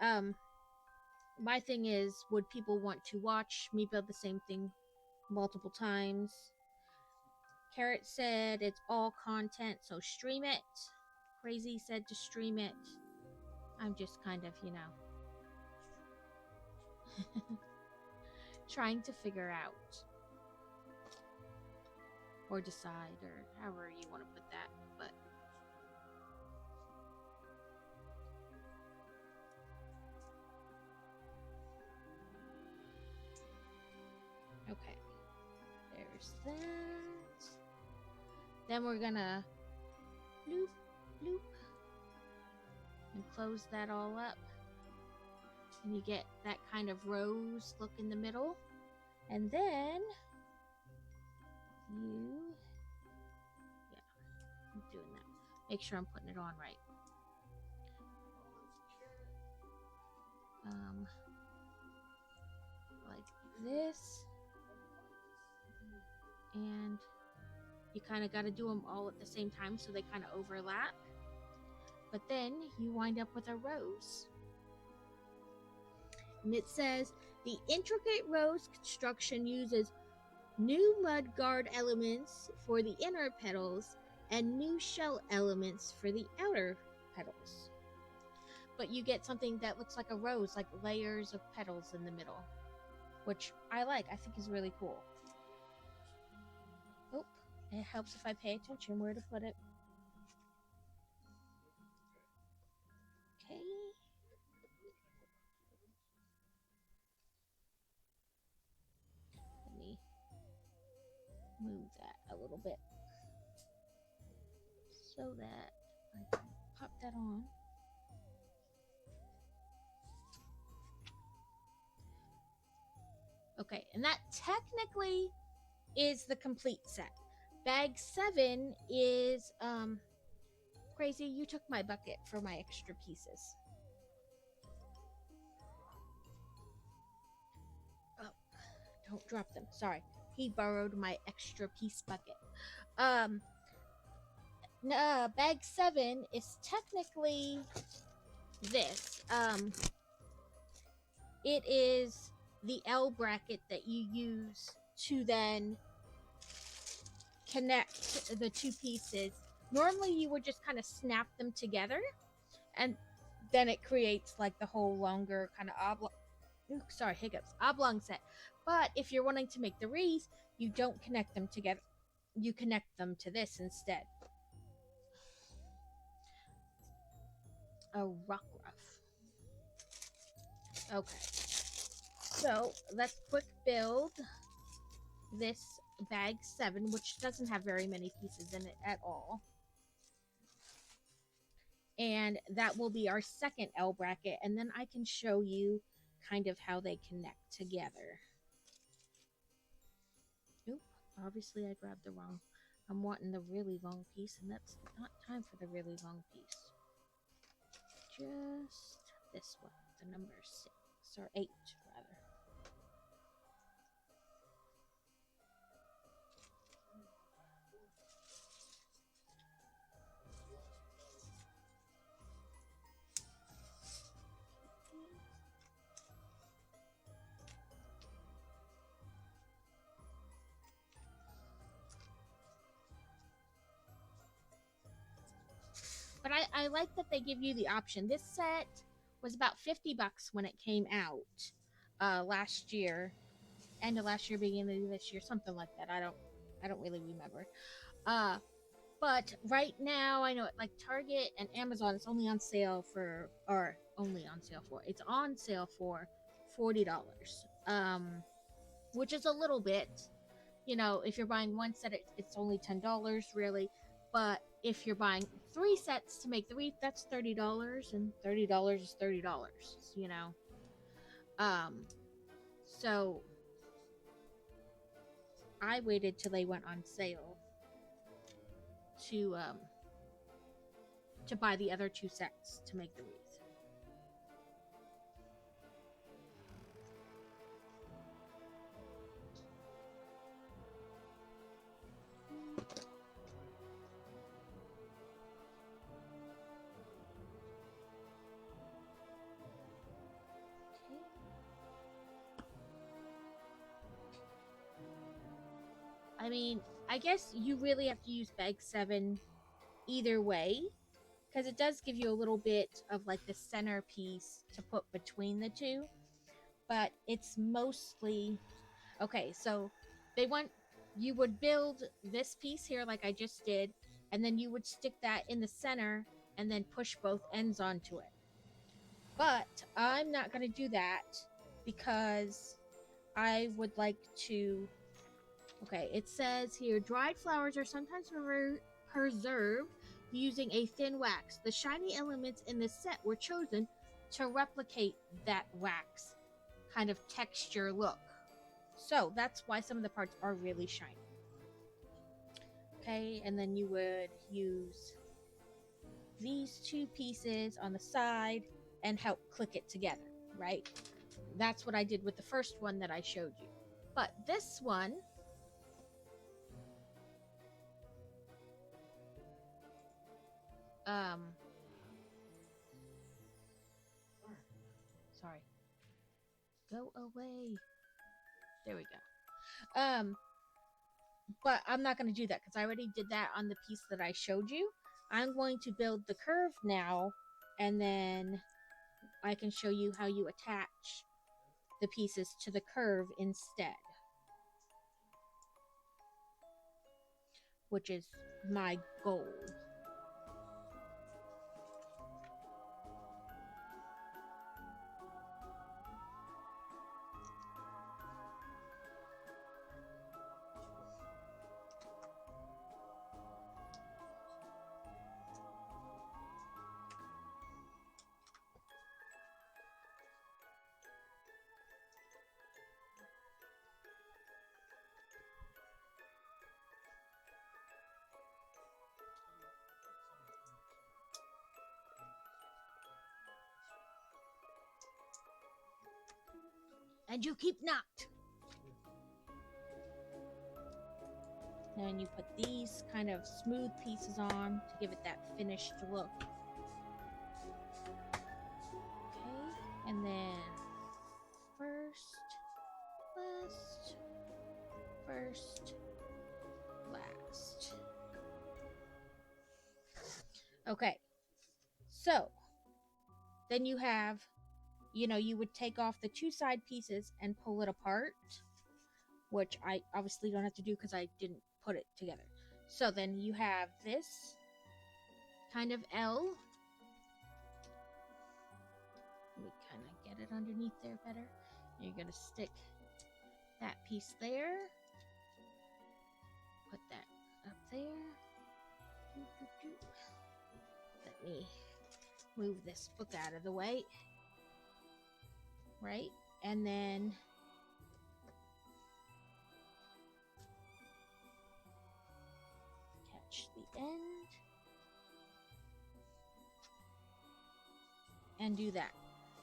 My thing is, would people want to watch me build the same thing multiple times? Carrot said it's all content, so stream it. Crazy said to stream it. I'm just kind of, trying to figure out or decide, or however you want to put that. But okay, there's that. Then we're gonna bloop bloop and close that all up, and you get that kind of rose look in the middle. And then I'm doing that. Make sure I'm putting it on right. Like this. And you kind of got to do them all at the same time so they kind of overlap. But then you wind up with a rose. And it says, the intricate rose construction uses new mud guard elements for the inner petals and new shell elements for the outer petals. But you get something that looks like a rose, like layers of petals in the middle, which I like. I think is really cool. Oh, it helps if I pay attention where to put it. Okay. Let me move that a little bit so that I can pop that on. Okay, and that technically is the complete set. Bag 7 is Crazy, you took my bucket for my extra pieces. Oh, don't drop them. Sorry. He borrowed my extra piece bucket. Bag 7 is technically this. It is the L bracket that you use to then connect the two pieces. Normally you would just kind of snap them together, and then it creates like the whole longer kind of oblong set. But if you're wanting to make the wreath, you don't connect them together. You connect them to this instead. A rock ruff. Okay. So let's quick build this bag 7, which doesn't have very many pieces in it at all. And that will be our second L bracket, and then I can show you kind of how they connect together. Oop, obviously I grabbed the wrong. I'm wanting the really long piece, and that's not time for the really long piece. Just this one, the number 6, or 8 rather. I like that they give you the option. This set was about $50 when it came out last year, end of last year, beginning of this year, something like that. I don't really remember. But right now, I know at like Target and Amazon, it's only on sale for, or only on sale for, it's on sale for $40. Which is a little bit. You know, if you're buying one set, it's only $10, really. But if you're buying 3 sets to make 3, that's $30, and $30 is $30. You know, so I waited till they went on sale to buy the other 2 sets to make the wreath. I mean, I guess you really have to use bag 7 either way, because it does give you a little bit of like the centerpiece to put between the 2, but it's mostly okay. So they want you would build this piece here like I just did, and then you would stick that in the center and then push both ends onto it. But I'm not going to do that because I would like to. Okay, it says here, dried flowers are sometimes preserved using a thin wax. The shiny elements in this set were chosen to replicate that wax kind of texture look. So that's why some of the parts are really shiny. Okay, and then you would use these 2 pieces on the side and help click it together, right? That's what I did with the first one that I showed you. But this one, sorry, go away. There we go. But I'm not going to do that because I already did that on the piece that I showed you. I'm going to build the curve now, and then I can show you how you attach the pieces to the curve instead, which is my goal. And you keep knocked. Then you put these kind of smooth pieces on to give it that finished look. Okay, and then first, last. Okay, so then you have, you know, you would take off the 2 side pieces and pull it apart, which I obviously don't have to do because I didn't put it together. So then you have this kind of L. Let me kind of get it underneath there better. You're going to stick that piece there. Put that up there. Let me move this book out of the way. Right? And then catch the end. And do that.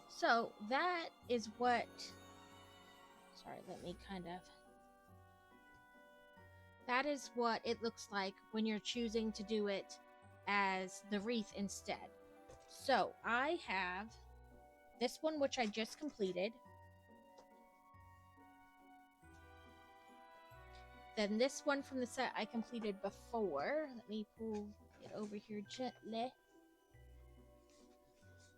So that is what, sorry, let me kind of, that is what it looks like when you're choosing to do it as the wreath instead. So I have this one, which I just completed. Then this one from the set I completed before. Let me pull it over here gently.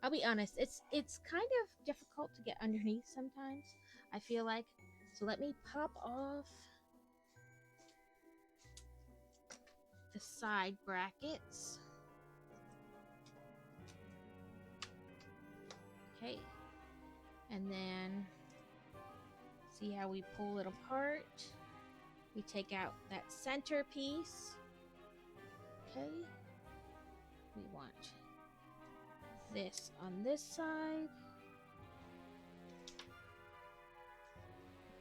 I'll be honest, it's kind of difficult to get underneath sometimes, I feel like. So let me pop off the side brackets. Okay. And then see how we pull it apart. We take out that centerpiece. Okay. We want this on this side.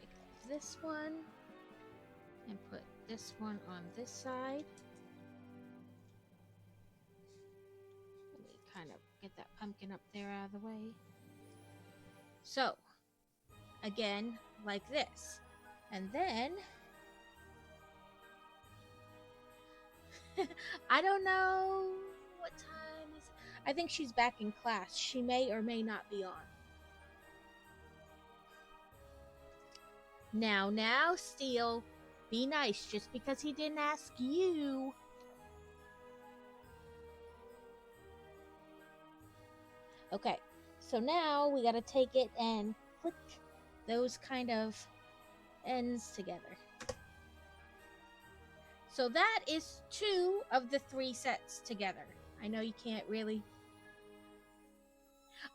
Pick up this one and put this one on this side. Let me kind of get that pumpkin up there out of the way. So, again, like this. And then I don't know what time is. I think she's back in class. She may or may not be on. Now, Steel, be nice just because he didn't ask you. Okay, so now we gotta take it and click those kind of ends together. So that is 2 of the 3 sets together. I know you can't really.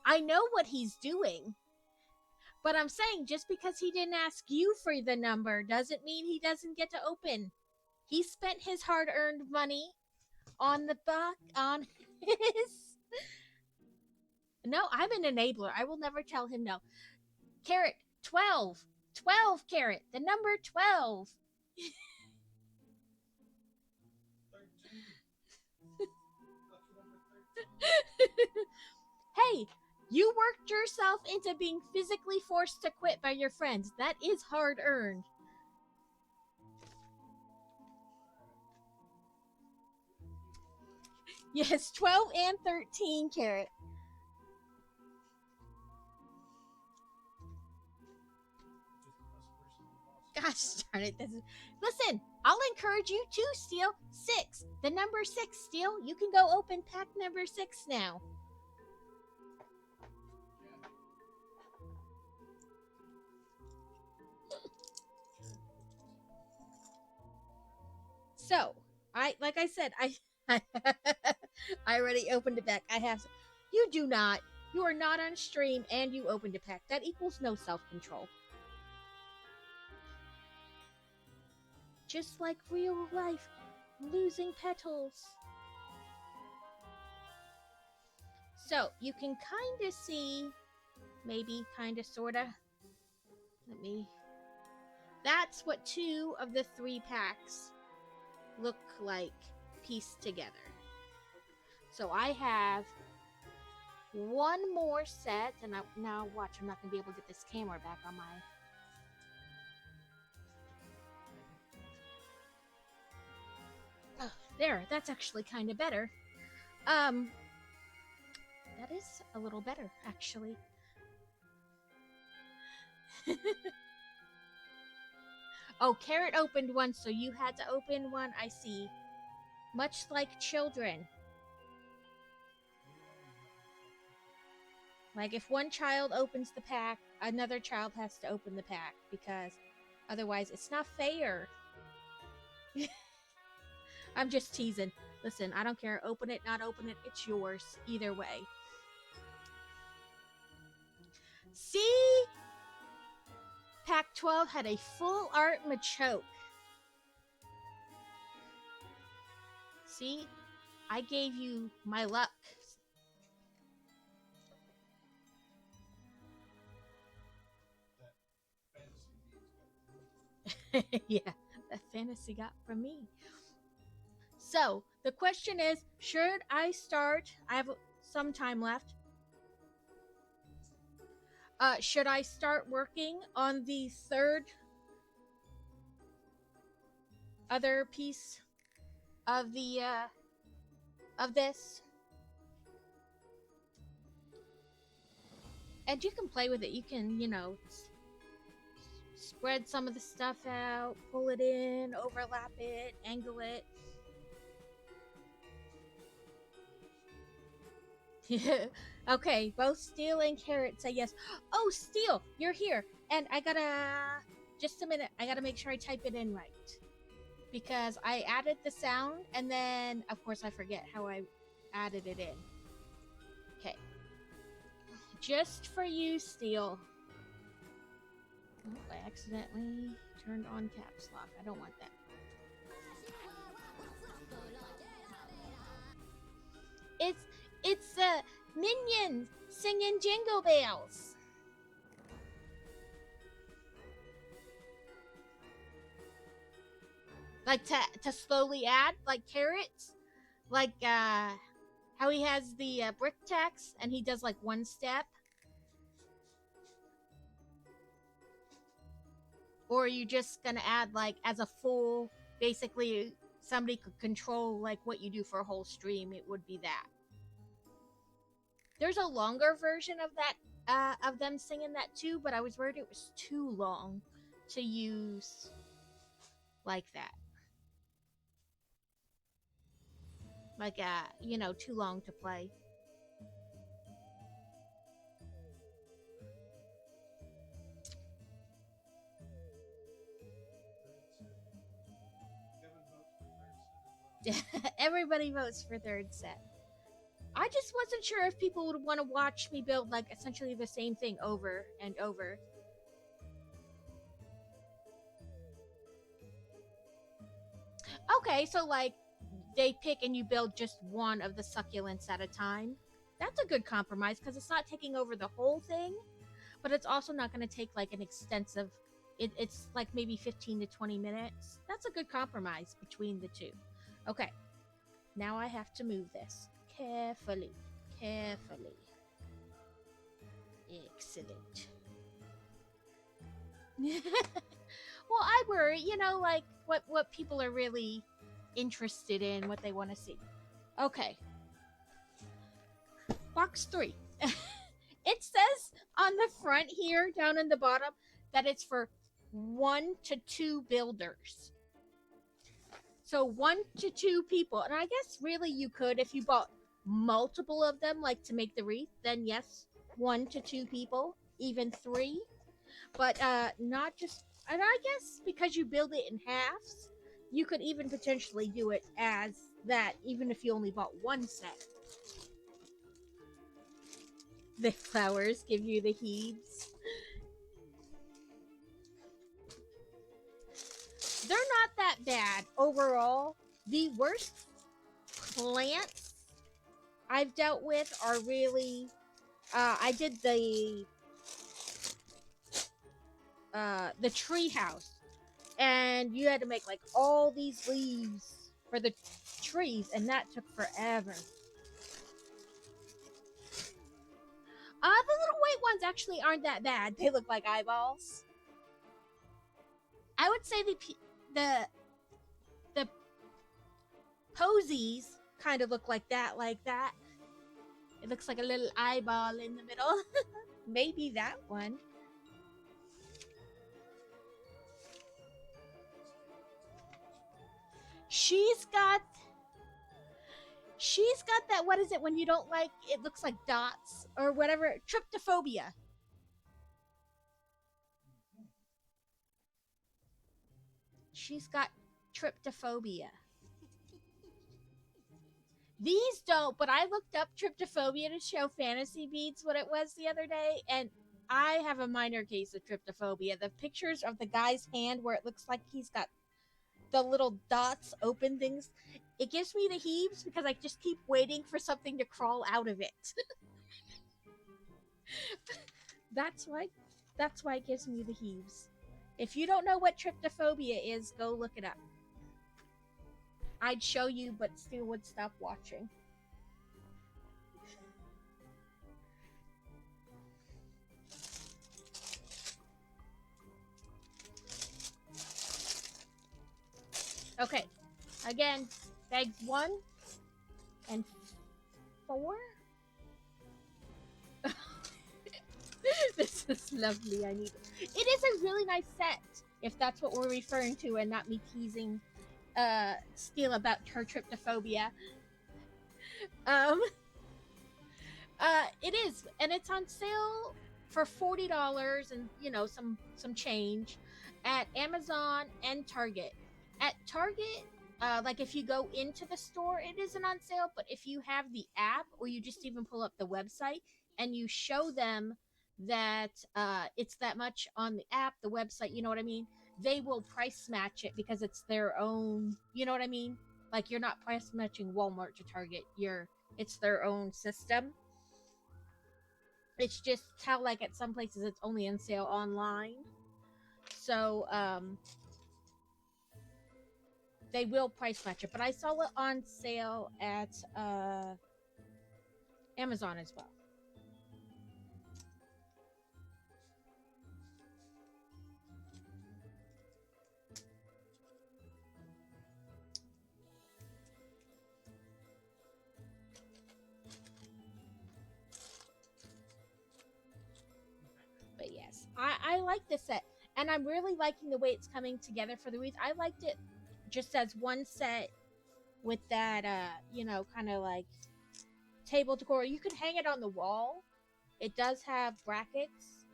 I know what he's doing. But I'm saying just because he didn't ask you for the number doesn't mean he doesn't get to open. He spent his hard-earned money on the on his. No, I'm an enabler. I will never tell him no. Carrot, 12. 12, Carrot. The number 12. 13. Lucky number 13. Hey, you worked yourself into being physically forced to quit by your friends. That is hard-earned. Yes, 12 and 13, Carrot. Gosh darn it. Listen, I'll encourage you too, Steel. 6. The number 6, Steel. You can go open pack number 6 now. So, like I said, I already opened a pack. I have. You do not. You are not on stream and you opened a pack. That equals no self-control. Just like real life, losing petals. So, you can kind of see, maybe, kind of, sort of. Let me. That's what 2 of the 3 packs look like pieced together. So I have one more set, and now watch, I'm not going to be able to get this camera back on my... Oh, there, that's actually kind of better. That is a little better, actually. Oh, Carrot opened one, so you had to open one. I see. Much like children. Like, if one child opens the pack, another child has to open the pack, because otherwise it's not fair. I'm just teasing. Listen, I don't care. Open it, not open it. It's yours. Either way. See? Pack 12 had a full art Machoke. See? I gave you my luck. Yeah, that fantasy got from me. So, the question is, should I start? I have some time left. Should I start working on the third other piece of the of this? And you can play with it. You can, spread some of the stuff out, pull it in, overlap it, angle it. Okay, both Steel and Carrot say yes. Oh, Steel, you're here. And I gotta. Just a minute. I gotta make sure I type it in right. Because I added the sound and then, of course, I forget how I added it in. Okay. Just for you, Steel. Oh, I accidentally turned on caps lock. I don't want that. It's Minions singing Jingle Bells. Like to slowly add, like carrots, like how he has the brick tax and he does like one step. Or are you just gonna add like as a full, basically somebody could control like what you do for a whole stream? It would be that. There's a longer version of that, of them singing that too, but I was worried it was too long to use like that. Like, too long to play. Everybody votes for third set. I just wasn't sure if people would want to watch me build like essentially the same thing over and over. Okay, so like they pick and you build just one of the succulents at a time. That's a good compromise because it's not taking over the whole thing, but it's also not going to take like an extensive. It's like maybe 15 to 20 minutes. That's a good compromise between the two. Okay, now I have to move this carefully. Excellent. Well, I worry, like what people are really interested in, what they want to see. Okay. Box 3. It says on the front here, down in the bottom, that it's for 1 to 2 builders. So 1 to 2 people. And I guess really you could, if you bought multiple of them, like to make the wreath, then yes, 1 to 2 people, even 3. But not just, and I guess because you build it in halves, you could even potentially do it as that, even if you only bought 1 set. The flowers give you the heaves. They're not that bad overall. The worst plants I've dealt with are really, I did the tree house, and you had to make like all these leaves for the trees, and that took forever. The little white ones actually aren't that bad. They look like eyeballs. I would say the posies kind of look like that. It looks like a little eyeball in the middle. Maybe that one. She's got that, what is it when you don't like, it looks like dots or whatever, tryptophobia. She's got tryptophobia. These don't, but I looked up tryptophobia to show Fantasy Beats what it was the other day, and I have a minor case of tryptophobia. The pictures of the guy's hand where it looks like he's got the little dots, open things, it gives me the heaves because I just keep waiting for something to crawl out of it. That's why it gives me the heaves. If you don't know what tryptophobia is, go look it up. I'd show you, but still would stop watching. Okay, again, bags 1 and 4. This is lovely. I need it. It is a really nice set, if that's what we're referring to, and not me teasing Steel about her tryptophobia. It is, and it's on sale for $40 and some change at Amazon and Target. At Target, like if you go into the store, it isn't on sale. But if you have the app, or you just even pull up the website and you show them that it's that much on the app, the website, you know what I mean? They will price match it because it's their own. You know what I mean? Like you're not price matching Walmart to Target. It's their own system. It's just how like at some places it's only on sale online. So they will price match it. But I saw it on sale at Amazon as well. But yes, I like this set. And I'm really liking the way it's coming together for the wreath. I liked it just as one set with that kind of like table decor. You could hang it on the wall. It does have brackets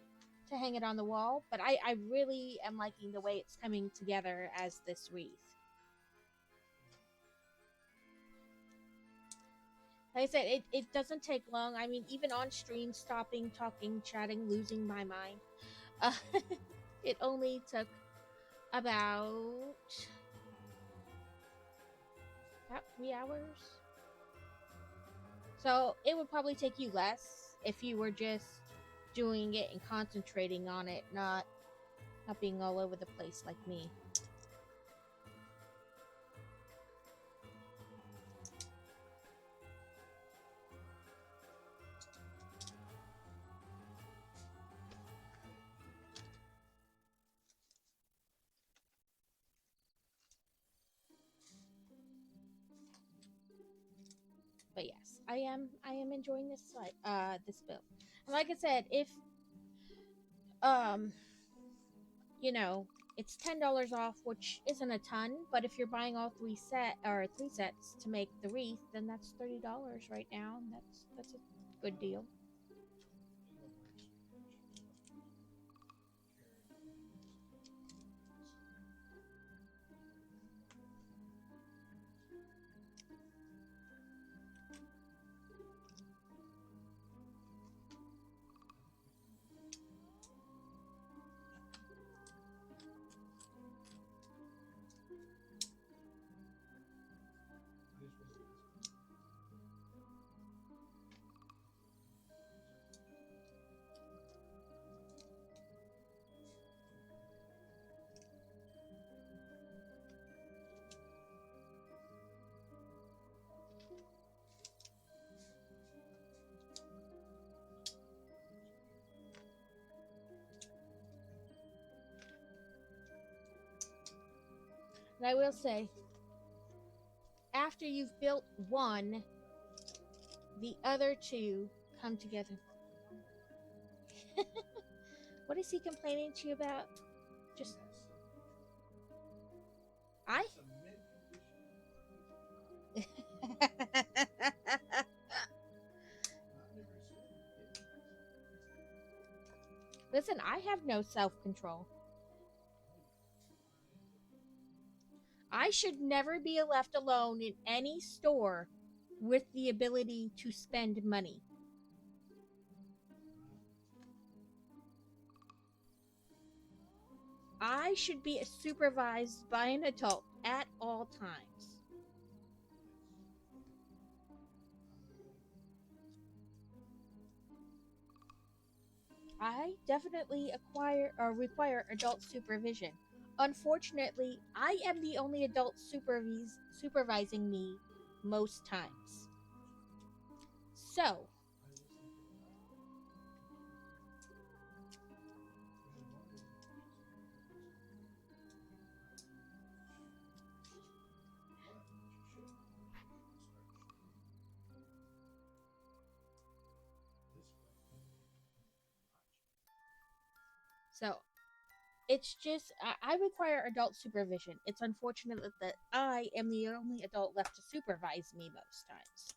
to hang it on the wall, but I really am liking the way it's coming together as this wreath. Like I said, it doesn't take long. I mean, even on stream, stopping, talking, chatting, losing my mind. Uh, it only took about 3 hours. So it would probably take you less if you were just doing it and concentrating on it, not being all over the place like me. But yes, I am enjoying this this build. And like I said, if um it's $10 off, which isn't a ton, but if you're buying all three sets to make the wreath, then that's $30 right now, and that's a good deal. And I will say, after you've built one, the other two come together. What is he complaining to you about? Just I Listen, I have no self-control. I should never be left alone in any store with the ability to spend money. I should be supervised by an adult at all times. I definitely require adult supervision. Unfortunately, I am the only adult supervising me most times. So, it's just, I require adult supervision. It's unfortunate that I am the only adult left to supervise me most times.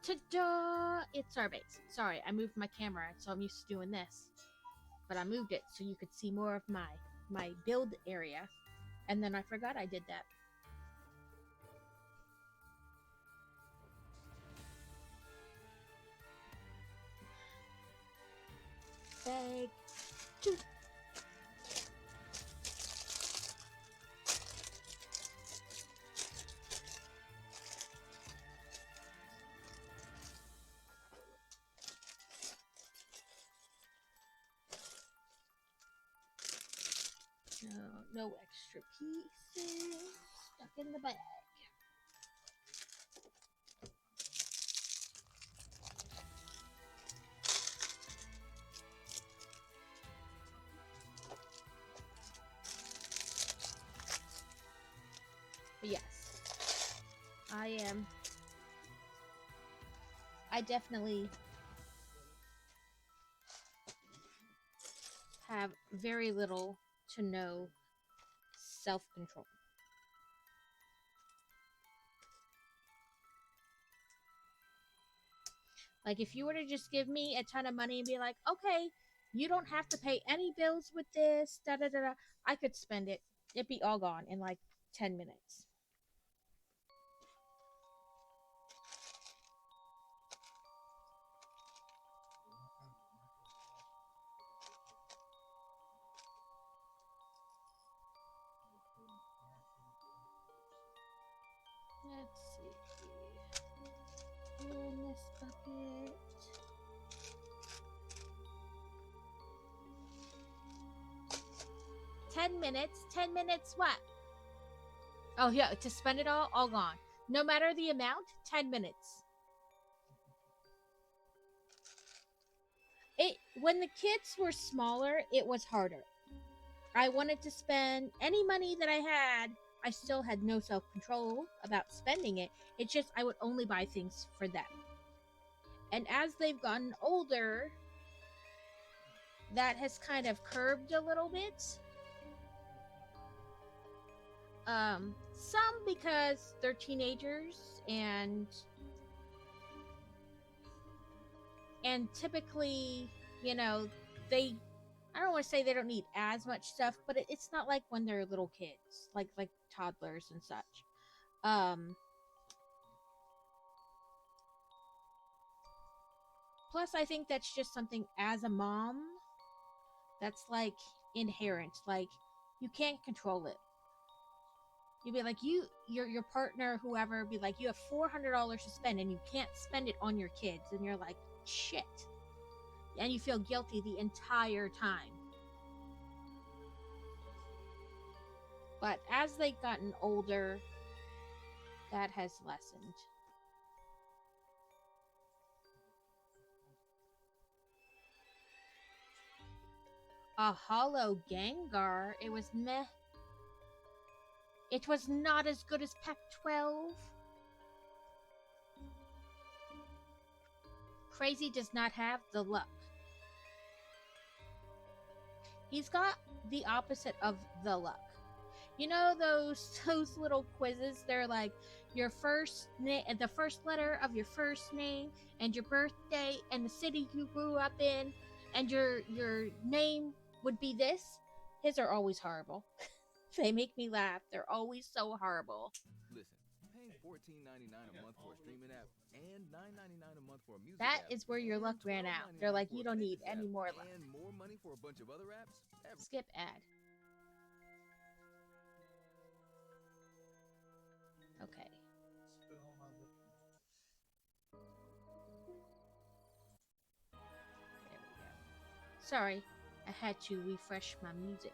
Ta-da! It's our base. Sorry, I moved my camera, so I'm used to doing this. But I moved it so you could see more of my build area. And then I forgot I did that. Bag 2. No extra pieces stuck in the bag. But yes, I definitely have very little to no self-control. Like, if you were to just give me a ton of money and be like, okay, you don't have to pay any bills with this, da da da da, I could spend it. It'd be all gone in like 10 minutes. Let's see. In this bucket. $10. 10 minutes what? Oh yeah, to spend it all gone. No matter the amount, 10 minutes. When the kids were smaller, it was harder. I wanted to spend any money that I had. I still had no self-control about spending it. It's just I would only buy things for them. And as they've gotten older, that has kind of curbed a little bit. Some because they're teenagers and typically, you know, I don't want to say they don't need as much stuff, but it's not like when they're little kids, like toddlers and such. Plus, I think that's just something as a mom that's like inherent. Like, you can't control it. You'd be like, your partner, whoever, be like, you have $400 to spend and you can't spend it on your kids, and you're like, shit. And you feel guilty the entire time. But as they've gotten older, that has lessened. A hollow Gengar, it was meh. It was not as good as Pack 12. Crazy does not have the luck. He's got the opposite of the luck. You know those little quizzes? They're like your the first letter of your first name, and your birthday, and the city you grew up in, and your name would be this. His are always horrible. They make me laugh. They're always so horrible. Listen, paying $14.99 a month for a streaming app and $9.99 a month for a music That app, is where your luck ran out. They're like, you don't need any more luck. And more money for a bunch of other apps? Skip ad. Okay. There we go. Sorry, I had to refresh my music.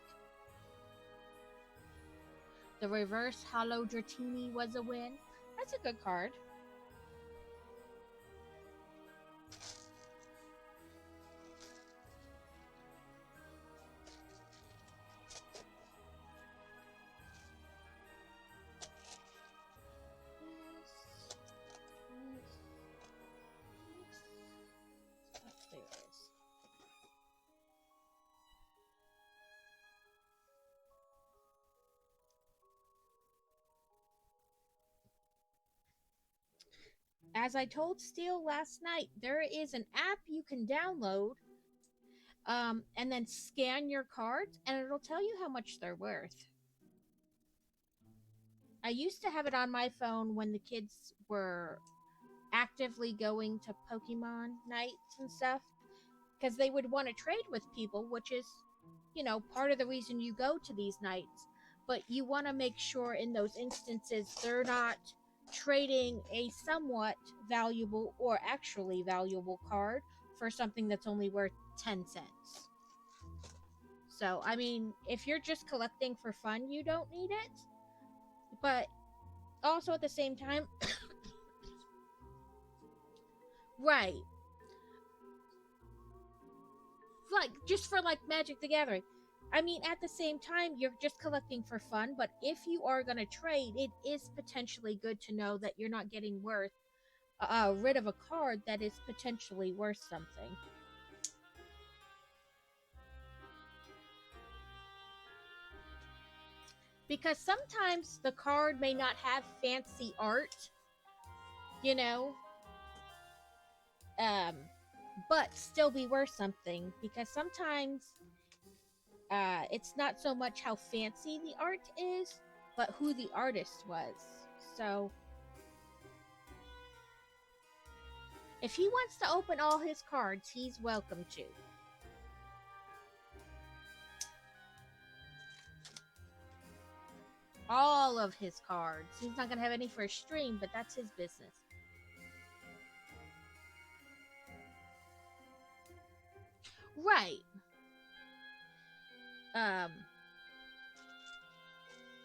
The reverse hollow Dratini was a win. That's a good card. as I told Steele last night, there is an app you can download, and then scan your cards, and it'll tell you how much they're worth. I used to have it on my phone when the kids were actively going to Pokemon nights and stuff, because they would want to trade with people, which is, part of the reason you go to these nights. But you want to make sure in those instances they're not trading a somewhat valuable or actually valuable card for something that's only worth 10 cents. So, I mean, if you're just collecting for fun, you don't need it. But also at the same time, right. Like, just for, like, Magic the Gathering. I mean, at the same time, you're just collecting for fun, but if you are going to trade, it is potentially good to know that you're not getting rid of a card that is potentially worth something. Because sometimes the card may not have fancy art, but still be worth something. Because sometimes it's not so much how fancy the art is, but who the artist was. So if he wants to open all his cards, he's welcome to. All of his cards. He's not going to have any for a stream, but that's his business. Right.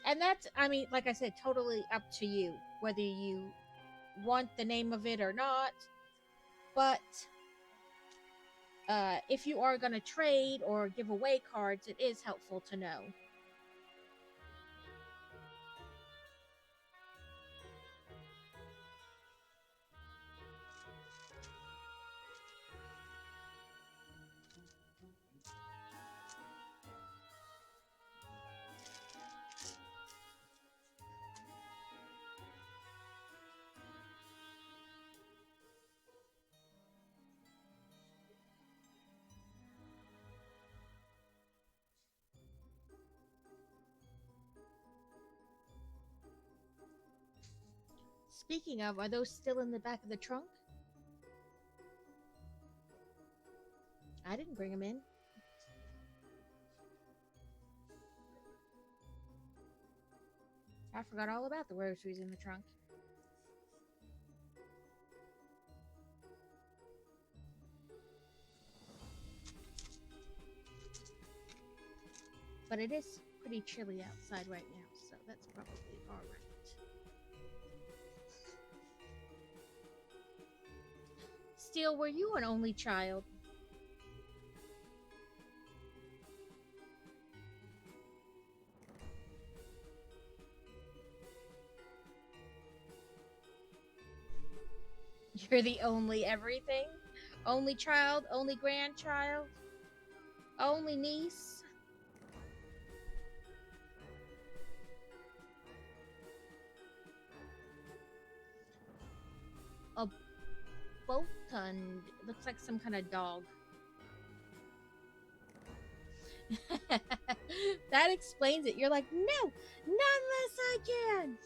And that's, I mean, like I said, totally up to you, whether you want the name of it or not. But if you are going to trade or give away cards, it is helpful to know. Speaking of, are those still in the back of the trunk? I didn't bring them in. I forgot all about the groceries in the trunk. But it is pretty chilly outside right now, so that's probably alright. Steele, were you an only child? You're the only everything? Only child? Only grandchild? Only niece? A Boltund. Looks like some kind of dog. That explains it. You're like, no, not unless I can.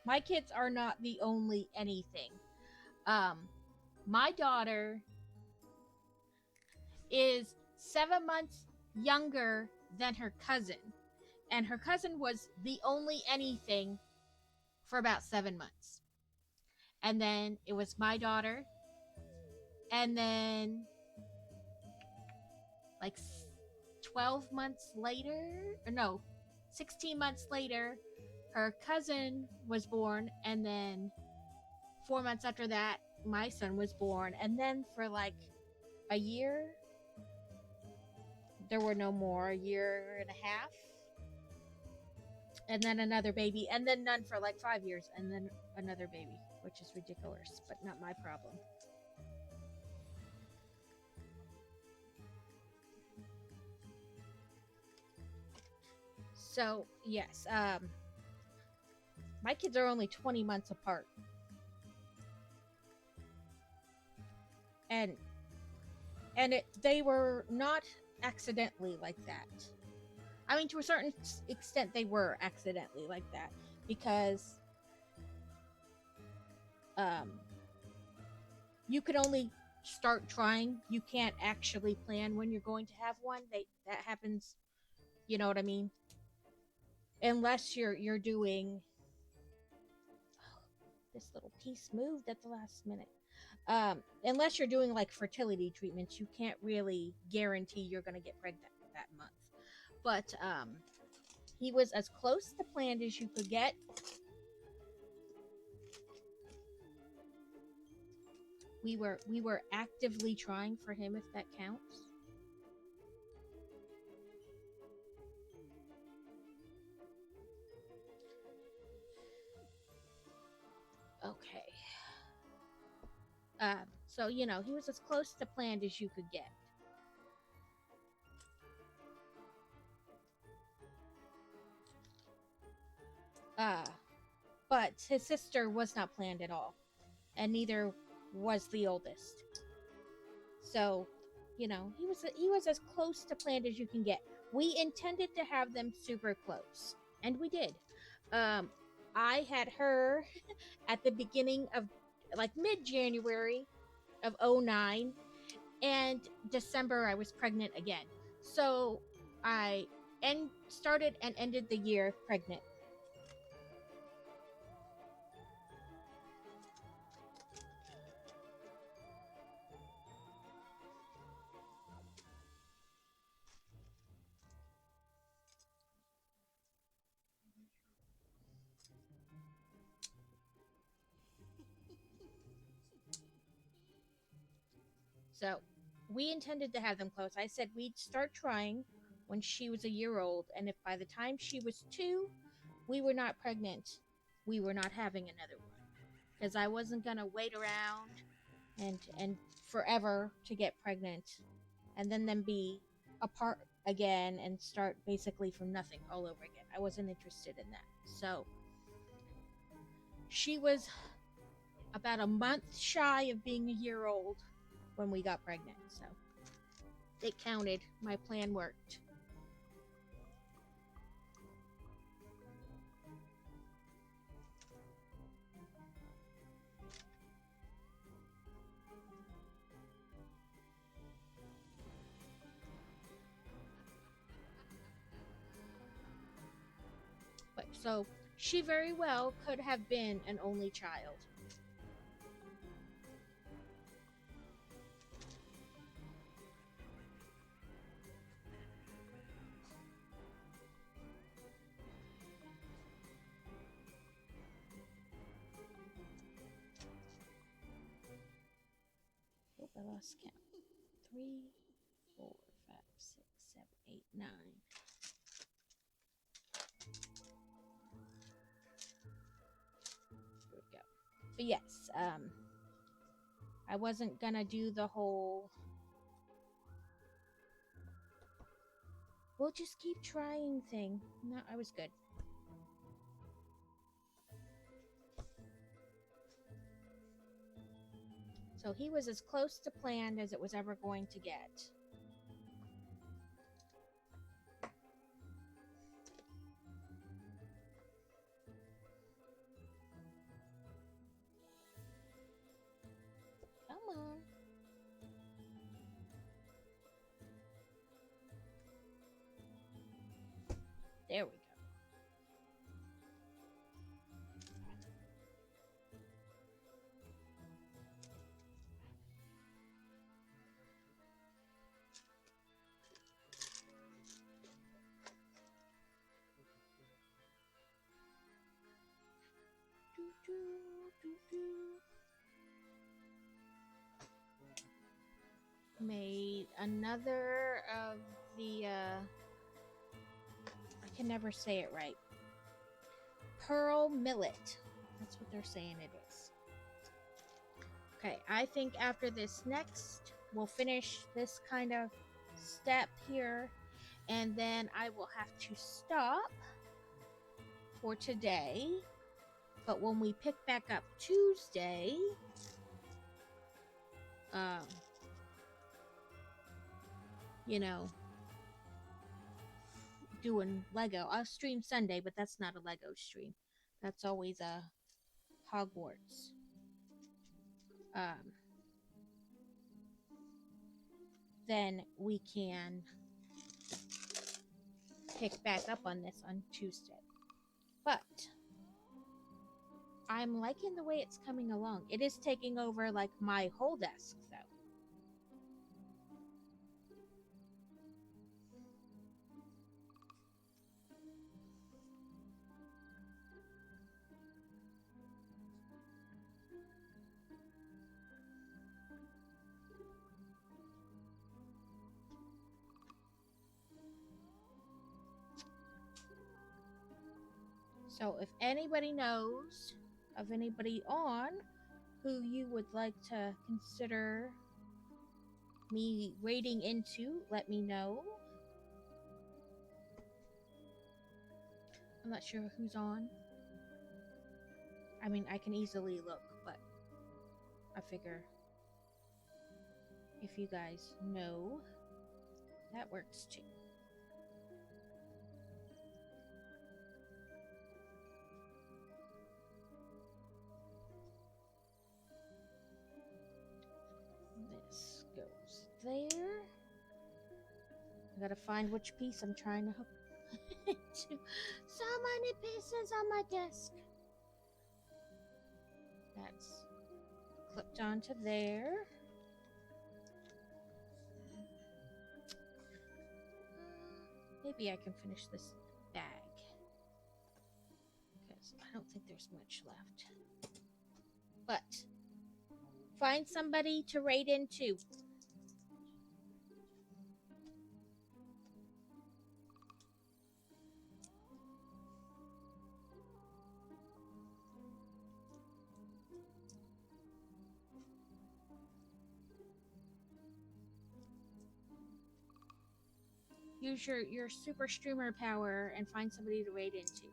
My kids are not the only anything. My daughter is 7 months younger than her cousin, and her cousin was the only anything for about 7 months. And then it was my daughter, and then like 12 months later, or no, 16 months later, her cousin was born, and then 4 months after that, my son was born. And then for like a year, there were no more. A year and a half. And then another baby. And then none for like 5 years. And then another baby, which is ridiculous, but not my problem. So yes, my kids are only 20 months apart, and they were not accidentally like that. I mean, to a certain extent, they were accidentally like that because um, you could only start trying. You can't actually plan when you're going to have one. That happens. You know what I mean? Unless you're doing this little piece moved at the last minute. Unless you're doing like fertility treatments, you can't really guarantee you're going to get pregnant that month. But he was as close to planned as you could get. We were actively trying for him, if that counts. Okay. So you know, he was as close to planned as you could get. Uh, but his sister was not planned at all, and neither was the oldest. So, you know, he was as close to planned as you can get. We intended to have them super close, and we did. Um, I had her at the beginning of like mid January of '09, and December I was pregnant again. So I started and ended the year pregnant. So we intended to have them close. I said we'd start trying when she was a year old, and if by the time she was 2, we were not pregnant, we were not having another one. Because I wasn't gonna wait around and forever to get pregnant, and then them be apart again and start basically from nothing all over again. I wasn't interested in that. So she was about a month shy of being a year old when we got pregnant. So it counted. My plan worked. But so she very well could have been an only child. Oh, I lost count. 3, 4, 5, 6, 7, 8, 9. Here we go. But yes, I wasn't gonna do the whole we'll just keep trying thing. No, I was good. So he was as close to planned as it was ever going to get. Come on. There we go. Made another of the I can never say it right. Pearl millet. That's what they're saying it is. Okay, I think after this next, we'll finish this kind of step here, And then I will have to stop for today. But when we pick back up Tuesday, you know, doing Lego. I'll stream Sunday, but that's not a Lego stream. That's always a Hogwarts. Then we can pick back up on this on Tuesday. But I'm liking the way it's coming along. It is taking over like my whole desk though. So if anybody knows of anybody on who you would like to consider me raiding into, let me know. I'm not sure who's on. I mean, I can easily look, but I figure if you guys know, that works too. This goes there. I gotta find which piece I'm trying to hook into. So many pieces on my desk. That's clipped onto there. Maybe I can finish this bag, because I don't think there's much left. But find somebody to raid into. Use your super streamer power and find somebody to raid into.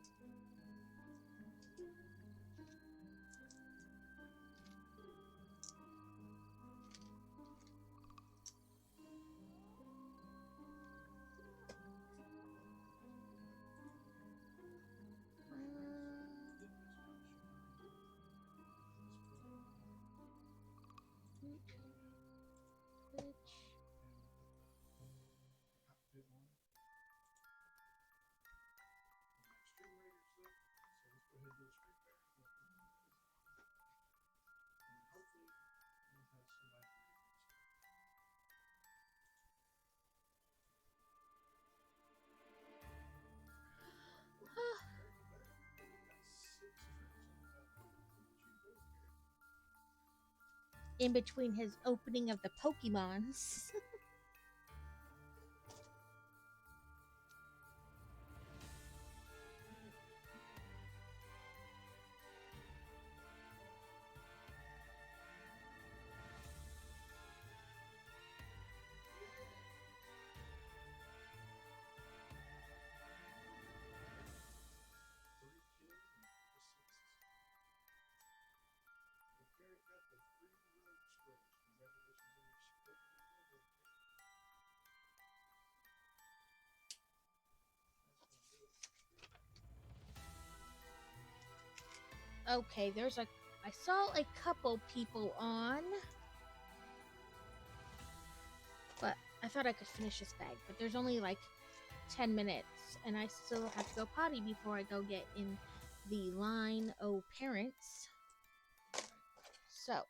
In between his opening of the Pokemons. Okay, I saw a couple people on, but I thought I could finish this bag, but there's only like 10 minutes, and I still have to go potty before I go get in the line of parents. So,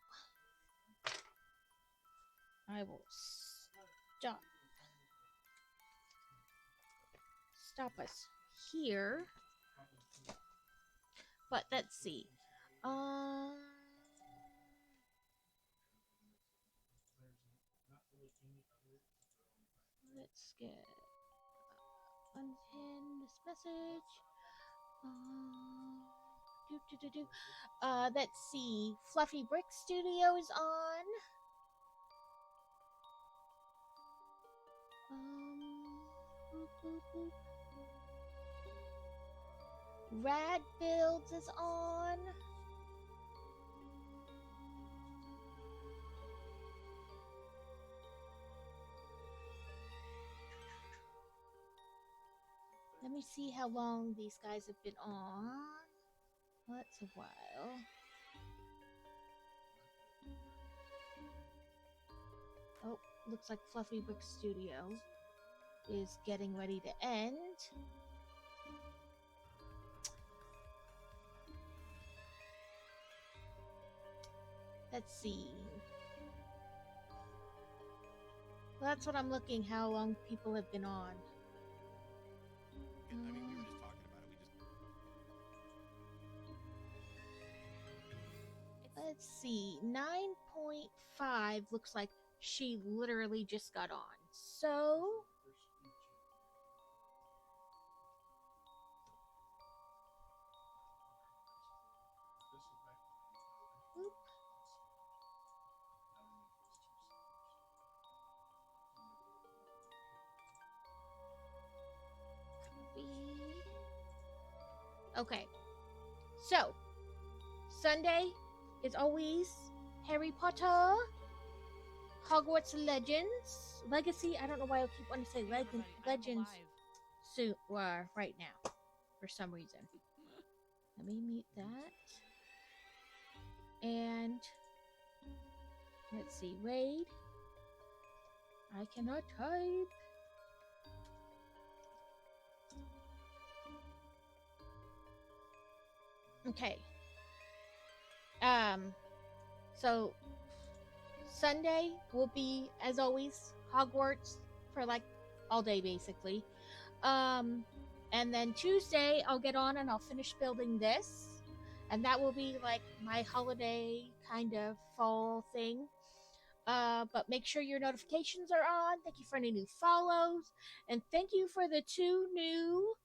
I will stop us here. But let's see. Let's get unpin this message. Let's see. Fluffy Brick Studio is on. boop, boop. Rad Builds is on. Let me see how long these guys have been on. That's a while. Oh, looks like Fluffy Brick Studio is getting ready to end. Let's see. Well, that's what I'm looking, how long people have been on. I mean, we were just talking about it. Let's see. 9.5 looks like she literally just got on. So, oop. Okay. So, Sunday is always Harry Potter, Hogwarts Legacy. I don't know why I keep wanting to say Legends soon, right now, for some reason. Let me mute that. And let's see, Raid. I cannot type. Okay. So Sunday will be, as always, Hogwarts for like all day basically. And then Tuesday I'll get on and I'll finish building this. And that will be like my holiday kind of fall thing. But make sure your notifications are on. Thank you for any new follows. And thank you for the 2 new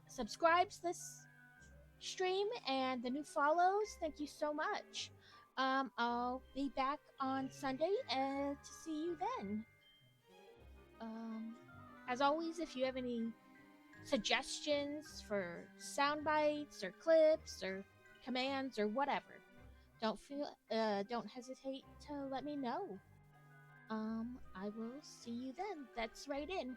subscribes this stream and the new follows. Thank you so much. I'll be back on Sunday to see you then. As always, if you have any suggestions for sound bites or clips or commands or whatever, don't hesitate to let me know. I will see you then. That's right in.